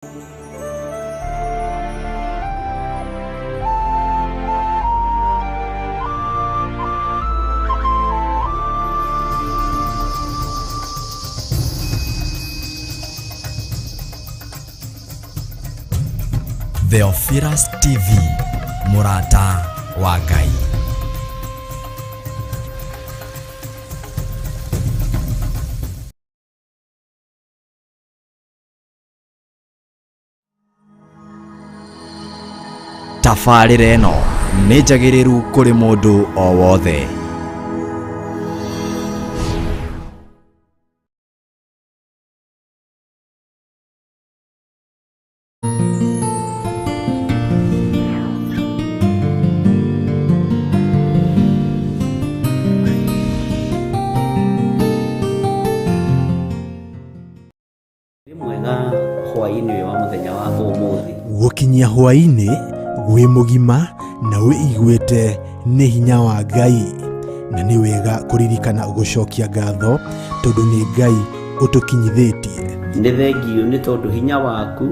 Theophilus TV, Murata wa Ngai. Tabarĩra ĩno nĩ njagĩrĩru kũrĩ mũndũ o wothe. Gukinyia hwaini gwi mugima na wĩiguĩte nĩ hinya wa Ngai, na nĩ wega kuririkana gucokia ngatho tondu nĩ Ngai utukinyithĩtie. Nĩ thengio nĩ tondu hinya waku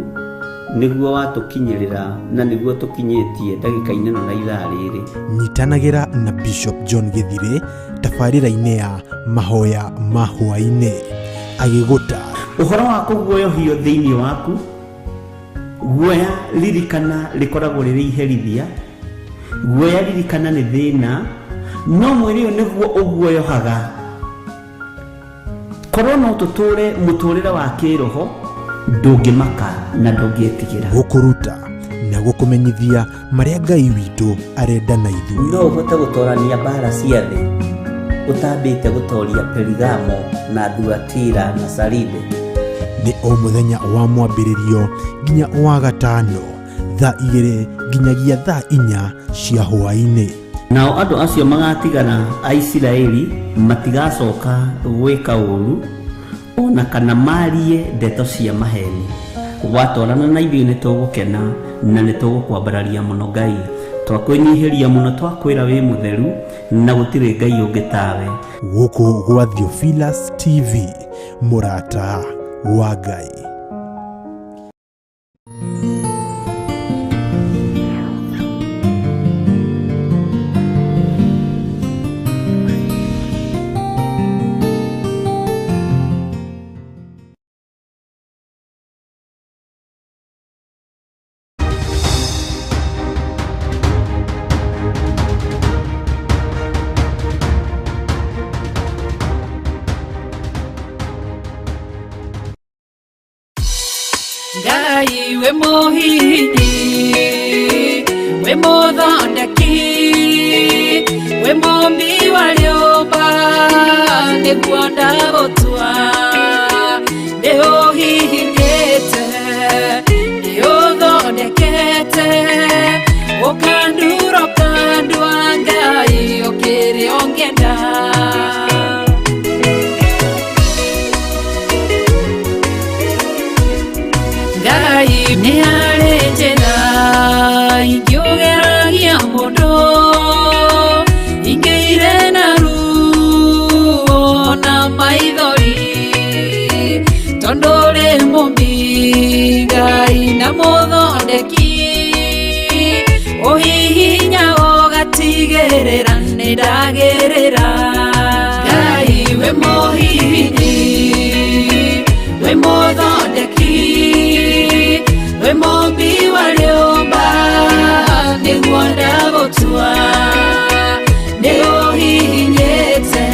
nĩguo watukinyĩrĩra na nĩguo tukinyĩtie ndagĩka-inĩ na ithaa rĩrĩ. Nyitanagĩra na Bishop John Githire tabarĩra-inĩ ya mahoya ma hwainĩ agĩgũta ũhoro wa kũguoyohio thĩinĩ waku. Guoya ririkana rikoragwo rĩrĩ iherithia, guoya ririkana nĩ thĩna, no mwĩrĩ ũyũ nĩguo ũguoyohaga. Korwo no tũtũre mũtũrĩre wa kĩroho, ndũngĩmaka na ndũngĩetigĩra. Gũkũruta na gũkũmenyithia marĩa Ngai witũ arenda na ithuĩ. No ũhote gũtorania mbara cia thĩ, ũtambĩte gũtoria Perigamo na Thuatira na Saride. Nĩ o mũthenya wa mwambĩrĩrio nginya wa gatano thaa 2 nginyagia thaa 4 cia hwainĩ. Nao andũ acio magatigana a Isiraeli matigacoka gwĩka ũru ona kana marie ndeto cia maheni. Watwarana na ithuĩ nĩ tũgũkena na nĩ tũgũkwambararia mũno Ngai. Twakwĩnyihĩria mũno, twakwĩra wĩ mũtheru na gũtirĩ Ngai ũngĩ tawe. Gũkũ gwa Theophilus TV, Murata wa Ngai. Ngai we muhinyi, we muthondeki, we mumbi wa nyũmba, nĩguo ndagũtua. Ndĩũhihinyĩte, ndĩũthondekete, ũkandura ũkandua Ngai ũkĩrĩa ũngĩenda. Ngai nĩ arĩ njĩra ingĩũgeragia mũndũ, ingĩire na ruo na maithori, tondũ rĩ mũmbi Ngai na mũthondeki, ũhihinya ũgatigĩrĩra nĩ ndagĩrĩra. Ngai we mũhihinyi, we mũthondeki, we mumbi wa nyũmba, nĩguo ndagũtua. Nĩũhihinyĩte,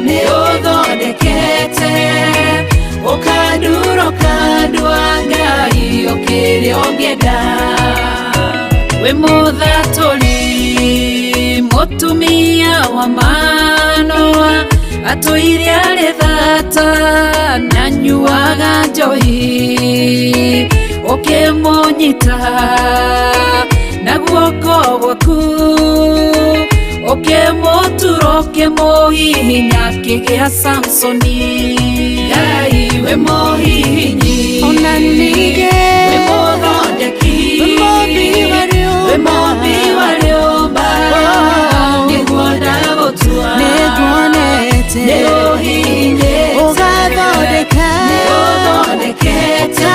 nĩũthondekete, ũkandura ũkandua Ngai ũkĩrĩa ũngĩenda. We mũthatũri, mũtumia wa Manoa, atũire arĩ thata na nyuaga njohi, ũkĩmũnyita na guoko gwaku, ũkĩmũtura ũkĩmũhihinya akĩgĩa Samsoni. Ngai we mũhihinyi, ona ningĩ we mũthondeki, we mumbi wa nyũmba, nĩguo ndagũtua. Nĩguonete, nĩũhihinyĩte, ũgathondeka, nĩũthondekete,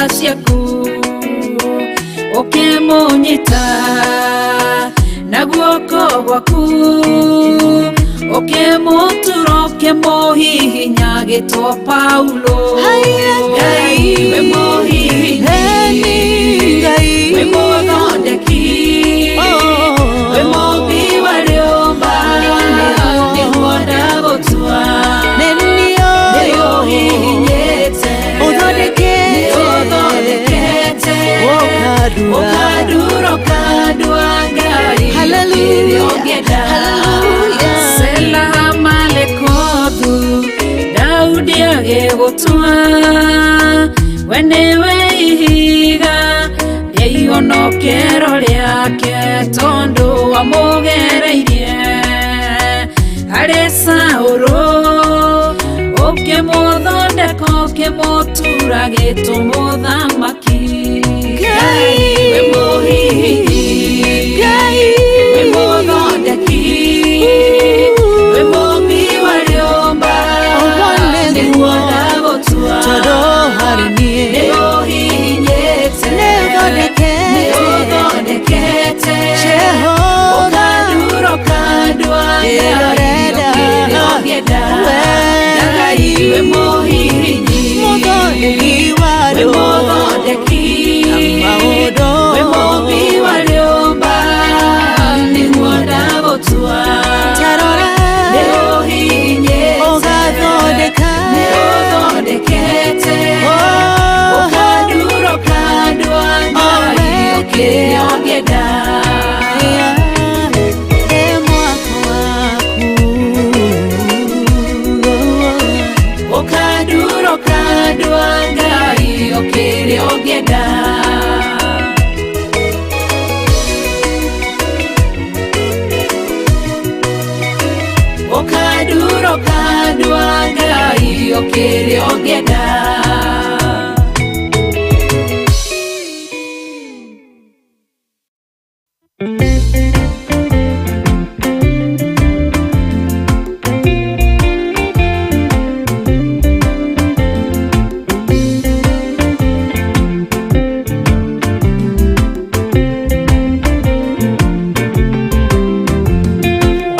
ciaku ukimunyita na guoko gwaku ukimutura ukimuhihinya gitwa Paulo. Ngai we muhihinyi, Ngai we muthondeki, we muumbi wa rĩũmba nĩguo ndagũtua, nĩguo hihinyĩte ũthondekete ũkandura ũkandua Ngai kĩrĩa ũngĩenda. Selaha malekothu Daudi agĩgũtua, we nĩwe ihiga rĩa ihonokero rĩake tondũ wamũgereirie harĩ Saũlũ ũkĩmũthondeka ũkĩmũtura gĩtũ mũthamaki. Ngai we mũhihinyi, Ngai we mũthondeki, we mũũmbi wa rĩũmba nĩguo ndagũtua, nĩũhihinyĩte nĩũthondekete ũkandura ũkandua kĩrĩa ũngĩenda. Ngai we mũhihinyi, we mũthondeki, we mũũmbi wa rĩũmba nĩguo ndagũtua, nĩũhihinyĩte nĩũthondekete ũkandura ũkandua Ngai kĩrĩa ũngĩenda. Ũkandura ũkandua Ngai kĩrĩa ũngĩenda. Ũkandura ũkandua Ngai kĩrĩa ũngĩenda.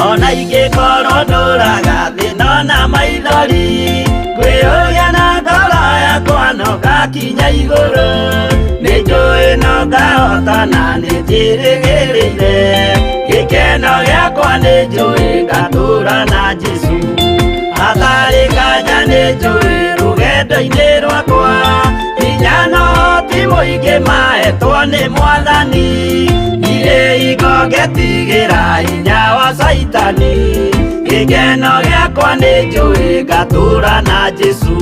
Ona ingĩkorwo ndũraga thĩna na maithori, kwĩyũria na ngoro yakwa no ngakinya igũrũ. Nĩnjũĩ no ngahotana nĩnjĩrĩgĩrĩire, gĩkeno gĩakwa nĩnjũĩ ngatũũra na Jesũ. Hatarĩ kanya nĩnjũĩ rũgendo-inĩ rwakwa, hinya no ti mũingĩ mahetwo nĩ Mwathani. Irĩ hingo ngetigĩra hinya wa Saitani, gĩkeno gĩakwa nĩnjũĩ ngatũũra na Jesũ.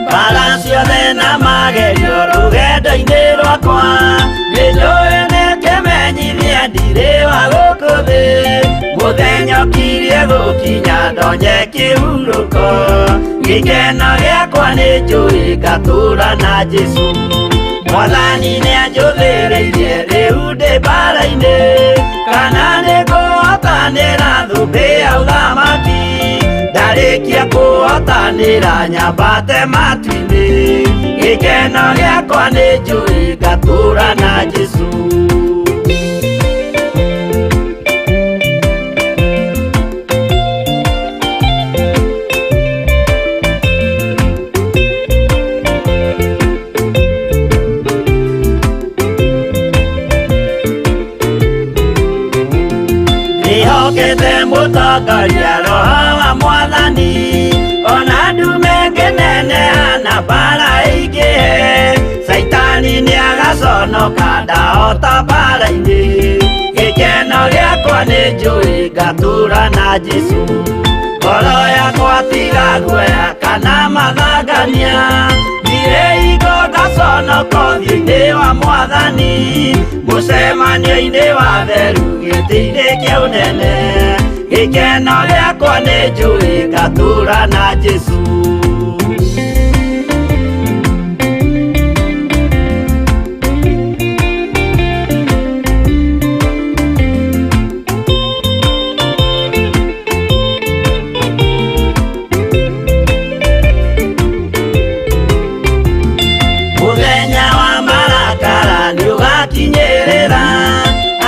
Mbara ciothe na magerio rũgendo-inĩ rwakwa, nĩnjũĩ nĩngĩmenyithia ndirĩ wa gũkũ thĩ. Mũthenya ũkirie gũkinya ndonye kĩhurũko, gĩkeno gĩakwa nĩnjũĩ ngatũũra na Jesũ. Mwathani nĩanjũthĩrĩirie rĩu ndĩ mbara-inĩ, kana nĩngũhotanĩra thũmbĩ ya ũthamaki. Ndarĩkia kũhotanĩra nyambate matu-inĩ, gĩkeno gĩakwa nĩnjũĩ ngatũũra na Jesũ. Nĩhokete mũtongoria Roho wa Mwathani, ona ndume ngĩneneha na mbara ĩingĩhe. Saitani nĩagaconoka ndahota mbara-inĩ, gĩkeno gĩakwa nĩnjũĩ ngatũũra na Jesũ. Ngoro yakwa tiga guoya kana mathangania, ndirĩ hingo ngaconoka ũthiũ-inĩ wa Mwathani. Mũcemanio-inĩ wa theru gĩtĩ-inĩ kĩa ũnene, gĩkeno gĩakwa nĩnjũĩ ngatũũra na Jesũ. kũhinyĩrĩra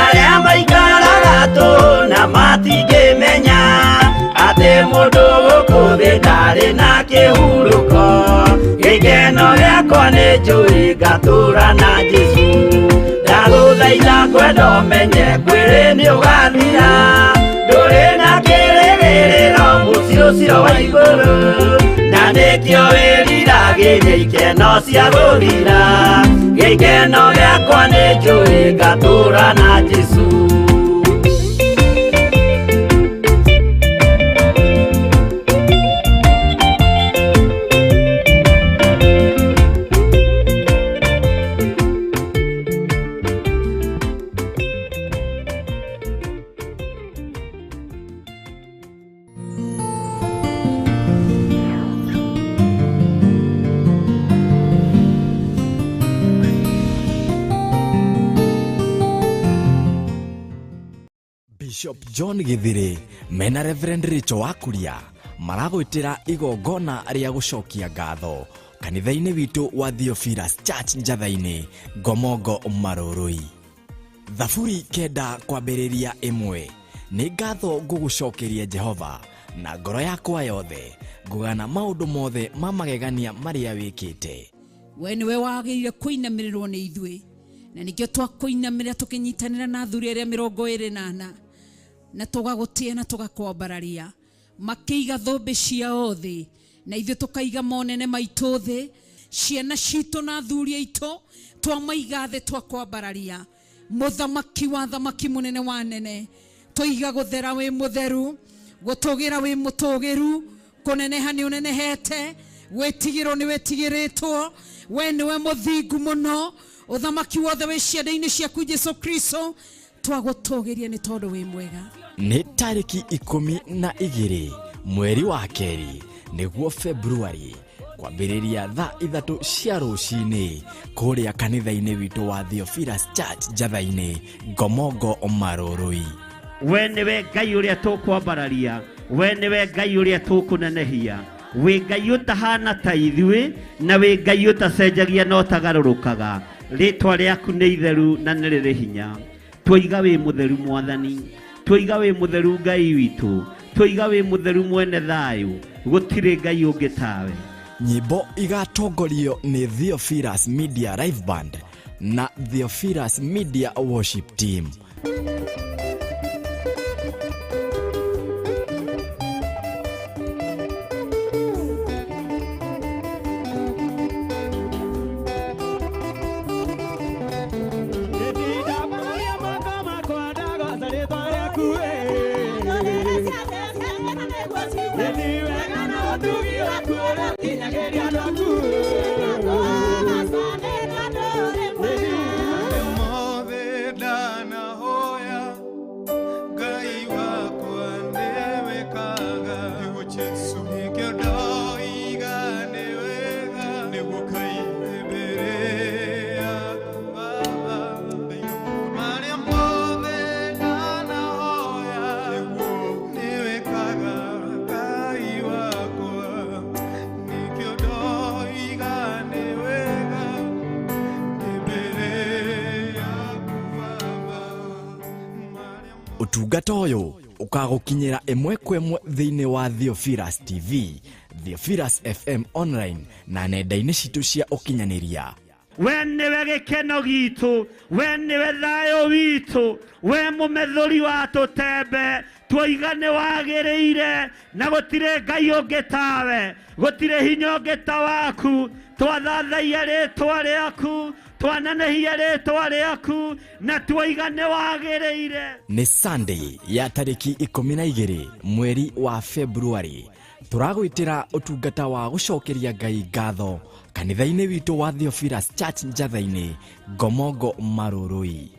arĩa maikaraga tũhũ na matingĩmenya atĩ mũndũ gũkũ thĩ ndarĩ na kĩhurũko. Gĩkeno gĩakwa nĩ njũĩ ngatũũra na Jesũ, ndagũthaitha ngwenda ũmenye kwĩrĩ nĩ ũgathira, ndũrĩ na kĩrĩgĩrĩro mũciĩ ũcio wa igũrũ, na nĩkĩo wĩriragĩria ikeno cia gũthira. Gĩkeno gĩakwa nĩ njũĩ ngatũũra na Jesũ. Bishop John Githiri mena Reverend Rachel Wakuria maragwitira igongona ria gucokia ngatho kanitha-ini witu wa Theophilus Church Njathaini Ngomongo Marurui. Thaburi kenda kwambĩrĩria ĩmwe. Nĩ ngatho ngũgũcokeria Jehova na ngoro yakwa yothe, ngũgana maũndũ mothe ma magegania marĩa wĩkĩte. We nĩwe wagĩrĩire kũinamĩrĩrwo nĩ ithuĩ, na nĩkĩo twakũinamĩrĩra tũkĩnyitanĩra na athuri arĩa 24 na tũgagũtia na tũgakwambararia, makĩiga thũmbĩ ciao thĩ na ithuĩ tũkaiga monene maitũ thĩ, ciana citũ na athuri aitũ twamaiga thĩ twakwambararia. Mũthamaki wa thamaki, mũnene wa nene, tũiga gũthera wĩ mũtheru, gũtũgĩra wĩ mũtũgĩru, kũneneha nĩ ũnenehete, gwĩtigĩrwo nĩ wĩtigĩrĩtwo, we nĩwe mũthingu mũno, ũthamaki wothe wĩ ciande-inĩ ciaku Jesũ Kristo, twagũtũgĩria nĩ tondũ wĩ mwega. Nĩ tarĩki 12 mweri wa kerĩ nĩguo Februari, kwambĩrĩria thaa 3 cia rũcinĩ kũrĩa kanitha-inĩ witũ wa Theophilus Church Njathaini Ngomongo Marurui. We nĩwe Ngai ũrĩa tũkwambararia, we nĩwe Ngai ũrĩa tũkũnenehia, wĩ Ngai ũtahana ta ithuĩ, na wĩ Ngai ũtacenjagia na ũtagarũrũkaga. Rĩtwa rĩaku nĩ itheru na nĩ rĩrĩ hinya. Twoiga wĩ mũtheru Mwathani, twoiga wĩ mũtheru Ngai witũ, twoiga wĩ mũtheru mwene thayũ, gũtirĩ Ngai ũngĩ tawe. Nyimbo igatongorio nĩ Theophilus Media Live Band na Theophilus Media Worship Team. Ũtungata ũyũ ũkagũkinyĩra ĩmwe kwa ĩmwe thĩinĩ wa Theophilus TV, Theophilus FM online na nenda-inĩ citũ cia ũkinyanĩria. We nĩwe gĩkeno gitũ, we nĩwe thayũ witũ, we mũmethũri wa tũtembe, twoiga nĩ wagĩrĩire na gũtirĩ Ngai ũngĩ tawe, gũtirĩ hinya ũngĩ ta waku, twathathaia rĩtwa rĩaku, twananehia rĩtwa rĩaku na twoiga nĩ wagĩrĩire. Nĩ Sunday ya tarĩki 12 mweri wa Februari. Tũragwĩtĩra ũtungata wa gũcokeria Ngai ngatho kanitha-inĩ witũ wa Theophilus Church Njathaini Ngomongo Marurui.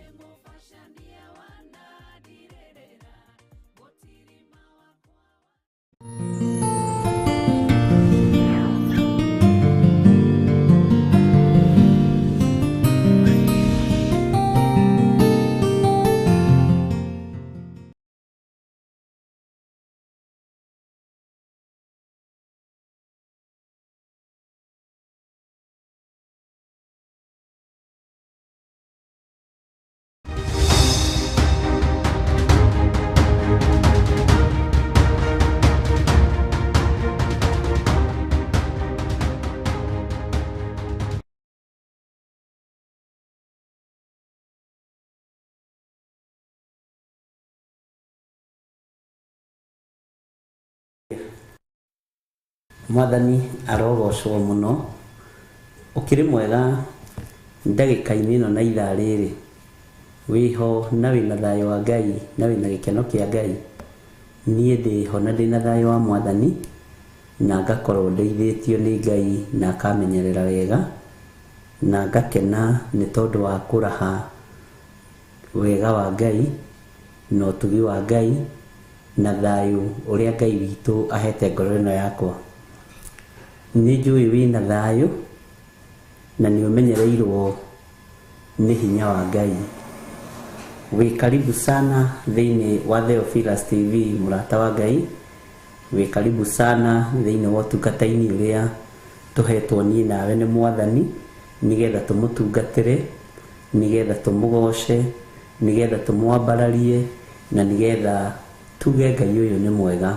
Mwathani arogocwo muno. Ukiri mwega ndagĩka-inĩ ĩno na ithaa rĩrĩ wĩho na wĩna thayũ wa Ngai na wĩna gĩkeno kĩa Ngai. Niĩ ndĩho na ndĩna thayũ wa Mwathani na ngakorwo ndeithĩtio nĩ Ngai na akamenyerera wega na ngakena nĩ tondũ wa kũraha wega wa Ngai na ũtugi wa Ngai na thayũ ũrĩa Ngai witũ ahete ngoro ĩno yakwa. Nĩ njũĩ wĩna thayũ na nĩ ũmenyereirwo nĩ hinya wa Ngai. Wĩ karibu sana thĩinĩ wa Theophilus TV, mũrata wa Ngai. Wĩ karibu sana thĩinĩ wa ũtungata-inĩ ũrĩa tũhetwo niĩ nawe nĩ Mwathani, nĩgetha tũmũtungatĩre, nĩgetha tũmũgoce, nĩgetha tũmwambararie na nĩgetha tuge Ngai ũyũ nĩ mwega.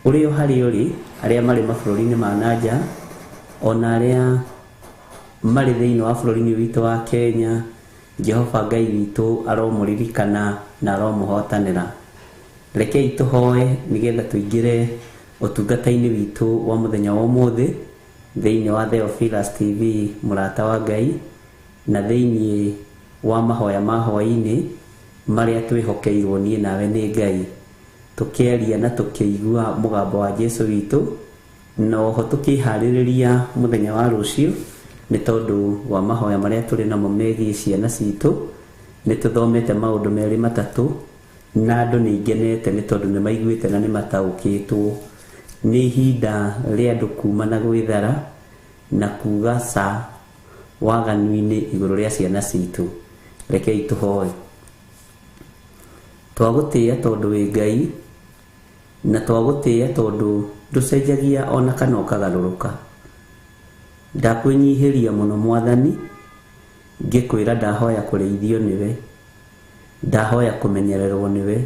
Ũrĩ o harĩa ũrĩ, arĩa marĩ mabũrũri-inĩ ma nanja, ona arĩa marĩ thĩinĩ wa bũrũri-inĩ witũ wa Kenya, Jehova Ngai witũ aromũririkana na aromũhotanĩra. Rekei tũhoe nĩgetha tũingĩre ũtungata-inĩ witũ wa mũthenya wa ũmũthĩ thĩinĩ wa Theophilus TV, mũrata wa Ngai, na thĩinĩ wa mahoya ma hwaĩ-inĩ marĩa twĩhokeirwo niĩ nawe nĩ Ngai, tũkĩaria na tũkĩigua mũgambo wa Jesũ witũ, na oho tũkĩharĩrĩria mũthenya wa rũciũ nĩ tondũ wa mahoya marĩa tũrĩ namo megiĩ ciana citũ. Nĩ tũthomete maũndũ merĩ matatũ na andũ nĩ ingenete nĩ tondũ nĩ maiguĩte na nĩ mataũkĩtwo. Nĩ ihinda rĩa andũ kuma na gwĩthara na kuga ca waganu-inĩ igũrũ rĩa ciana citũ. Rekei tũhoe. Twagũtĩĩa tondũ wĩ Ngai na twagũtĩĩa tondũ ndũcenjagia ona kana ũkagarũrũka. Ndakwĩnyihĩria mũno Mwathani, ngĩkwĩra ndahoya kũrĩithio nĩwe, ndahoya kũmenyererwo nĩwe.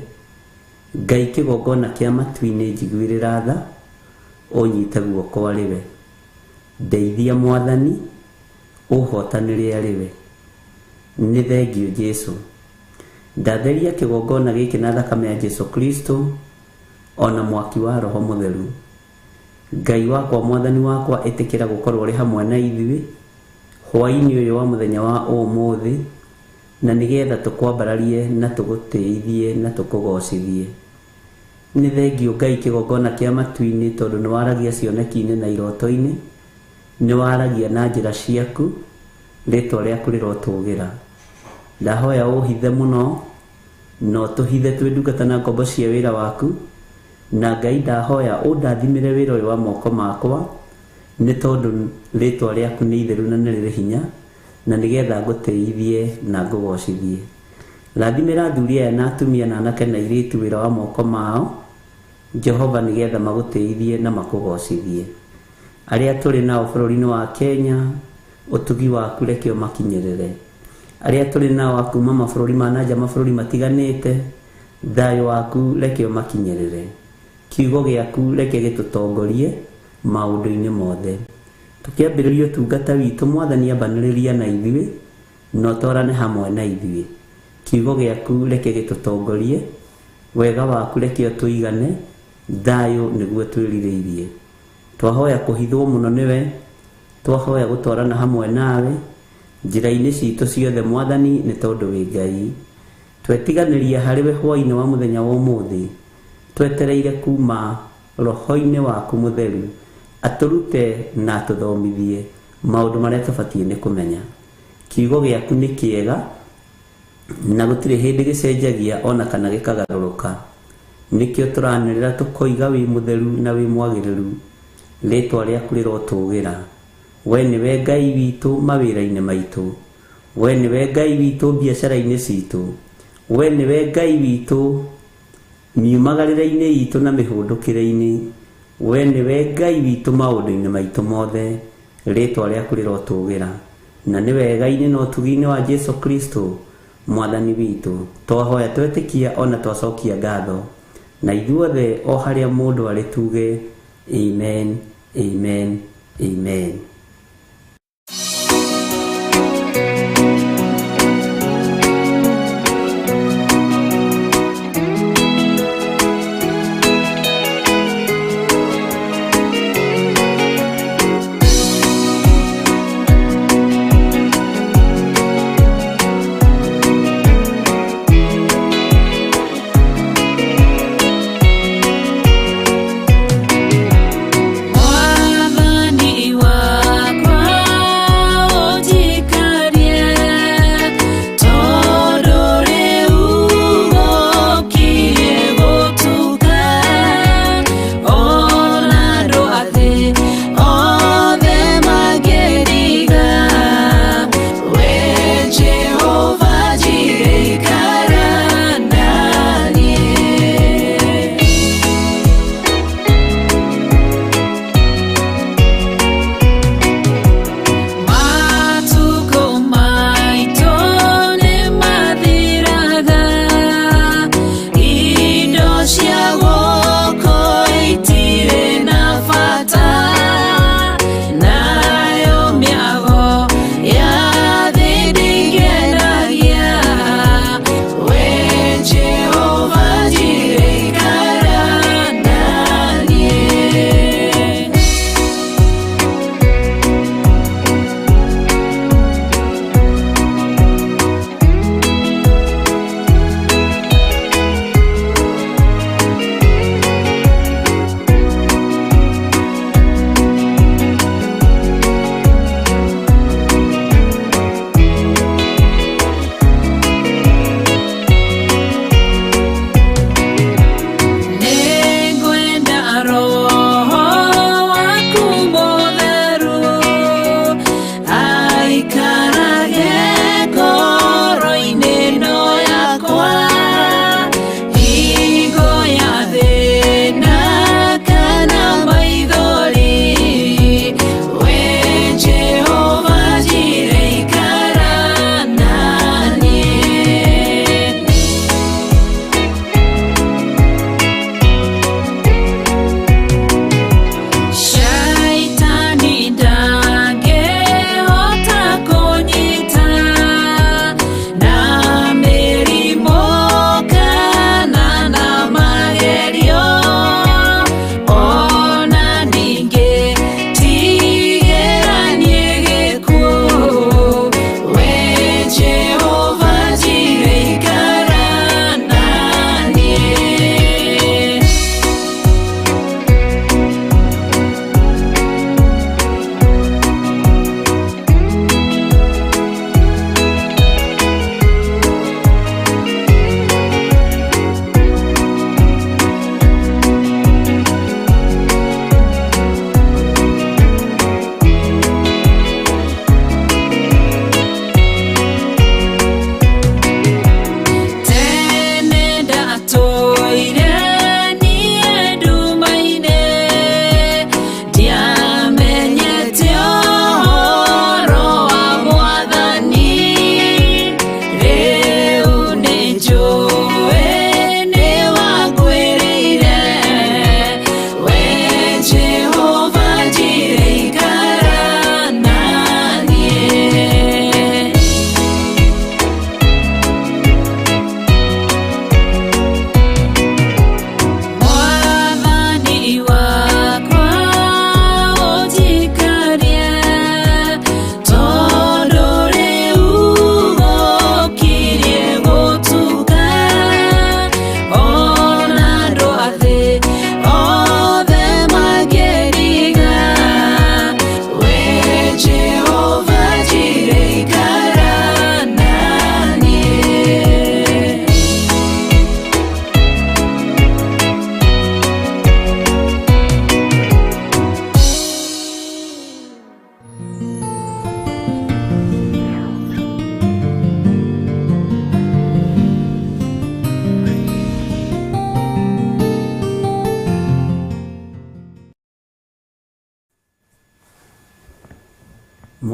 Ngai kĩgongona kĩa matu-inĩ njiguĩrĩra tha, ũnyite guoko arĩwe. Ndeithia Mwathani, ũhotanĩre arĩwe. Nĩ thengio Jesũ. Ndatheria kĩgongona gĩkĩ na thakame ya Jesũ Kristo ona mwaki wa Roho Mũtheru. Ngai wakwa, Mwathani wakwa, ĩtĩkĩra gũkorwo ũrĩ hamwe na ithuĩ hwaĩ-inĩ ũyũ wa mũthenya wa ũmũthĩ, na nĩgetha tũkwambararie na tũgũtĩithie na tũkũgocithie. Nĩ thengio Ngai kĩgongona kĩa matu-inĩ tondũ nĩ waragia cioneki-inĩ na iroto-inĩ, nĩ waragia na njĩra ciaku, rĩtwa rĩaku rĩrotũgĩra. Ndahoya ũhithe mũno na ũtũhithe twĩ ndungata na ngombo cia wĩra waku, na Ngai ndahoya ũndathimĩre wĩra ũyũ wa moko makwa, nĩ tondũ rĩtwa rĩaku nĩ itheru na nĩ rĩrĩ hinya, na nĩgetha ngũtĩithie na ngũgocithie. Rathimĩra athuri aya na atumia na anake na airĩtu wĩra wa moko mao, Jehova, nĩgetha magũtĩithie na makũgocithie. Arĩa tũrĩ nao bũrũri-inĩ wa Kenya, ũtugi waku reke ũmakinyĩrĩre. Arĩa tũrĩ nao akuma mabũrũri ma nanja, mabũrũri matiganĩte, thayũ waku reke ũmakinyĩrĩre. Kiugo gĩaku reke gĩtũtongorie maũndũ-inĩ mothe. Tũkĩambĩrĩria ũtungata witũ, Mwathani, ambanĩrĩria na ithuĩ na ũtwarane hamwe na ithuĩ. Kiugo gĩaku reke gĩtũtongorie, wega waku reke ũtũigane, thayũ nĩguo twĩrirĩirie. Twahoya kũhithwo mũno nĩwe, twahoya gũtwarana hamwe nawe njĩra-inĩ citũ ciothe Mwathani, nĩ tondũ wĩ Ngai. Twetiganĩria harĩwe hwaĩ-inĩ wa mũthenya wa ũmũthĩ, twetereire kuma Roho-inĩ waku Mũtheru atũrute na atũthomithie maũndũ marĩa tũbatiĩ nĩ kũmenya. Kiugo gĩaku nĩ kĩega na gũtirĩ hĩndĩ gĩcenjagia ona kana gĩkagarũrũka. Nĩkĩo tũranĩrĩra tũkoiga wĩ mũtheru na wĩ mwagĩrĩru, rĩtwa rĩaku rĩrotũgĩra. We nĩwe Ngai witũ mawĩra-inĩ maitũ, we nĩwe Ngai witũ biacara-inĩ citũ, we nĩwe Ngai witũ miumagarĩre-inĩ itũ na mĩhũndũkĩre-inĩ, we nĩwe Ngai witũ maũndũ-inĩ maitũ mothe, rĩtwa rĩaku rĩrotũgĩra. Na nĩ wega-inĩ na ũtugi-inĩ wa Jesũ Kristo Mwathani witũ twahoya twetĩkia ona twacokia ngatho, na ithuothe o harĩa mũndũ arĩ tuge amen, amen, amen.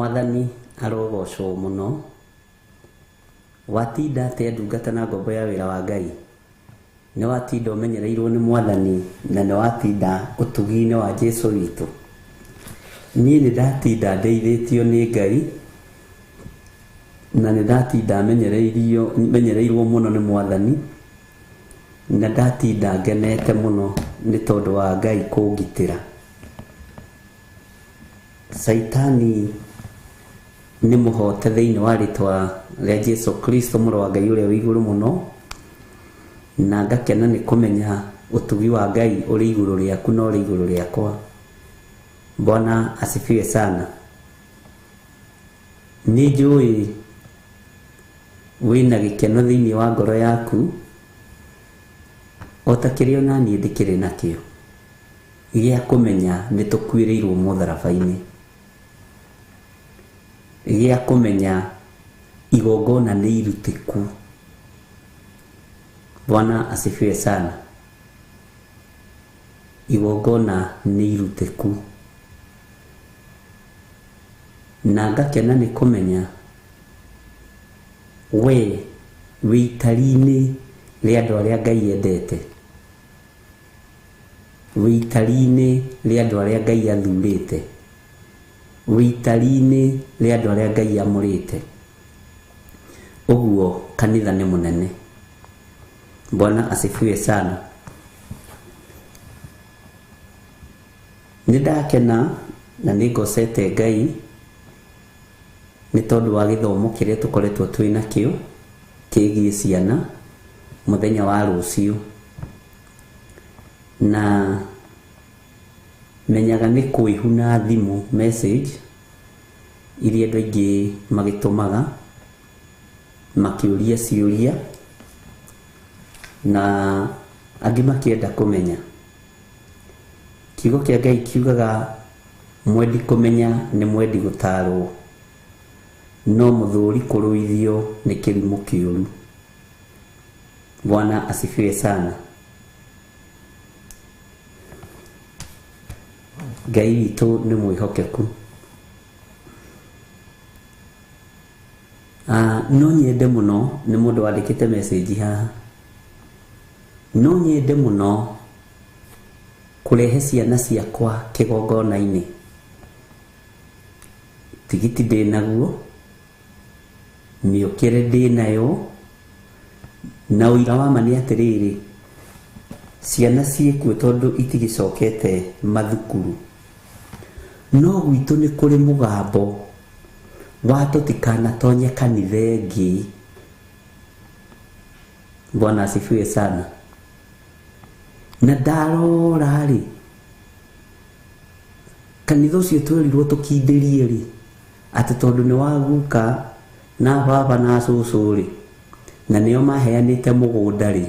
Mwathani arogocwo muno. Watinda atia ndungata na ngombo ya wĩra wa Ngai? Nĩ watinda ũmenyereirwo nĩ Mwathani na nĩ watinda ũtugi-inĩ wa Jesu witũ? Niĩ nĩ ndatinda ndeithĩtio nĩ Ngai na nĩ ndatinda menyereirwo muno nĩ Mwathani na ndatinda ngenete muno nĩ tondũ wa Ngai kũngitĩra. Saitani nĩ mũhote thĩinĩ wa rĩtwa rĩa Jesu Kristo mũrũ wa Ngai ũrĩa wĩ igũrũ mũno, na ngakena nĩ kũmenya ũtugi wa Ngai ũrĩ igũrũ rĩaku na ũrĩ igũrũ rĩakwa. Bwana asifiwe sana. Nĩ njũĩ wĩna gĩkeno thĩinĩ wa ngoro yaku o ta kĩrĩa ona niĩ ndĩkĩrĩ nakĩo gĩa kũmenya nĩ tũkuĩrĩirwo mũtharaba-inĩ, gĩa kũmenya igongona nĩ irutĩku. Bwana asifiwe sana. Igongona nĩ irutĩku, na ngakena nĩ kũmenya we wĩitari-inĩ rĩa andũ arĩa Ngai endete, wĩitari-inĩ rĩa andũ arĩa Ngai athurĩte, wĩitari-inĩ rĩa andũ arĩa Ngai amũrĩte. Ũguo kanitha nĩ mũnene. Bwana asifiwe sana. Nĩ ndakena na nĩ ngocete Ngai nĩ tondũ wa gĩthomo kĩrĩa tũkoretwo twĩ nakĩo kĩgiĩ ciana mũthenya wa rũciũ, na menyaga nĩ kwĩhuna thimũ message iria andũ aingĩ magĩtũmaga makĩũria ciũria na angĩ makĩenda kũmenya. Kiugo kĩa Ngai kiugaga mwendi kũmenya nĩ mwendi gũtaarwo, no mũthũri kũrũithio nĩ kĩrimũ kĩũru. Bwana asifiwe sana. Ngai witũ nĩ mwĩhokeku. No nyende mũno, nĩ mũndũ wandĩkĩte message haha, no nyende mũno kũrehe ciana ciakwa kĩgongona-inĩ. Tigiti ndĩ naguo, mĩũkĩre ndĩ nayo, na ũira wa ma nĩ atĩrĩrĩ, ciana ciĩkuo tondũ itigĩcokete mathukuru. No gwitũ nĩ kũrĩ mũgambo wa tũtikanatonye kanitha ĩngĩ. Bwana asifiwe sana. Na ndarora rĩ, kanitha ũcio twerirwo tũkindĩrie rĩ, atĩ tondũ nĩ wa guka na baba na cũcũ rĩ, na nĩo maheanĩte mũgũnda rĩ,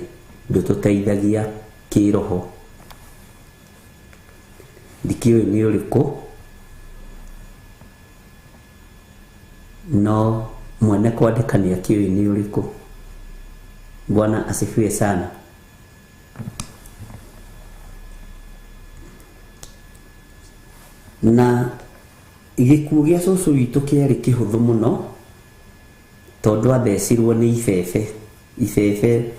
ndũtũteithagia kĩroho. Ndikĩũĩ nĩ ũrĩkũ, no mwene kwandĩka nĩ akĩũĩ nĩ ũrĩkũ. Bwana asifiwe sana. Na gĩkuũ gĩa cũcũ witũ kĩarĩ kĩhũthũ mũno tondũ athecirwo nĩ ibebe. Ibebe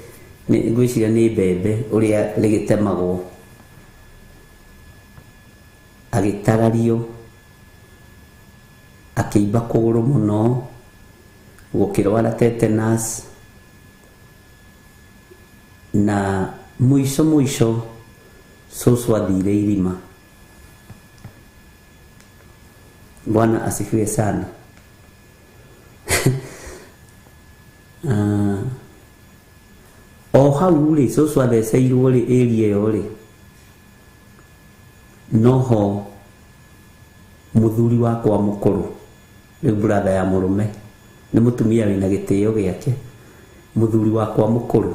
ngwĩciria nĩ mbembe ũrĩa rĩgĩtemagwo, agĩtarario, akĩimba kũgũrũ mũno, gũkĩrwara tetanus, na mũico cũcũ athire irima. Bwana asifiwe sana. O hau rĩ, cũcũ atheceirwo rĩ, area ĩyo rĩ, noho mũthuri wakwa mũkũrũ, rĩu brother ya mũrũme, nĩ mũtumia wĩna gĩtĩo gĩake, mũthuri wakwa mũkũrũ,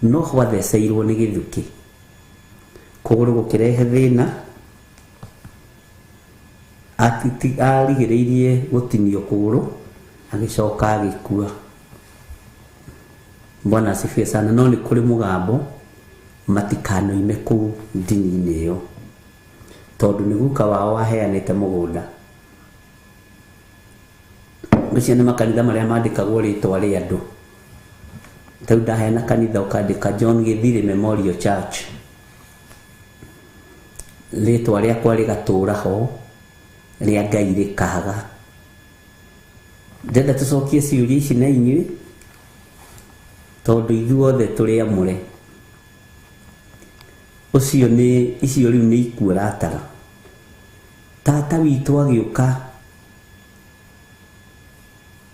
noho atheceirwo nĩ gĩthukĩ, kũgũrũ gũkĩrehe thĩna, arigĩrĩirie gũtinio kũgũrũ, agĩcoka agĩkua. Bwana asifiwe sana. No nĩ kũrĩ mũgambo matikanoime kũu ndini-inĩ ĩyo. tondu ni guka wao waheanite mugunda ucio ni makanitha maria mandikagwo ritwa ria andu tau ndaheana kanitha ukandika John Githiri Memorial Church ritwa riakwa rigatura ho ria Ngai rikaga ndenda tucokie ciuria ici na inyui tondu ithuothe turi amure ucio ni icio riu ni ikuo ratara tata witu agiuka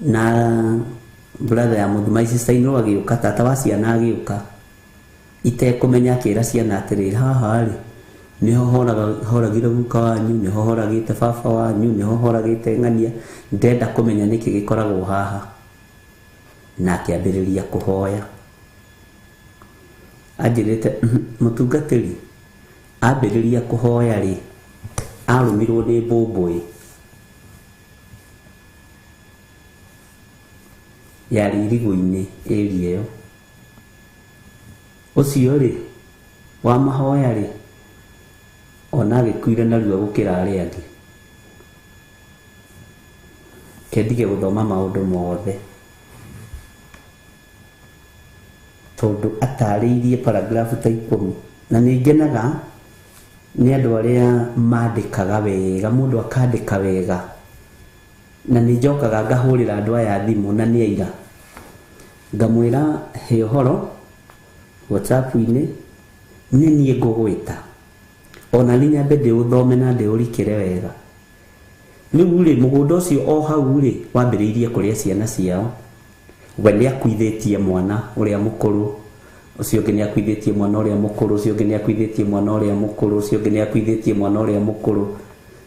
na brother ya muthuma sister ino agiuka tata wa ciana agiuka itekumenya kira ciana atirira haha ri niho horagira guka wanyu niho horagite baba wanyu niho horagite ng'ania ndenda kumenya niki gikoragwo haha na kiambiriria kuhoya ajirite mutungatiri ambiriria kuhoya ri arumirwo ni mbũmbũĩ yari irigũ-inĩ ĩria ĩyo ũcio ri wa mahoya ri ona agĩkuire narua gũkĩra arĩa angĩ kendige gũthoma maũndũ mothe tondu atarĩirie paragrafu ta 10 na nĩngenaga nĩ andũ arĩa mandĩkaga wega mũndũ akandĩka wega na nĩnjokaga ngahũrĩra andũ aya thimũ na nĩ aira ngamwĩra he ũhoro WhatsApp-inĩ nĩ niĩ ngũgwĩta ona nĩ nyambe ndĩũthome na ndĩũrikĩre wega rĩu rĩ mũgũnda ũcio o hau rĩ wambĩrĩirie kũrĩa ciana ciao we nĩ akuithĩtie mwana ũrĩa mũkũrũ ucio ũngĩ nĩ akuithĩtie mwana ũrĩa mũkũrũ ucio ũngĩ nĩ akuithĩtie mwana ũrĩa mũkũrũ ucio ũngĩ nĩ akuithĩtie mwana ũrĩa mũkũrũ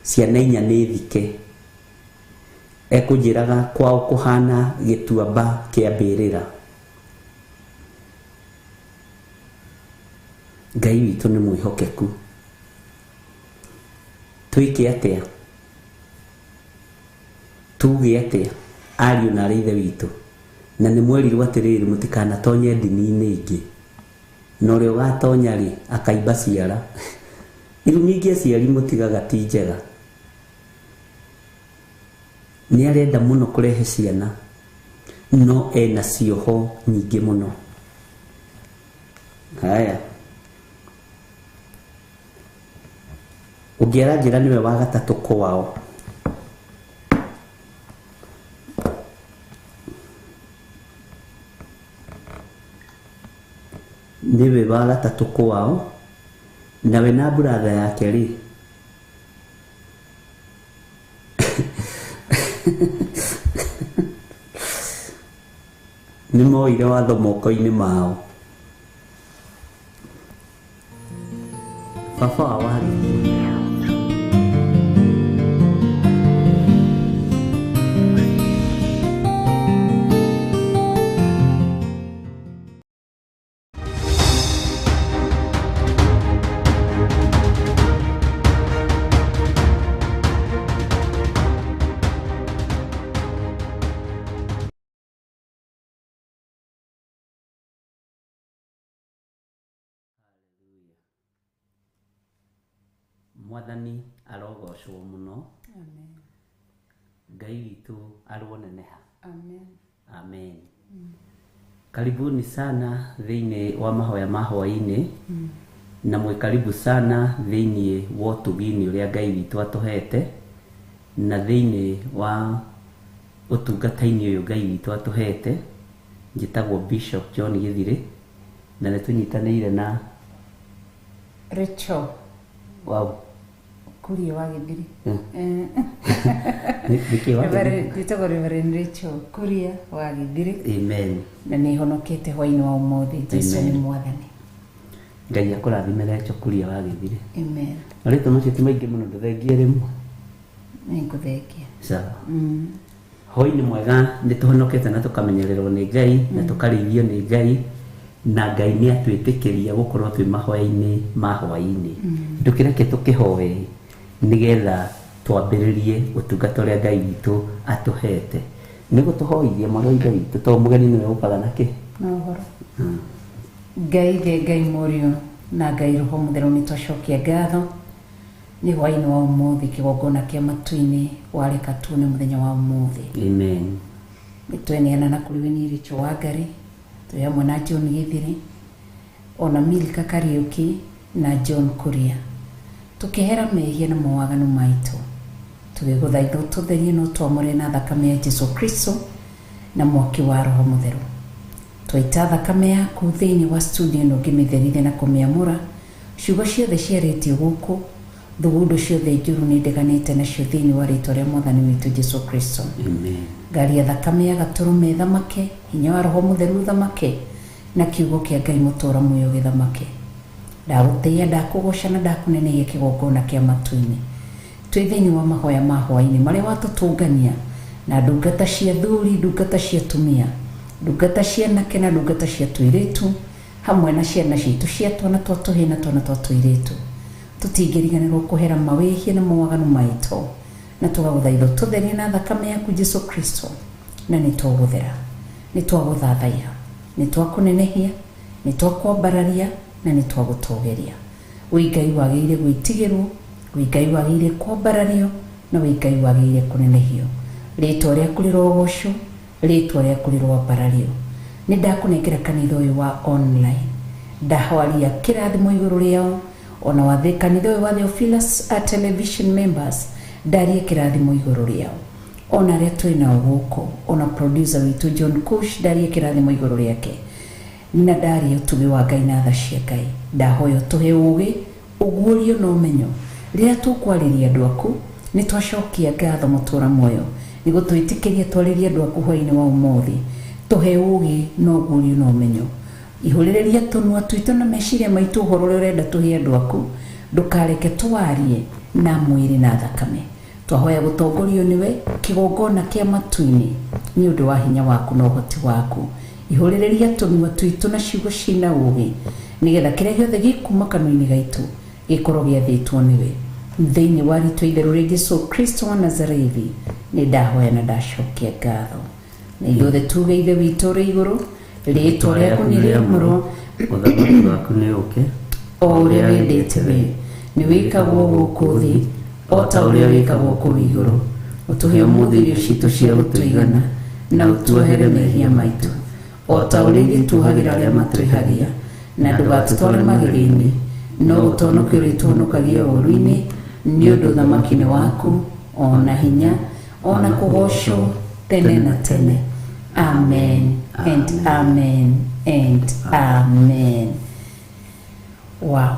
ciana inya nĩ thike ekũnjĩraga kwao kũhana gĩtuamba kĩa mbĩrĩra Ngai witũ nĩ mwĩhokeku twĩke atĩa tuge atĩa ariũ na arĩ ithe witũ na nĩ mwerirwo atĩrĩrĩ mũtikanatonye ndini-inĩ ingĩ na ũrĩa ũgatonya rĩ akaimba ciara irumi ingĩ aciari mũtigaga ti njega nĩ arenda mũno kũrehe ciana no ena cioho nyingĩ mũno haya ũngĩara njĩra nĩwe wa gatatũ kwao niwe wa gatatũ kwao nawe na brother yake rĩ nĩ moire watho moko-inĩ mao baba wa wari mwathani arogocwo muno Amen. Ngai witũ aruoneneha Amen. amen karibuni sana thĩinĩ wa mahoya ma hwaĩ-inĩ na mwĩ karibu sana thĩinĩ wa ũtugi-inĩ ũrĩa Ngai witũ atũhete na thĩinĩ wa ũtungata-inĩ ũyũ Ngai witũ atũhete njĩtagwo Bishop John Githiri na nĩtũnyitanĩire na Rachel wow Kuria wa Githiri ndĩtagwo Reverend Rachel Kuria wa Githiri amen na nĩ honokete hwaĩ-inĩ wa ũmũthĩ Jesũ nĩ mwathani Ngai akũrathimĩre Rachel Kuria wa Githiri amen marĩtwa macio ti maingĩ mũno ndũthengie rĩmwe nĩngũthengia sawa hwaĩ-inĩ mwega nĩtũhonokete na tũkamenyererwo nĩ Ngai na tũkarĩithio nĩ Ngai na Ngai nĩ atwĩtĩkĩria gũkorwo twĩ mahoya-inĩ ma hwaĩ-inĩ ndũkĩreke tũkĩhoe nĩgetha twambĩrĩrie ũtungata ũrĩa Ngai witũ atũhete nĩguo tũhoithie mwana wa Ngai witũ tondũ mũgeni nĩwe ũkaga nakĩ na ũhoro Ngai Ngai Mũriũ na Ngai Roho Mũtheru nĩtwacokia ngatho ni hwaini wa umuthi kigongona kia matu-ini wareka tu ni muthenya wa umuthi. Amen. Nitweneana na kuri weni Richo Wangari twi hamwe na John Githiri ona Milka Kariuki na John Kuria tukihera mehia na mawaganu maitu tugiguthaitha ututherie no twamure na thakame ya Jesu Kristo na mwaki wa Roho Mutheru. Twaita thakame yaku thiini wa studio no ngimitherithia na kumiamura ciugo ciothe ciaritio guku thugundu ciothe njuru ni ndeganite nacio thiini wa ritwa ria Mwathani witu Jesu Kristo. Amen. Ngari ya thakame ya Gaturume thamake, hinya wa Roho Mutheru thamake, na kiugo kia Ngai mutura muoyo githamake. Ndaguteia ndakugoca na ndakunenehia kigongona kia matu-ini twi thiini wa mahoya ma hwaini maria watutungania na ndungata cia thuri, ndungata cia tumia, ndungata cia anake na ndungata cia tuiritu, hamwe na ciana citu cia twana twa tuhii na twana twa tuiritu. Tutingiriganirwo kuhera mawihia na mawaganu maitu na tugaguthaitha tutherie na thakame yaku Jesu Kristo na nitwaguthera, nitwaguthathaiya, nitwakunenehia, nitwakwambararia na nitwagutugeria. Wi Ngai wagĩrĩire gwitigirwo, wi Ngai wagĩrĩire kwambarario na wi Ngai wagĩrĩire kunenehio. Ritwa rĩaku rĩrogocwo, ritwa rĩaku rĩrwambarario. Nĩ ndakunengera kanitha ũyũ wa online, ndahoria kĩrathimo igũrũ rĩao, ona wathe kanitha ũyũ wa Theophilus television members ndarie kĩrathimo igũrũ rĩao, ona arĩa twĩnao gũkũ, ona producer witũ John Kush ndarie kĩrathimo igũrũ rĩake, na ndarie ũtugi wa Ngai na tha cia Ngai. Ndahoya tuhe ũgĩ, ũguũrio na ũmenyo rĩrĩa tũkwarĩria andũ aku, nĩ twacokia ngatho mũtũra muoyo nĩ gũtwĩtĩkĩria twarĩrie andũ aku hwaĩ-inĩ wa ũmũthĩ. Tuhe ũgĩ na ũguũrio na ũmenyo, ihũrĩrĩria tũnua twitũ na meciria maitũ ũhoro ũrĩa ũrenda tũhe andũ aku, ndũkareke twarie na mwĩrĩ na thakame. Twahoya gũtongorio nĩwe kigongona kia matu-ini nĩ ũndũ wa hinya waku na ũhoti waku. Ihũrĩrĩria tũnua twitũ na ciugo cina ũgĩ, nĩgetha kĩrĩa gĩothe gĩkuma kanua-inĩ gaitũ gĩkorwo gĩathĩtwo nĩwe. Thĩinĩ wa ritwa itheru rĩa Jesu Kristo wa Nazarethi nĩ ndahoya na ndacokia ngatho. Na ithuothe tuge Ithe witũ ũrĩ igũrũ, rĩtwa rĩaku nĩ rĩamũrwo, ũthamaki waku nĩ ũke, o ũrĩa wendete we nĩ wĩkagwo gũkũ thĩ o ta ũrĩa wĩkagwo kũu igũrũ. Ũtũhe ũmũthĩ irio citũ cia gũtũigana, na ũtuohere mehia maitũ o ta ũrĩa ithuĩ arĩa matwĩhagia, na ndũgatũtware magerio-inĩ, no ũtũhonokie ũrĩa itũhonokagia ũũru-inĩ, nĩ ũndũ ũthamaki nĩ waku, ona hinya, ona kũgocwo tene na tene. Amen and amen and amen. Wow.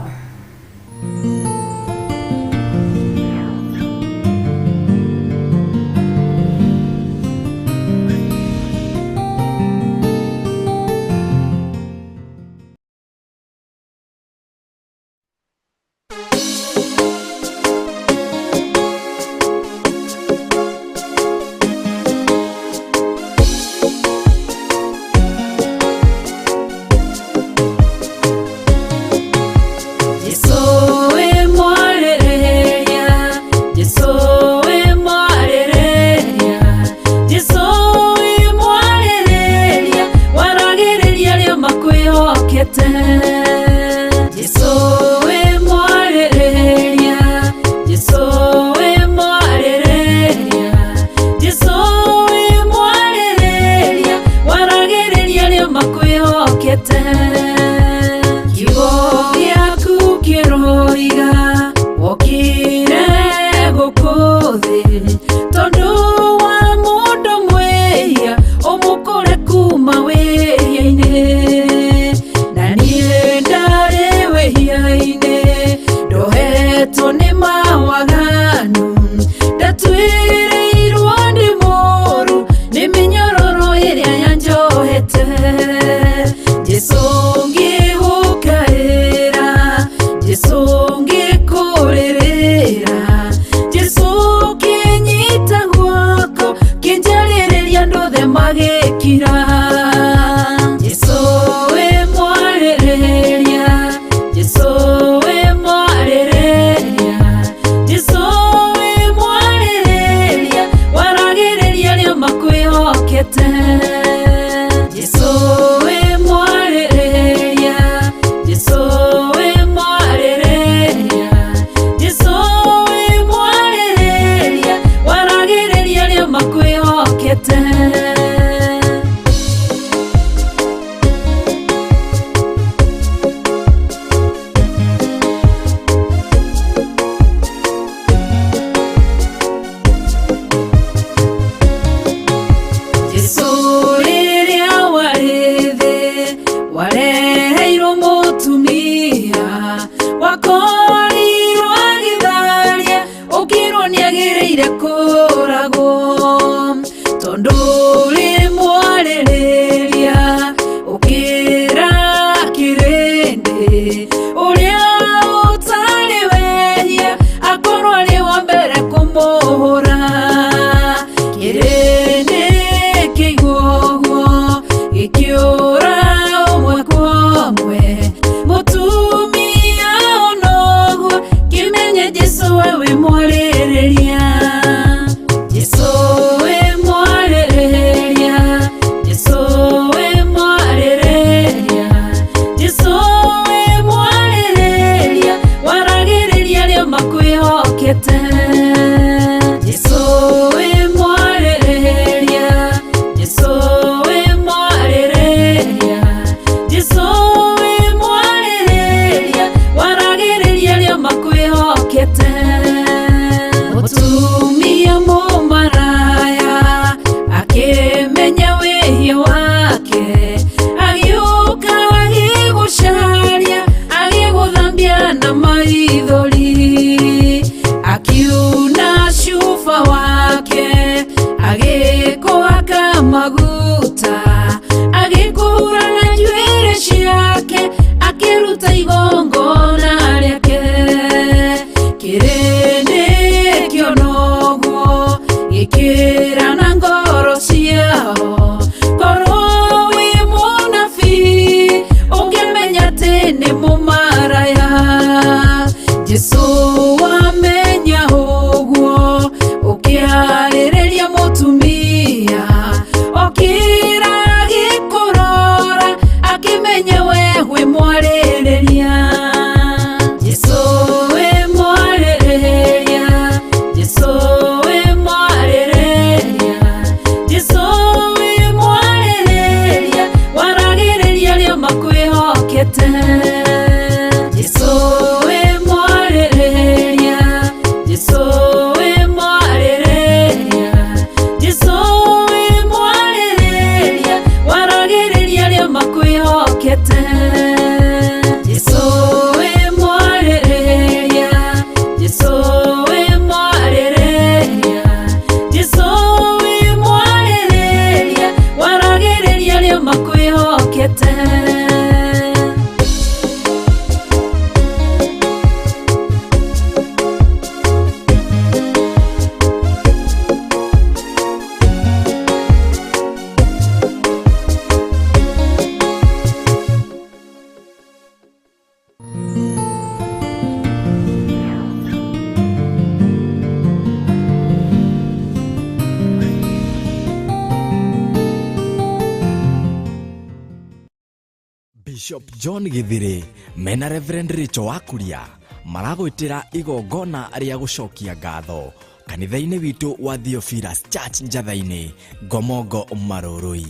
Jesu muthia wake agiuka agigucaria agiguthambia na maithori akiuna cuba wake agikuaka maguta agikura na njuĩrĩ ciake akiruta igongona rĩake kĩrĩndĩ kĩonoguo gĩkĩra na ngoro ciao korwo wĩ mũnabii ũngĩmenya atĩ nĩ mũmaraya Jesũ wamenya ũguo ũkĩarĩrĩria mũtumia okĩra agĩkũrora akĩmenya we wĩ mwarĩrĩria Jesũ wĩ mwarĩrĩria Jesũ wĩ mwarĩrĩria Jesũ wĩ mwarĩrĩria waragĩrĩria arĩa makwĩhokete Jesũ wĩ mwarĩrĩria Jesũ wĩ mwarĩrĩria Jesũ wĩ mwarĩrĩria waragĩrĩria arĩa makwĩhokete Jesũ wĩ mwarĩrĩria Jesũ wĩ mwarĩrĩria Jesũ wĩ mwarĩrĩria waragĩrĩria arĩa makwĩhokete Bishop John Githire mena Reverend Richo Wakuria maragwitira igongona rĩa gũcokia ngatho kanitha-inĩ witũ wa Theophilus Church Njatha-inĩ Ngomongo Marũrũi.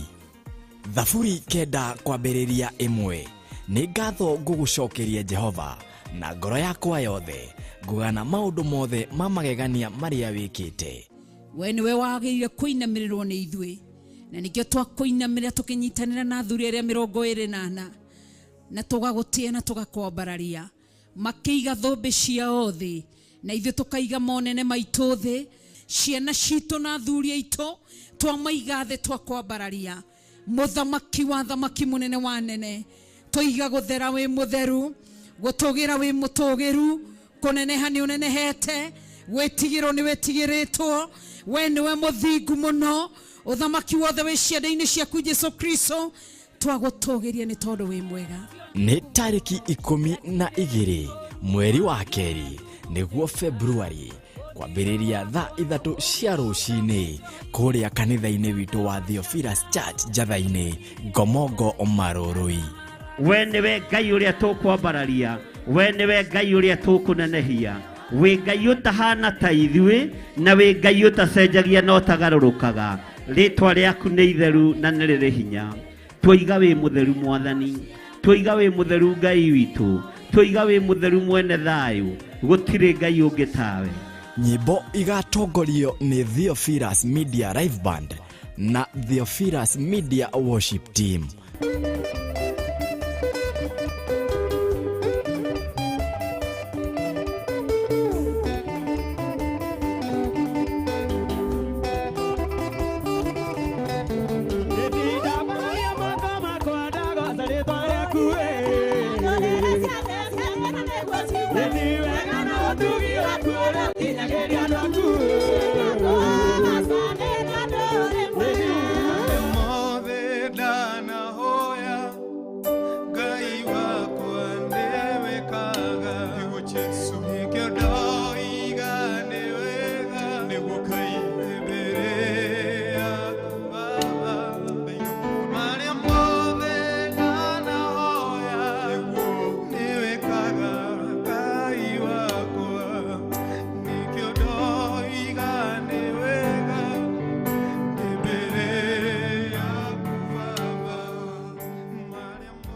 Thaburi 9 kwambĩrĩria 1 nĩ ngatho ngũgũcokeria Jehova na ngoro yakwa yothe ngũgana maũndũ mothe ma magegania marĩa wĩkĩte. We nĩwe wagĩrĩire kũinamĩrĩrwo nĩ ithuĩ na nĩkĩo twakũinamĩrĩra tũkĩnyitanĩra na athuri arĩa 24 na tũgagũtĩa na tũgakwambararia makĩiga thũmbĩ ciao thĩ na ithuĩ tũkaiga monene maitũ thĩ ciana citũ na athuri aitũ twamaiga thĩ twakwambararia mũthamaki wa thamaki mũnene wa nene tũiga gũthera wĩ mũtheru gũtũgĩra wĩ mũtũgĩru kũneneha nĩ ũnenehete gwĩtigĩrwo nĩ wĩtigĩrĩtwo we nĩwe mũthingu mũno ũthamaki wothe wĩ ciande-inĩ ciaku Jesũ Kristo twagũtũgĩria nĩ tondũ wĩ mwega. Nĩ tarĩki 12 mweri wa kerĩ nĩguo Februari kwambĩrĩria thaa 3 cia rũcinĩ kũrĩa kanitha-inĩ witũ wa Theophilus Church Njatha-inĩ Ngomongo Marũrũi. we nĩwe Ngai ũrĩa tũkwambararia we nĩwe Ngai ũrĩa tũkũnenehia wĩ Ngai ũtahana ta ithuĩ na wĩ Ngai ũtacenjagia na ũtagarũrũkaga rĩtwa rĩaku nĩ itheru na nĩ rĩrĩ hinya twoiga wĩ mũtheru Mwathani twoiga wĩ mũtheru Ngai witũ twoiga wĩ mũtheru mwene thayũ gũtirĩ Ngai ũngĩ tawe. Nyimbo igatongorio nĩ Theophilus Media Live Band na Theophilus Media Worship Team.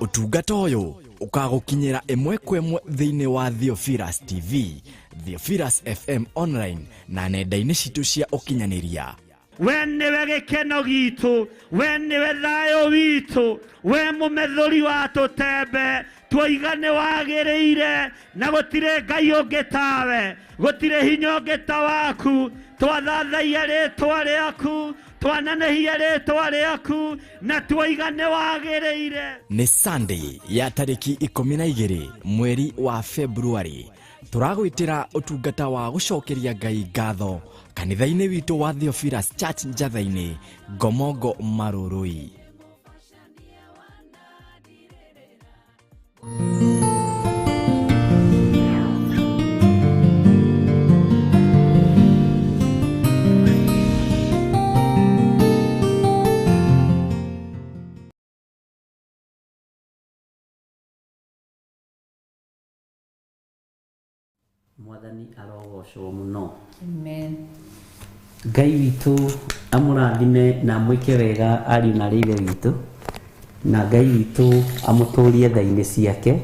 Ũtungata ũyũ ũkagũkinyĩra ĩmwe kwa ĩmwe thĩinĩ wa Theophilus TV, Theophilus FM online na nenda-inĩ citũ cia ũkinyanĩria. we niwe gĩkeno gitũ, we niwe thayũ witũ, we mũmethũri wa tũtembe, twoigane wagĩrĩire na gũtirĩ Ngai ũngĩ tawe, gũtirĩ hinya ũngĩ ta waku, twathathaia rĩtwa rĩaku, twananehia rĩtwa rĩaku na twoigane wagĩrĩire. Nĩ Sunday ya tarĩki 12 mweri wa February. Turagwitira utungata wa gucokeria Ngai ngatho kanitha-inĩ witũ wa Theophilus Church Njatha-inĩ Ngomongo Marũrũi. Mwathani arogocwo muno. Amen. Ngai witũ amũrathime na mwĩke wega ariũ na rĩire witũ, na Ngai witũ amũtũrie tha-inĩ ciake.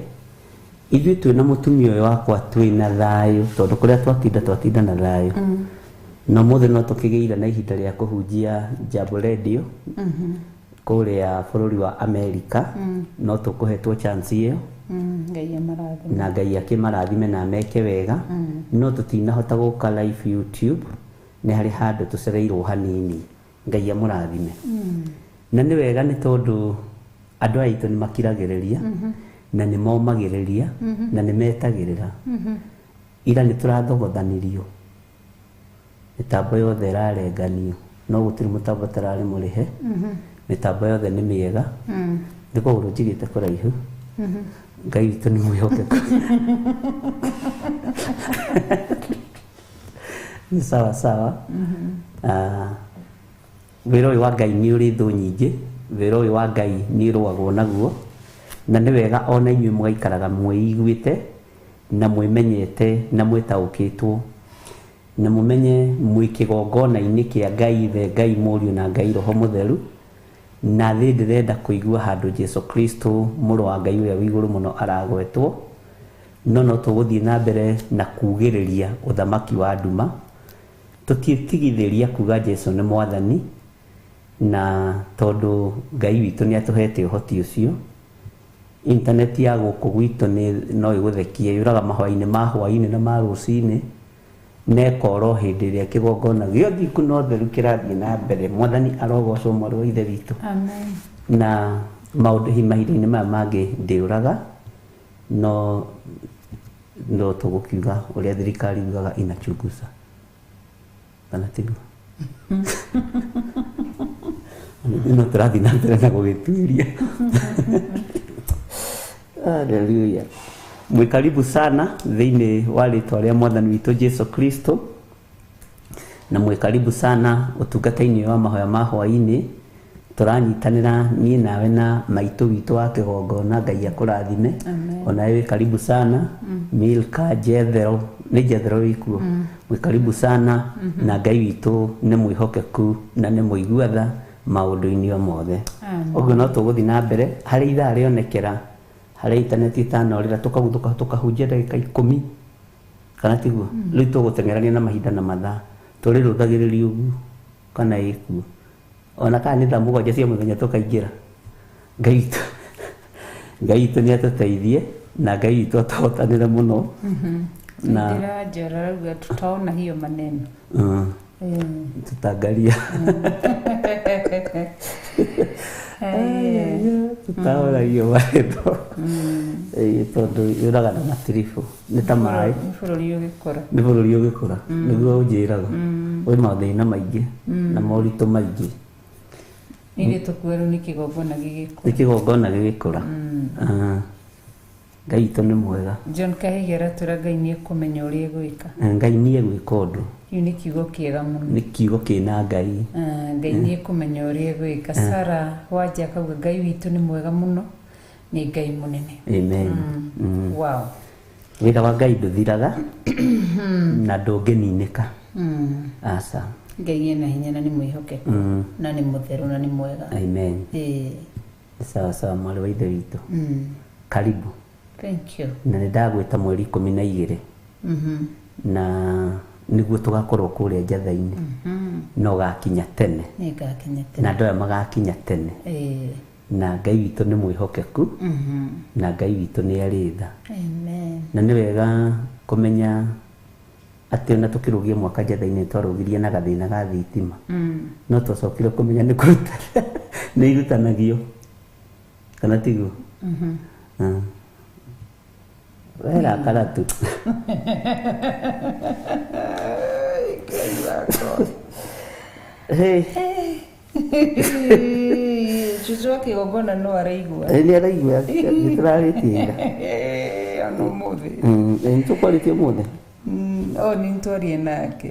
Ithuĩ twĩna mũtumia ũyũ wakwa twĩna thayũ, tondũ kũrĩa twatinda na thayũ. Na mũthĩ no tũkĩgĩire na ihinda rĩa kũhunjia Jambo Radio kũrĩa bũrũri wa Amerika, no tũkũhetwo chance ĩyo. Na Ngai akĩmarathime na meke wega. No tũtinahota gũka live YouTube, nĩ harĩ handũ tũcereirwo hanini. Ngai amũrathime. Na nĩ wega nĩ tondũ andũ aitũ nĩ makiragĩrĩria na nĩ momagĩrĩria na nĩ metagĩrĩra. Ira nĩ tũrathogothanirio, mĩtambo yothe ĩrarenganio, no gũtirĩ mũtambo ũtararĩ mũrĩhe. Mĩtambo yothe nĩ mĩega, nĩ kũgũrũ njigĩte kũraihu. Ngai witũ nĩ mwĩhokeku. Nĩ sawa sawa. Wĩra ũyũ wa Ngai nĩ ũrĩ thũ nyingĩ, wĩra ũyũ wa Ngai nĩ ũrũagwo naguo, na nĩ wega ona inyuĩ mũgaikaraga mwĩiguĩte na mwĩmenyete na mwĩtaũkĩtwo, na mũmenye mwĩ kĩgongona-inĩ kĩa Ngai Ithe, Ngai Mũriũ na Ngai Roho Mũtheru. Na thĩ ndĩrenda kũigua handũ Jesu Kristo mũrũ wa Ngai ũrĩa wĩ igũrũ mũno aragwetwo, no tũgũthiĩ na mbere na kugĩrĩria ũthamaki wa nduma. Tũtiĩtigithĩria kuga Jesu nĩ Mwathani, na tondũ Ngai witũ nĩ atũhete ũhoti ũcio. Intaneti ya gũkũ gwitũ no ĩgũthekie, yũraga mahũa-inĩ ma hwainĩ na ma rũcinĩ, nekoro hĩndĩ ĩrĩa kĩgongona gĩothiĩ kuo no theru kĩrathiĩ na mbere. Mwathani arogocwo mwarĩ wa Ithe witũ. Amen. Na maũndũ mahinda-inĩ maya mangĩ ndĩũraga, no tũgũkiuga ũrĩa thirikari yugaga inachunguza, kana tiguo? No tũrathiĩ na mbere na gũgĩtuĩria. Haleluya. Mwĩ karibu sana thĩinĩ wa rĩtwa rĩa Mwathani witũ Jesu Kristo, na mwĩ karibu sana ũtungata-inĩ wa mahoya ma hwainĩ. Tũranyitanĩra niĩ nawe na maitũ witũ wa kĩgongona. Ngai akũrathime. Onawe wĩ karibu sana. Milka Jethero, nĩ Jethero wĩkuo. Mwĩ karibu sana, na Ngai witũ nĩ mwĩhokeku na nĩ mũigua tha maũndũ-inĩ o mothe. Ũguo no tũgũthiĩ na mbere harĩ ithaa rĩonekera, harĩ intaneti ĩtanorĩra tũkahunjia ndagĩka 10, kana tiguo? Rĩu tũgũteng'erania na mahinda na mathaa, tũrĩrũthagĩrĩria ũguo kana ĩkuo. Ona kana nĩ thaa 7 cia mũthenya tũkaingĩra. Ngai witũ nĩ atũteithie, na Ngai witũ atũhotanĩre mũno. Na ndĩranjĩra rĩu tũtaona hiyo maneno. Tũtangaria. Tũtaona hiyo maneno. Tondũ yũraga na matiribu nĩ ta maĩ. Nĩ bũrũri ũgĩkũra. Nĩguo ũnjĩraga. Wĩ mathĩna maingĩ na moritũ maingĩ. Nĩ tũkuĩrwo nĩ kĩgongona gĩgĩkũra. Nĩ kĩgongona gĩgĩkũra. Ngai witũ nĩ mwega. John Kahĩgĩra tũra Ngai nĩ ekũmenya ũrĩa egwĩka. Ngai nĩ egwĩka ũndũ. Kĩu nĩ kiugo kĩega mũno. Nĩ kiugo kĩna Ngai. Ngai nĩ ekũmenya ũrĩa egwĩka. Sarah Wanja akauga Ngai witũ nĩ mwega mũno, nĩ Ngai mũnene. Amen. Wow. Wĩra wa Ngai ndũthiraga na ndũngĩninĩka. Aca. Ngai ena hinya na nĩ mwĩhokeku na nĩ mũtheru na nĩ mwega. Amen. Sawa sawa mwarĩ wa Ithe witũ. Karibu. Thank you. Na nĩ ndagwĩta mweri 12. Na niguo tugakorwo kuria njatha-ini no gakinya tene nĩ ngakinya tene na andũ aya magakinya tene na Ngai witũ nĩ mwĩhokeku na Ngai witũ nĩ arĩ tha amen na nĩ wega kũmenya atĩ ona tũkĩrũgia mwaka njatha-inĩ twarũgirie na gathĩna ga thitima no twacokire kũmenya nĩ kũruta nĩ irutanagio kana tiguo werakara tu Cucu wa kĩgongona no araigua nĩ araigua nĩtũrarĩtie ona ũmũthĩ nĩtũkwarĩtie ũmũthĩ nĩ ntwarie nake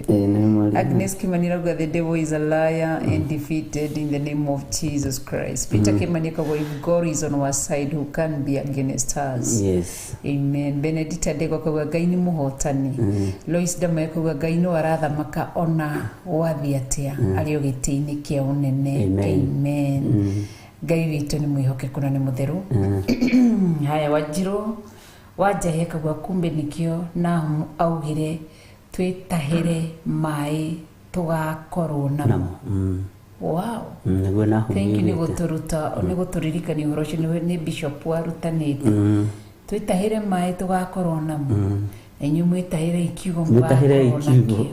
Agnes Kimani rauga the devil is a liar and defeated in the name of Jesus Christ. Peter Kimani kauga if God is on our side who can be against us. Yes. Amen. Benedita Ndego kauga Ngai nĩ mũhotani. Lois Dama kauga Ngai no arathamaka ona wathi atia arĩ o gĩtĩ-inĩ kĩa ũnene. Amen. Ngai witũ nĩ mwĩhokeku na nĩ mũtheru. Haya Wanjiru Wanjahe kauga kumbe nikio na augire twĩtahĩre maĩ tugakorwo namo. Wow. Thank you nĩ gũtũririkania ũhoro ũcio nĩ Bishop warutanĩte. Twĩtahĩre maĩ tugakorwo namo. Na inyuĩ mwĩtahĩre ikiugo mũgakorwo nakĩo.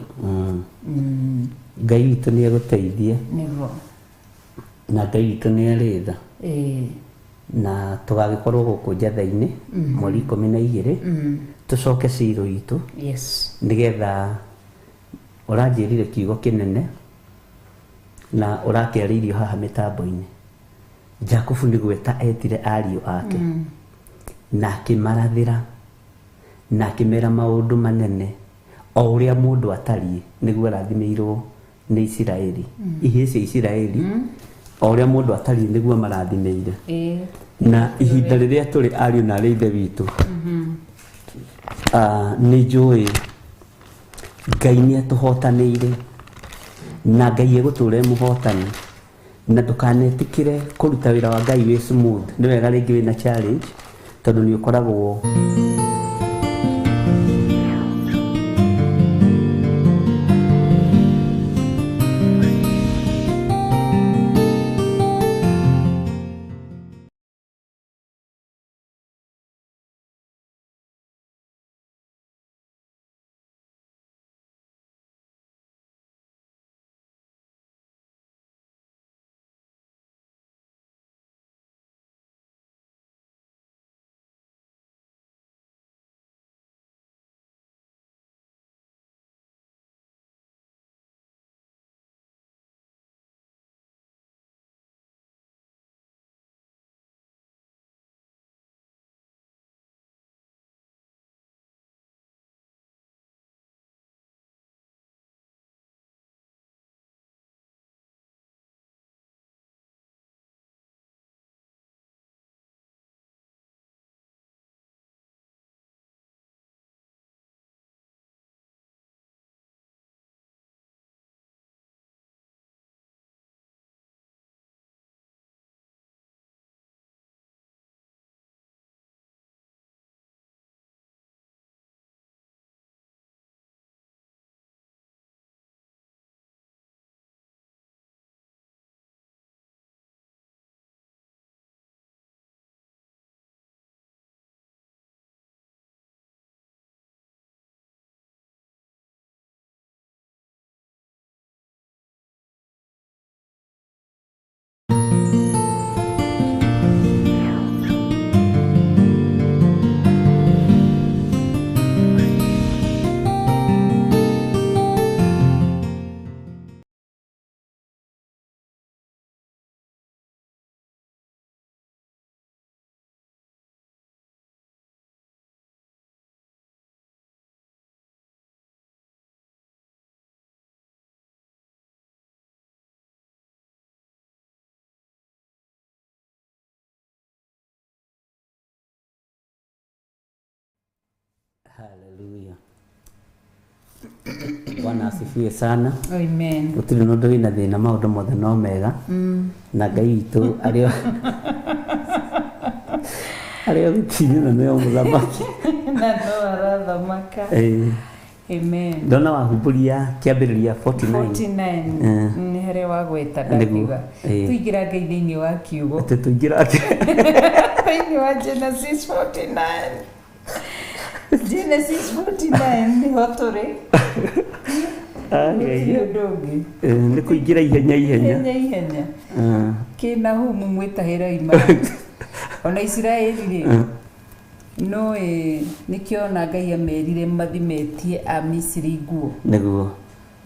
Ngai witũ nĩ egũteithie. Nĩguo. Na Ngai witũ nĩ arĩ tha. Na tũgagĩkorwo gũkũ njatha-inĩ mweri 12 tũcoke ciro itũ nĩgetha ũranjĩrire kiugo kĩnene na ũrakĩarĩirio haha mĩtambo-inĩ. Jakubu nĩ gweta etire ariũ ake na akĩmarathĩra na akĩmera maũndũ manene o ũrĩa mũndũ atariĩ nĩguo arathimĩirwo nĩ Isiraeli. Ihĩĩ cia Isiraeli o ũrĩa mũndũ atariĩ nĩguo marathimĩire. Na ihinda rĩrĩa tũrĩ ariũ na arĩ ithe witũ nĩ njũĩ Ngai nĩ atũhotanĩire na Ngai egũtũũra e mũhotani na ndũkanetĩkĩre kũruta wĩra wa Ngai wĩ smooth. Nĩ wega rĩngĩ wĩna challenge tondũ nĩ ũkoragwo Hallelujah. Bwana asifiwe sana. Amen. Gũtirĩ mũndũ wĩna thĩna, maũndũ mothe no mega. Na Ngai witũ arĩa gũtirĩ na nĩo mũthamaki. Na no arathamaka. Amen. ndona wahumburia kĩambĩrĩria 49 49 nĩ harĩa wa gweta ndakiuga tuingĩra ngai thĩinĩ wa kiugo atĩ tũingĩra thĩinĩ wa Genesis 49 Genesis 49 nĩho tũrĩ nĩ kũingĩra ihenya kĩna humu mwĩtahĩra ima ona Isiraeli rĩ no nĩkĩona Ngai amerire mathimetie a Misiri nguo nĩguo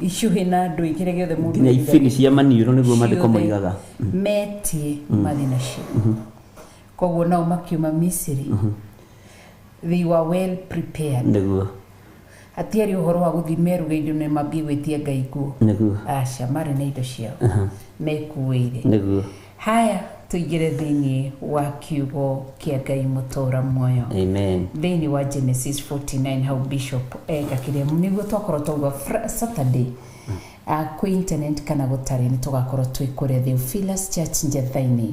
icuhĩ na ndũ kĩrĩa gĩothe mũndũ nginya ibini cia maniũrũ nĩguo mathiko moigaga metie mathi nacio koguo nao makiuma Misiri they were well prepared nĩguo hatiarĩ ũhoro wa gũthiĩ meruga indo nĩ mambie gwĩtia Ngai nguo nĩguo aca marĩ na indo ciao mekuĩire nĩguo haya tuingĩre thĩinĩ wa kiugo kĩa Ngai mũtũũra muoyo amen thĩinĩ wa Genesis 49 hau bishop eka kĩrĩa nĩguo twakorwo twauga Saturday kwĩ internet kana gũtarĩ nĩ tũgakorwo twĩ kũrĩa Theophilus Church Njathainĩ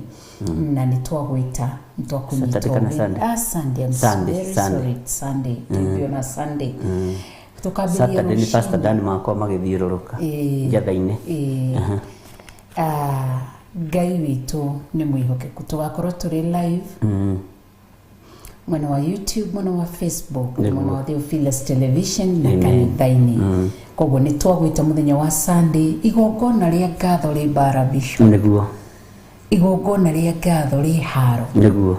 na nĩ twagwĩta nĩ twakũnyitwo Sunday tũthio na Sunday Saturday ni Pastor Dan makwa magĩthiũrũrũka Njathainĩ Ngai witũ nĩ mwĩhokeku tũgakorwo tũrĩ live mwena wa YouTube mwena wa Facebook mwena wa Theophilus Television na kanitha-inĩ koguo nĩ twagwĩta mũthenya wa Sunday igongona rĩa ngatho rĩ bara bishop nĩguo igongona rĩa ngatho rĩ haro nĩguo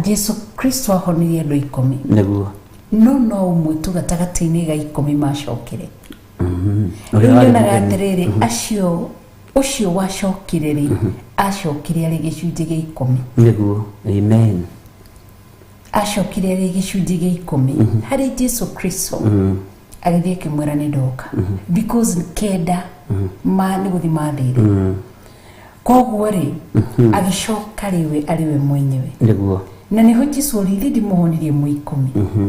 Jesu Kristo ahonirie andũ 10 nĩguo no ũmwe tu gatagatĩ-inĩ ga 10 macokire nyonaga atĩrĩrĩ acio ũcio wacokire rĩ acokire arĩ gĩcunjĩ gĩa 10 nĩguo amen acokire arĩ gĩcunjĩ gĩa 10 harĩ Jesu Kristo agĩthiĩ kĩmwĩra nĩ ndoka because kenda nĩ gũthiĩ mathĩrĩ koguo rĩ agĩcoka rĩwe arĩ we mwenyewe nĩguo na nĩho Jesu rĩthĩ ndĩmũhonirie mũ 10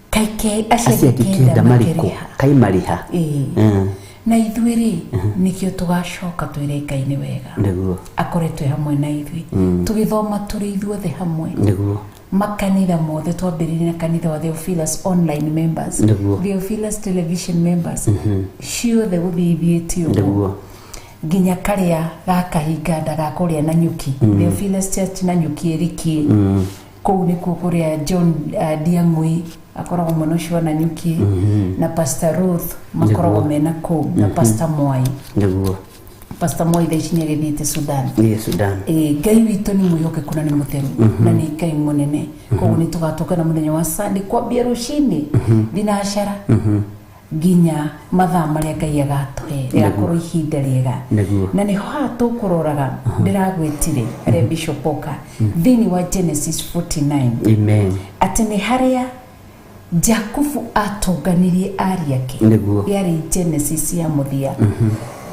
kaike acio kenda marĩkũ kaimariha na ithuĩ rĩ nĩkĩo tũgacoka twĩre Ngai nĩ wega nĩguo akoretwo hamwe na ithuĩ tũgĩthoma tũrĩ ithuothe hamwe nĩguo makanitha mothe twambĩrĩrie na kanitha wa Theophilus online members Theophilus television members ciothe gũthithĩtio nĩguo nginya karĩa gakahinga ndaga kũrĩa na nyuki Theophilus Church na nyuki eriki kũu nĩkuo kũrĩa John Diamui akoragwo mũno cio na nyuki na Pastor Ruth makoragwo mena kũu na Pastor Mwai nĩguo Pastor Mwai thaici nĩ agĩthiĩte Sudan Sudan Ngai witũ nĩ mwĩhokeku na nĩ mũtheru na nĩ Ngai mũnene koguo nĩ tũgatoka na mũthenya wa Sunday kwambia rũcinĩ thinacara nginya mathaa marĩa Ngai agatũhe rĩakorwo ihinda rĩega na nĩ ho tũkũroraga ndĩragwĩtire harĩa Bishop Oka thĩinĩ wa Genesis 49 amen atĩ nĩ harĩa Jakubu atũnganirie ariũ ake yarĩ Genesis ya mũthia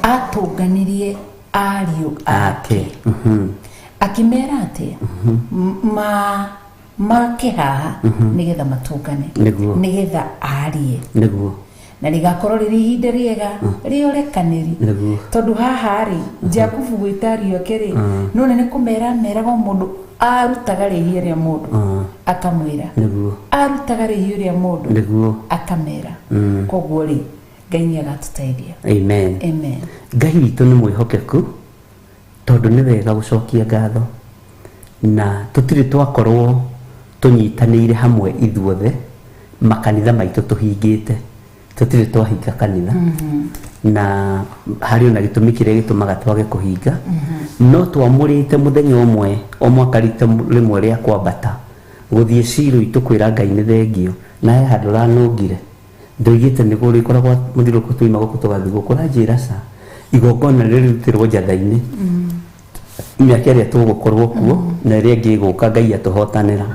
atũnganirie ariũ ake akimera atĩa makehaha nĩgetha matũngane nĩgetha arie nĩguo na rĩgakorwo rĩrĩ ihinda rĩega rĩorekanĩri tondũ haha rĩ Jakubu gwĩta ariũ ake rĩ no nĩ kũmera meraga mũndũ arutaga rĩhia rĩa mũndũ akamwĩra arutaga rĩhia rĩa mũndũ akamera koguo rĩ Ngai nĩ agatũteithia amen amen Ngai witũ nĩ mwĩhokeku tondũ nĩ wega gũcokia ngatho na tũtirĩ twakorwo tũnyitanĩire hamwe ithuothe makanitha maitũ tũhingĩte tũtirĩ twahinga kanitha na harĩ ona gĩtũmi kĩrĩa gĩtũmaga twage kũhinga no twamũrĩte mũthenya ũmwe o mwaka rita rĩmwe rĩa kwambata gũthiĩ Shilo itũ kwĩra Ngai nĩ thengio na he handũ ranũngire ndoigĩte nĩguo rĩkoragwo mũthirũko tũima gũkũ tũgathiĩ gũkũ na njĩra ca igongona rĩrutĩrwo Njathainĩ mĩaka ĩrĩa tũgũkorwo kuo na ĩrĩa ĩngĩ gũka Ngai atũhotanĩra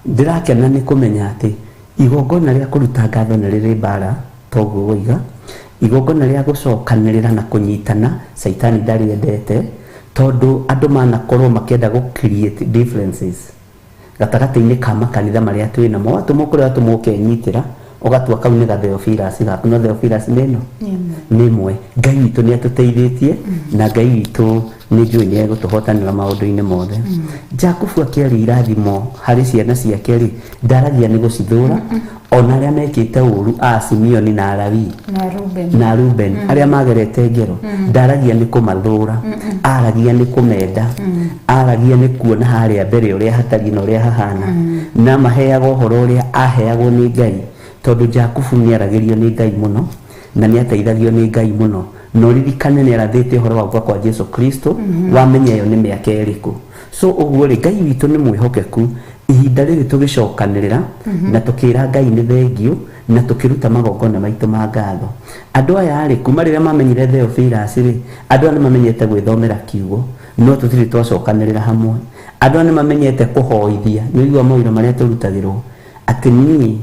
ndĩrakena nĩ kũmenya atĩ igongona rĩa kũruta ngatho nĩ rĩrĩ mbara toguo woiga igongona rĩa gũcokanĩrĩra na kũnyitana Saitani ndariendete tondũ andũ manakorwo makĩenda gũ create differences gatagatĩ-inĩ ka makanitha marĩa twĩ namo watũmwo kũrĩa watũmwo ũkenyitĩra ugatua kau nĩ gatheophilus gaku no theophilus nĩ ĩmwe. Ngai witũ nĩ atũteithĩtie na Ngai witũ nĩ njũĩ nĩ egũtũhotanĩra maũndũ-inĩ mothe. Jakubu akĩaria irathimo harĩ ciana ciake rĩ, ndaragia nĩ gũcithũra ona arĩa mekĩte ũru a Simeoni na Lawi na Ruben arĩa magerete ngero, ndaragia nĩ kũmathũra, aragia nĩ kũmenda, aragia nĩ kuona harĩa mbere ũrĩa hatariĩ na ũrĩa hahana, na maheaga ũhoro ũrĩa aheagwo nĩ Ngai, tondũ Jakubu nĩ aragĩrio nĩ Ngai mũno na nĩ ateithagio nĩ Ngai mũno. No ririkane nĩ arathĩte ũhoro wa gũka kwa Jesu Kristo, wamenya ĩyo nĩ mĩaka ĩrĩkũ. So ũguo rĩ, Ngai witũ nĩ mwĩhokeku. Ihinda rĩrĩ tũgĩcokanĩrĩra na tũkĩra Ngai nĩ thengio na tũkĩruta magongona maitũ ma ngatho. Andũ aya rĩ, kuma rĩrĩa mamenyire Theophilus rĩ, andũ aya nĩ mamenyete gwĩthomera kiugo, no tũtirĩ twacokanĩrĩra hamwe. Andũ aya nĩ mamenyete kũhoithia, nĩ ũigua mawĩra marĩa tũrutagĩrwo, atĩ niĩ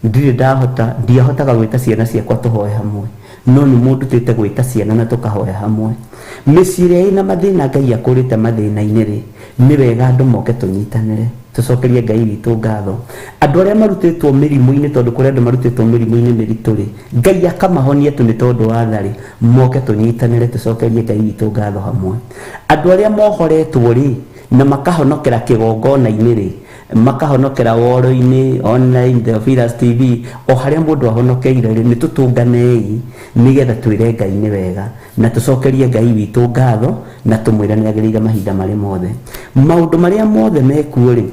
ndiahotaga gwĩta ciana ciakwa tũhoe hamwe, no nĩ mũndutĩte gwĩta ciana na tũkahoya hamwe. Mĩciĩ ĩrĩa ĩna mathĩna Ngai akũrĩte mathĩna-inĩ rĩ, nĩ wega andũ moke tũnyitanĩre tũcokerie Ngai witũ ngatho. Andũ arĩa marutĩtwo mĩrimũ-inĩ, tondũ kũrĩ andũ marutĩtwo mĩrimũ-inĩ mĩritũ rĩ, Ngai akamahonia tu nĩ tondũ wa tha rĩ, moke tũnyitanĩre tũcokerie Ngai witũ ngatho hamwe. Andũ arĩa mohoretwo rĩ na makahonokera kĩgongona-inĩ rĩ, makahonokera woro-inĩ, online, Theophilus TV, o harĩa mũndũ ahonokeire rĩ, nĩ tũtũnganei nĩgetha twĩre Ngai nĩ wega na tũcokerie Ngai witũ ngatho na tũmwĩre nĩ agĩrĩire mahinda marĩ mothe. Maũndũ marĩa mothe mekuo rĩ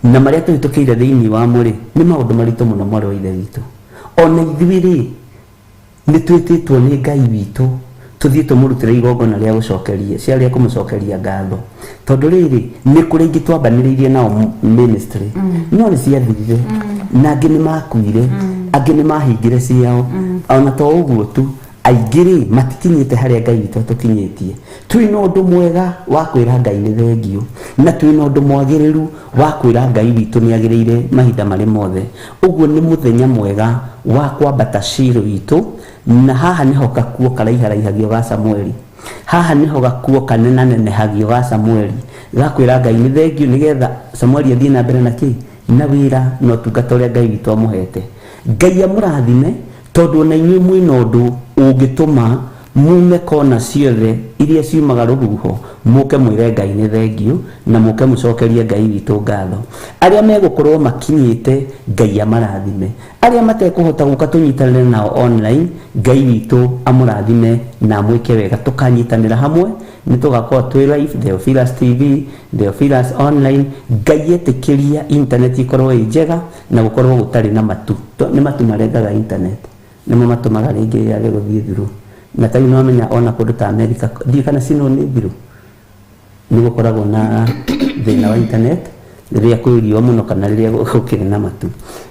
na marĩa tũhĩtũkĩire thĩinĩ wamo rĩ, nĩ maũndũ maritũ mũno mwarĩ wa ithe witũ. Ona ithuĩ rĩ nĩ twĩtĩtwo nĩ Ngai witũ tuthiĩ tũmũrutĩre igongona rĩa gũcokeria rĩa kũmũcokeria ngatho, tondũ rĩrĩ nĩ kũrĩ ingĩ twambanĩrĩirie nao ministry no nĩ ciathirire na angĩ nĩ makuire, angĩ nĩ mahingire ciao. Ona to ũguo tu, aingĩ rĩ matikinyĩte harĩa Ngai witũ atũkinyĩtie. Twĩna ũndũ mwega wa kwĩra Ngai nĩ thengio na twĩna ũndũ mwagĩrĩru wa kwĩra Ngai witũ nĩ agĩrĩire mahinda marĩ mothe. Ũguo nĩ mũthenya mwega wa kwambata Shilo witũ, na haha niho gakuo karaiharahagio ga Samueli, haha niho gakuo kanenanenehagio ga Samueli gakwĩra Ngai nĩ thengio, nĩgetha Samueli athiĩ na mbere na kĩ na wĩra na ũtungata ũrĩa Ngai witũ amũhete. Ngai amũrathime, tondũ na inyuĩ mwĩna ũndũ ũngĩtũma mume kona ciothe iria ciumaga rũhuho, mũke mwĩre Ngai nĩ thengio na mũke mũcokerie Ngai witũ ngatho. Arĩa megũkorwo makinyĩte, Ngai amarathime. Arĩa matekũhota gũka tũnyitanĩre nao online, Ngai witũ amũrathime na amwĩke wega, tũkanyitanĩra hamwe nĩ tũgakorwo twĩ live Theophilus TV, Theophilus online. Ngai etĩkĩria internet ikorwo ĩ njega na gũkorwo gũtarĩ na matu. Nĩ matu marengaga internet, nĩmo matũmaga rĩngĩ yage gũthiĩ through. Na tayo nĩ wamenya ona kũndũ ta America ndiĩ kana sino nĩ through, nĩ gũkoragwo na thĩna wa internet rĩrĩa kwĩ riũa mũno kana rĩrĩa gũkĩrĩ na matu.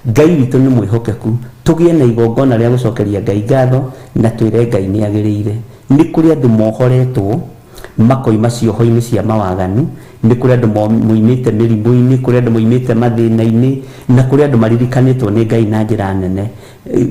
Ngai witũ nĩ mwĩhokeku, tũgĩe na igongona rĩa gũcokeria Ngai ngatho na twĩre Ngai nĩ agĩrĩire. Nĩ kũrĩ andũ mohoretwo makoima cioho-inĩ cia mawaganu, nĩ kũrĩ andũ moimĩte mĩrimũ-inĩ, kũrĩ andũ moimĩte mathĩna-inĩ, na kũrĩ andũ maririkanĩtwo nĩ Ngai na njĩra nene.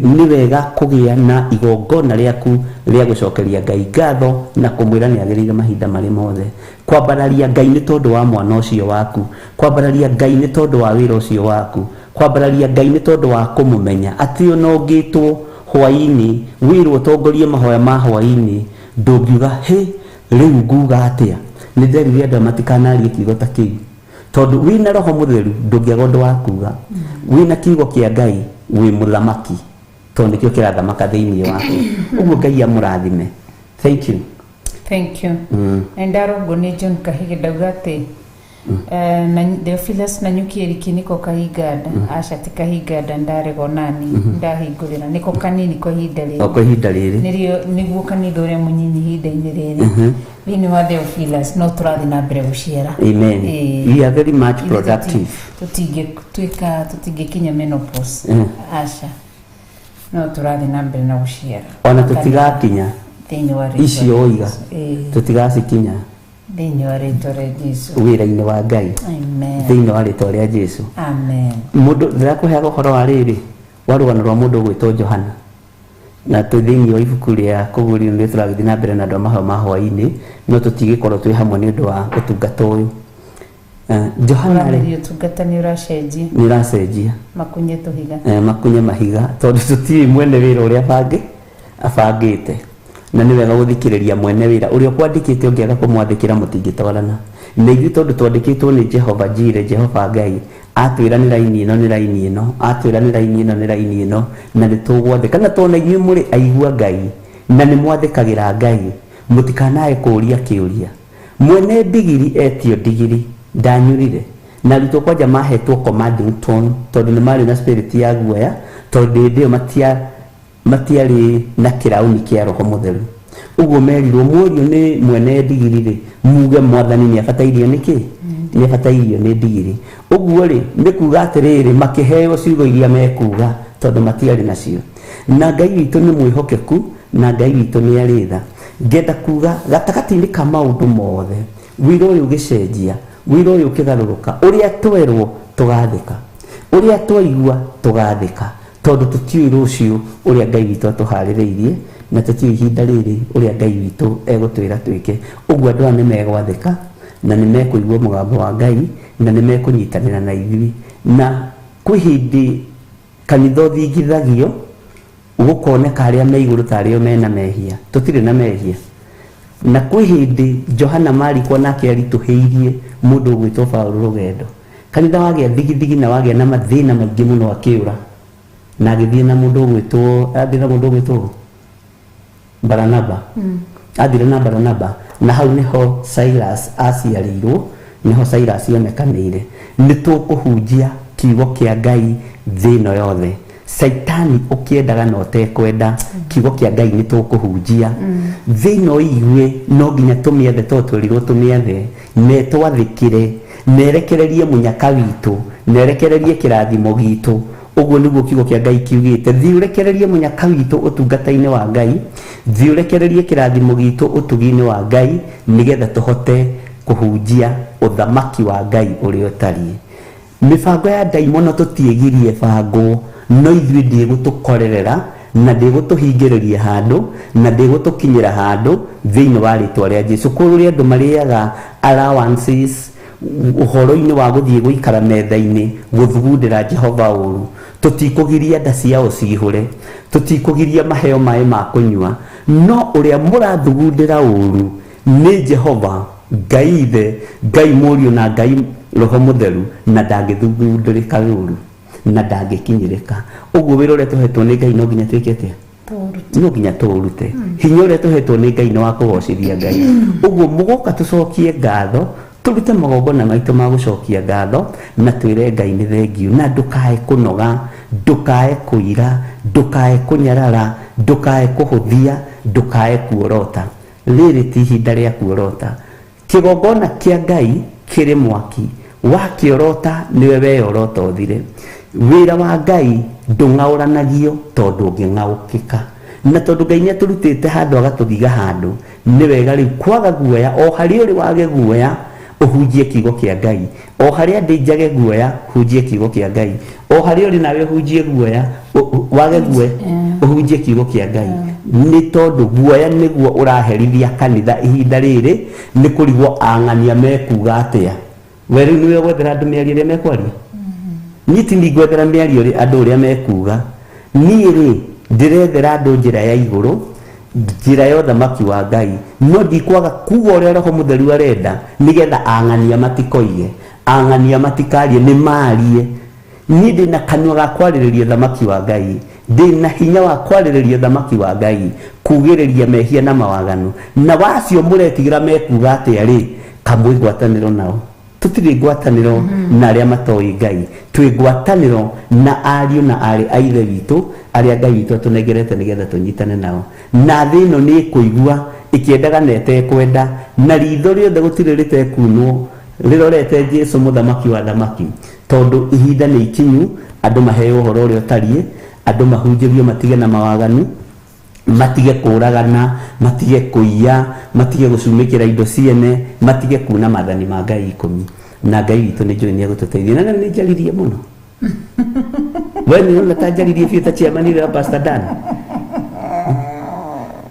Nĩ wega kũgĩa na igongona rĩaku rĩa gũcokeria Ngai ngatho na kũmwĩra nĩ agĩrĩire mahinda marĩ mothe. Kwambararia Ngai nĩ tondũ wa mwana ũcio waku, kwambararia Ngai nĩ tondũ wa wĩra ũcio waku, kwambararia Ngai nĩ tondũ wa kũmũmenya atĩ ona ũngĩtwo hwaĩ-inĩ wĩrwo ũtongorie mahoya ma hwaĩ-inĩ, ndũngiuga hĩ rĩu nguga atĩa. Nĩ nderire andũ matikanarie kiugo ta kĩu, tondũ wĩna roho mũtheru ndũngĩaga ũndũ wa kuga. Wĩna kiugo kĩa Ngai wĩ mũthamaki, tondũ nĩkĩo kĩrathamaka thĩinĩ waku. Ũguo Ngai amũrathime. Thank you. Thank you. Ndarũngũ nĩ John Kahige ndauga atĩ na Theophilus na nyukieri kiniko kahinganda aca ti kahinganda ndarego nani ndahingũrĩra niko kanini kwa ihinda rĩrĩ nĩguo kanitha ũrĩa mũnyinyi ihinda-inĩ rĩrĩ thĩinĩ wa Theophilus no tũrathiĩ na mbere gũciara. Amen. We are very much productive. Tũtingĩkinya menopause aca no tũrathiĩ na mbere na gũciara, ona tũtigakinya thĩinĩ wa icio oiga tũtigacikinya thĩinĩ wa rĩtwa rĩa Jesũ, wĩra-inĩ wa Ngai thĩinĩ wa rĩtwa rĩa Jesũ. Amen. Mũndũ ndĩrakũheaga ũhoro wa rĩrĩ wa rũgano rwa mũndũ ũgwĩtwo Johana, na thĩinĩ wa ibuku rĩa kũgũrio nĩ tũragĩthiĩ na mbere na andũ a maheo ma hwaĩ-inĩ, no tũtigĩkorwo twĩ hamwe nĩ ũndũ wa ũtungata ũyũ. Johana Ũramĩria ũtungata nĩ ũracenjia nĩ racenjia makunye tũhiga makunye mahiga tondũ tũtiũĩ mwene wĩra ũrĩa abangĩte, na nĩ wega gũthikĩrĩria mwene wĩra ũrĩa ũkwandĩkĩte ũngĩaga kũmwathĩkĩra mũtingĩtwarana. Na ithuĩ tondũ twandĩkĩtwo nĩ Jehova Jireh, Jehova Ngai atwĩra nĩ raini ĩno nĩ raini ĩno, atwĩra nĩ raini ĩno nĩ raini ĩno, na nĩ tũgwathĩka. Na tondũ inyuĩ mũrĩ aigua Ngai na nĩ mwathĩkagĩra Ngai, mũtikanae kũũria kĩũria. Mwene ndigiri etio ndigiri ndanyurire, na arutwo kwanja mahetwo commanding tone tondũ nĩ marĩ na spirit ya guoya, tondũ hĩndĩ ĩyo matiarĩ na kĩrauni kĩa Roho Mũtheru. Ũguo merirwo mũriũ nĩ mwene ndigiri rĩ, muge mwathani nĩ abatairio nĩkĩ? Nĩ abatairio nĩ ndigiri. Ũguo rĩ nĩ kuga atĩrĩrĩ, makĩheo ciugo iria mekuga tondũ matiarĩ nacio. Na Ngai witũ nĩ mwĩhokeku, na Ngai witũ nĩ arĩ tha. Ngenda kuga gatagatĩ-inĩ ka maũndũ mothe, wĩra ũyũ ũgĩcenjia, wĩra ũyũ ũkĩgarũrũka, ũrĩa twerwo tũgathĩka, ũrĩa twaigua tũgathĩka, tondũ tũtiũĩ rũciũ ũrĩa Ngai witũ atũharĩrĩirie, na tũtiũĩ ihinda rĩrĩ ũrĩa Ngai witũ egũtwĩra twĩke. Ũguo andũ aya nĩ megwathĩka na nĩ mekũigua mũgambo wa Ngai na nĩ mekũnyitanĩra na ithuĩ. Na kwĩ hĩndĩ kanitha ũthingithagio gũkoneka arĩa me igũrũ tarĩo mena mehia. Tũtirĩ na mehia. Na kwĩ hĩndĩ Johana Mariko nake aritũhĩirie mũndũ ũgwĩtwo Paũlũ Rũgendo. Kanitha wagĩa thigithigi na wagĩa na mathĩna maingĩ mũno akĩũra, na agĩthiĩ na mũndũ ũgwĩtwo Baranaba. Athire na Baranaba, na hau nĩho Silas aciarirwo, nĩho Silas onekanĩire. Nĩ tũkũhunjia kiugo kĩa Ngai thĩ ĩno yothe. Saitani ũkĩendaga na ũtekwenda, kiugo kĩa Ngai nĩ tũkũhunjia thĩ ĩno igue. No nginya tũmĩethe tondũ twerirwo tũmĩethe, na twathĩkĩre, nerekererie mũnyaka witũ, nerekererie kĩrathimo gitũ. Ũguo nĩguo kiugo kĩa Ngai kiugĩte. Thiĩ ũrekererie mũnyaka witũ ũtungata-inĩ wa Ngai, thiĩ ũrekererie kĩrathimo gitũ ũtugi-inĩ wa Ngai, nĩgetha tũhote kũhunjia ũthamaki wa Ngai ũrĩa ũtariĩ. Mĩbango ya ndaimono tũtiĩgirie bangwo, no ithuĩ ndĩgũtũkorerera na ndĩgũtũhingĩrĩria handũ na ndĩgũtũkinyĩra handũ thĩinĩ wa rĩtwa rĩa Jesũ. Kũrĩa andũ marĩaga allowances ũhoro-inĩ wa gũthiĩ gũikara metha-inĩ gũthugundĩra Jehova ũru, tũtikũgiria nda ciao cihũre, tũtikũgiria maheo maĩ ma kũnyua, no ũrĩa mũrathugundĩra ũru nĩ Jehova Ngai Ithe, Ngai Mũriũ na Ngai Roho Mũtheru, na ndangĩthugundĩrĩka ũru na ndangĩkinyĩrĩka. Ũguo wĩra ũrĩa tũhetwo nĩ Ngai no nginya twĩke atĩa? No nginya tũũrute. Hinya ũrĩa tũhetwo nĩ Ngai nĩ wa kũgocithia Ngai. Ũguo mũgoka tũcokie ngatho, tũrute magongona maitũ ma gũcokia ngatho, na twĩre Ngai nĩ thengiũ. Na ndũkae kũnoga, ndũkae kũira, ndũkae kũnyarara, ndũkae kũhũthia, ndũkae kuorota. Rĩrĩ ti ihinda rĩa kuorota. Kĩgongona kĩa Ngai kĩrĩ mwaki, wakĩorota nĩwe weyorota ũthire. Wĩra wa Ngai ndũng'aũranagio tondũ ũngĩng'aũkĩka. Na tondũ Ngai nĩ atũrutĩte handũ agatũthiga handũ, nĩ wega rĩu kwaga guoya, o harĩa ũrĩ wage guoya ũhunjie kiugo kĩa Ngai, o harĩa ndĩ njage guoya hunjie kiugo kĩa Ngai, o harĩa ũrĩ nawe hunjie guoya, wage guoya ũhunjie kiugo kĩa Ngai. Nĩ tondũ guoya nĩguo ũraherithia kanitha ihinda rĩrĩ, nĩ kũrigwo ang'ania mekuga atĩa. We rĩu nĩwe gwethera andũ mĩario ĩrĩa mekwaria? Niĩ ti ndigwethera mĩario andũ ũrĩa mekuga. Niĩ rĩ ndĩrethera andũ njĩra ya igũrũ, njĩra ya ũthamaki wa Ngai, no ndikwaga kuga ũrĩa Roho Mũtheru arenda, nĩgetha ang'ania matikoige, ang'ania matikarie, nĩ maarie. Niĩ ndĩ na kanua ga kwarĩrĩria ũthamaki wa Ngai, ndĩ na hinya wa kwarĩrĩria ũthamaki wa Ngai, kugĩrĩria mehia na mawaganu. Na wacio mũretigĩra mekuga atĩa rĩ, kamwe ngwatanĩro nao. Tũtirĩ ngwatanĩro na arĩa matoĩ Ngai, twĩ ngwatanĩro na ariũ na arĩ a Ithe witũ arĩa Ngai witũ atũnengerete nĩgetha tũnyitane nao. Na thĩ ĩno nĩ ĩkũigua ĩkĩendaga na ĩtekwenda, na ritho rĩothe gũtirĩ rĩtekunwo rĩrorete Jesũ mũthamaki wa thamaki, tondũ ihinda nĩ ikinyu, andũ maheo ũhoro ũrĩa ũtariĩ, andũ mahunjĩrio matige na mawaganu, matige kũragana, matige kũiya, matige gũcumĩkĩra indo ciene, matige kuna maathani ma Ngai 10. Na Ngai witũ nĩ njũĩ nĩ egũtũteithia. Na nĩ njaririe mũno. We nĩ ũrona ta njaririe biũ ta chairman wa Pastor Dan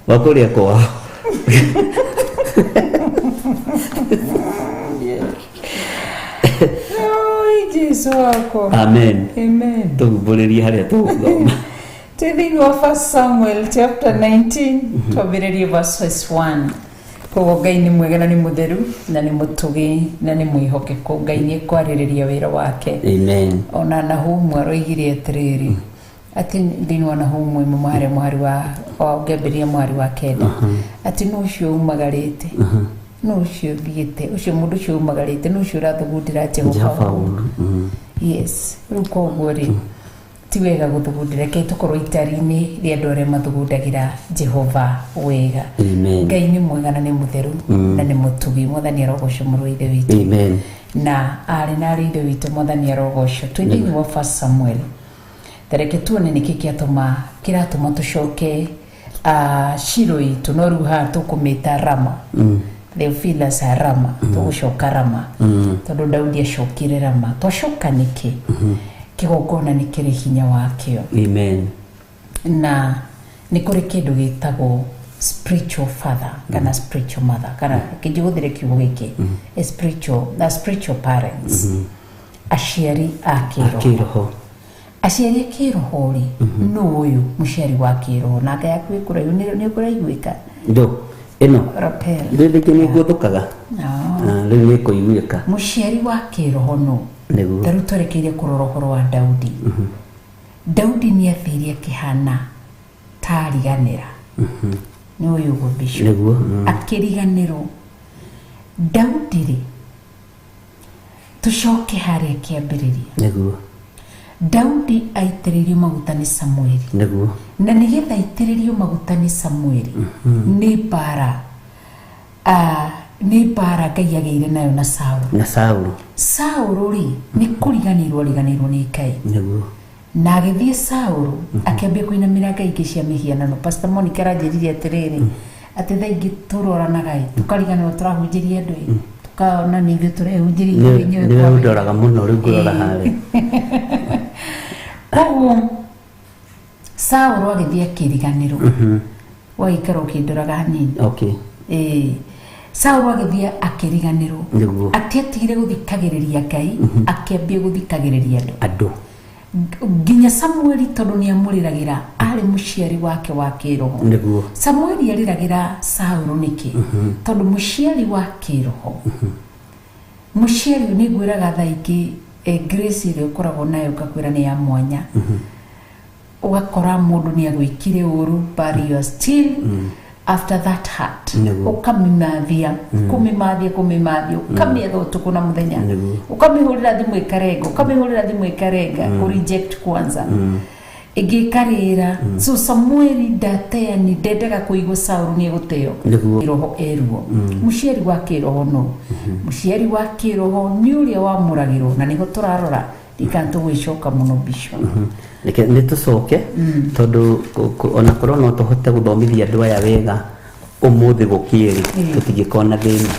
wa kũrĩa kwao. Oi Jesu wako. Amen. Amen. Tugumbũrĩrie harĩa tũgũthoma. Thĩinĩ wa 1 Samuel chapter 19 twambĩrĩrie verse 1. Koguo Ngai nĩ mwega na nĩ mũtheru na nĩ mũtugi na nĩ mwĩhokeku. Ngai nĩ kwarĩrĩria wĩra wake. Amen. Ona Nahumu aroigire atĩrĩrĩ atĩ thĩinĩ wa Nahumu mwari wa Ngeberia mwari wa kenda atĩ nĩ ũcio umagarĩte no ũcio thiĩte ũcio mũndũ ũcio umagarĩte no ũcio ũrathugundĩra Jehova. Yes, rĩu koguo rĩ ti wega gũthugundĩra reke tũkorwo itari-inĩ rĩa andũ arĩa mathugundagĩra Jehova wega. Ngai nĩ mwega na nĩ mũtheru na nĩ mũtugi. Mwathani arogocwo mũrũ wa ithe witũ na arĩ na arĩ ithe witũ. Mwathani arogocwo. Twĩ thĩinĩ wa 1 Samuel tareke tuone nĩkĩ kĩratũma tũcoke Shilo itũ no rĩu haha tũkũmĩta Rama. Theophilus Rama tũgũcoka Rama tondũ Daudi acokire Rama. Twacoka nĩkĩ kĩgongona nĩ kĩrĩ hinya wakĩo. Amen. Na nĩ kũrĩ kĩndũ gĩtagwo spiritual father kana spiritual mother kana kĩnjũhũthĩre kiugo gĩkĩ spiritual parents. Aciari a kĩroho. Aciari a kĩroho rĩ no ũyũ mũciari wa kĩroho na Ngai yaku ĩkũraihu nĩ ũkũraiguĩka ĩno rĩngĩ nĩ ngũthũkaga rĩu nĩ kũiguĩka. Mũciari wa kĩroho no tarĩu twarekeire kũrora ũhoro wa Daudi. Daudi nĩ athiire akĩhana ta ariganĩra nĩ ũyũ ũguo Bishop akĩriganĩrwo. Daudi rĩ tũcoke harĩa kĩambĩrĩria. Daudi aitĩrĩrio maguta nĩ Samueli na nĩgetha aitĩrĩrio maguta nĩ Samueli nĩ mbara Ngai agĩire nayo na Saũlũ. Saũlũ rĩ nĩ kũriganĩrwo nĩ Ngai na agĩthiĩ Saũlũ akĩambia kũinamĩra ngai ingĩ cia mĩhianano. Pastor Monica aranjĩrire atĩrĩrĩ atĩ thaa ingĩ tũroranaga tũkariganĩrwo tũrahunjĩria andũ tukana nĩ ithuĩ tũrehunjĩria inyuĩ. Nĩ ndoraga mũno rĩu ngũrora harĩa. Koguo Saũlũ agĩthiĩ akĩriganĩrwo. Waikara ũkĩndoraga hanini. Saũlũ agĩthiĩ akĩriganĩrwo atiatigire gũthikagĩrĩria Ngai akĩambia gũthikagĩrĩria andũ. Nginya Samueli tondũ nĩ amũrĩragĩra arĩ mũciari wake wa kĩroho. Samueli arĩragĩra Saũlũ nĩkĩ tondũ mũciari wa kĩroho mũciari nĩ ngwĩraga thaa ingĩ grace ĩrĩa ũkoragwo nayo ngakwĩra nĩ ya mwanya. Ũgakora mũndũ nĩ agwĩkire ũru but you are still after that hurt ũkamĩmathia ũkamĩetha ũtukũ na mũthenya ũkamĩhũrĩra thimũ ĩkarenga kũ-reject kwanza ĩngĩ ĩkarĩra. So Samueli ndateani ndendaga kũigua Saũlũ nĩ egũteo kĩroho eruo. Mũciari wa kĩroho no mũciari wa kĩroho nĩ ũrĩa wamũragĩrwo na nĩho tũrarora ndikantũ gwĩcoka mũno Bishop. Nĩ tũcoke tondũ ona korwo no tũhote gũthomithia andũ aya wega ũmũthĩ gũkĩrĩ tũtingĩkona thĩna.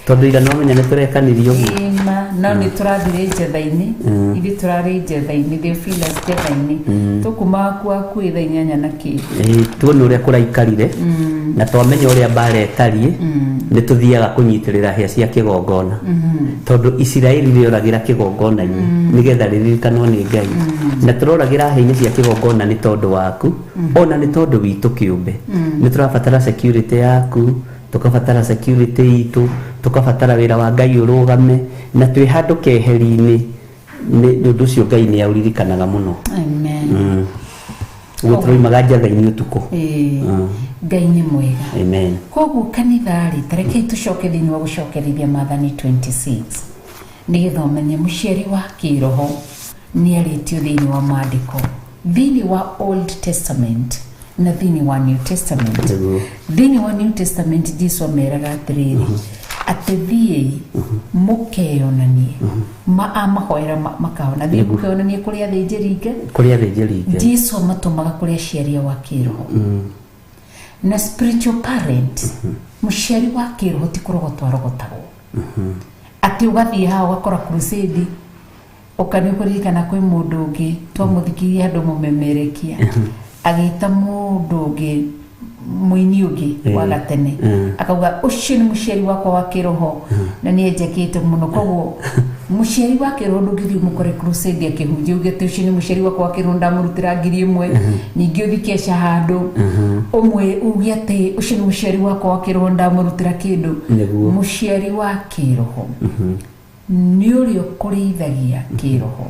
Tondũ ira no menya nĩ tũrekanĩrio no nĩ tũrathire njetha-inĩ ithuĩ tũrarĩ njetha-inĩ Theophilus njetha-inĩ tũkuma kwaku thaa 8 na kĩndũ tuone ũrĩa kũraikarire na twamenya ũrĩa mbara ĩtariĩ nĩ tũthiaga kũnyitĩrĩra hĩa cia kĩgongona tondũ Isiraeli rĩoragĩra kĩgongona-inĩ nĩgetha rĩririkanwo nĩ Ngai na tũroragĩra hĩa-inĩ cia kĩgongona nĩ tondũ waku ona nĩ tondũ witũ kĩũmbe. Nĩ tũrabatara security yaku tukabatara security itu tukabatara wĩra wa Ngai ũrũgame na twĩ handũ keheri-inĩ nĩ ũndũ ũcio Ngai nĩ auririkanaga mũno. Amen. Gũtũroimaga njatha-inĩ ũtukũ. Ngai nĩ mwega. Amen. Koguo kanitha rĩ tareke tũcoke thĩinĩ wa gũcokerithia Maathani 26 nĩgetha ũmenye mũciari wa kĩroho nĩ arĩtio thĩinĩ wa maandĩko thĩinĩ wa Old Testament na thĩinĩ wa New Testament. Thĩinĩ wa New Testament Jesũ ameraga atĩrĩrĩ atĩ thiĩ mũkeyonanie amahoera makahona thiĩ mũkeyonanie kũrĩ athĩnjĩri Ngai. Jesũ amatũmaga kũrĩ aciari wa kĩroho na spiritual parent. Mũciari wa kĩroho ti kũrogotwo arogotagwo atĩ ũgathiĩ haha ũgakora crusade ũkanĩkũririkana kwĩ mũndũ ũngĩ twamũthikirie andũ mũmemerekia agĩta mũndũ ũngĩ muini ungi wa gatene akauga ucio ni muciari wakwa wa kiroho na nie njekete muno koguo muciari wa kiroho ndungithi mukore crusade akihunjia ugete ucio ni muciari wakwa wa kiroho ndamurutira 1,000 ningi uthikesha handu umwe ugi ati ucio ni muciari wakwa wa kiroho ndamurutira kindu muciari wa kiroho ni uri ukurithagia kiroho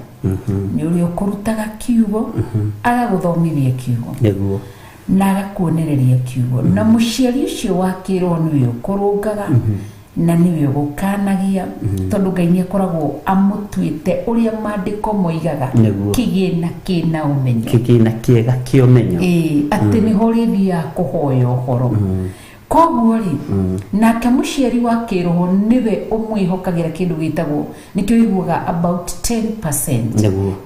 ni uri ukurutaga kiugo agaguthomithia kiugo Niguo. na agakuonereria kiugo na muciari ucio wa kiroho niwe ukurungaga na niwe gukanagia tondu Ngai ni akoragwo amutwite uria mandiko moigaga kigina kina umenyo kigina kiega kiomenyo ati ni horithia kuhoya uhoro koguo ri nake muciari wa kiroho niwe umwihokagira kindu gitagwo nikio iguaga about 10%.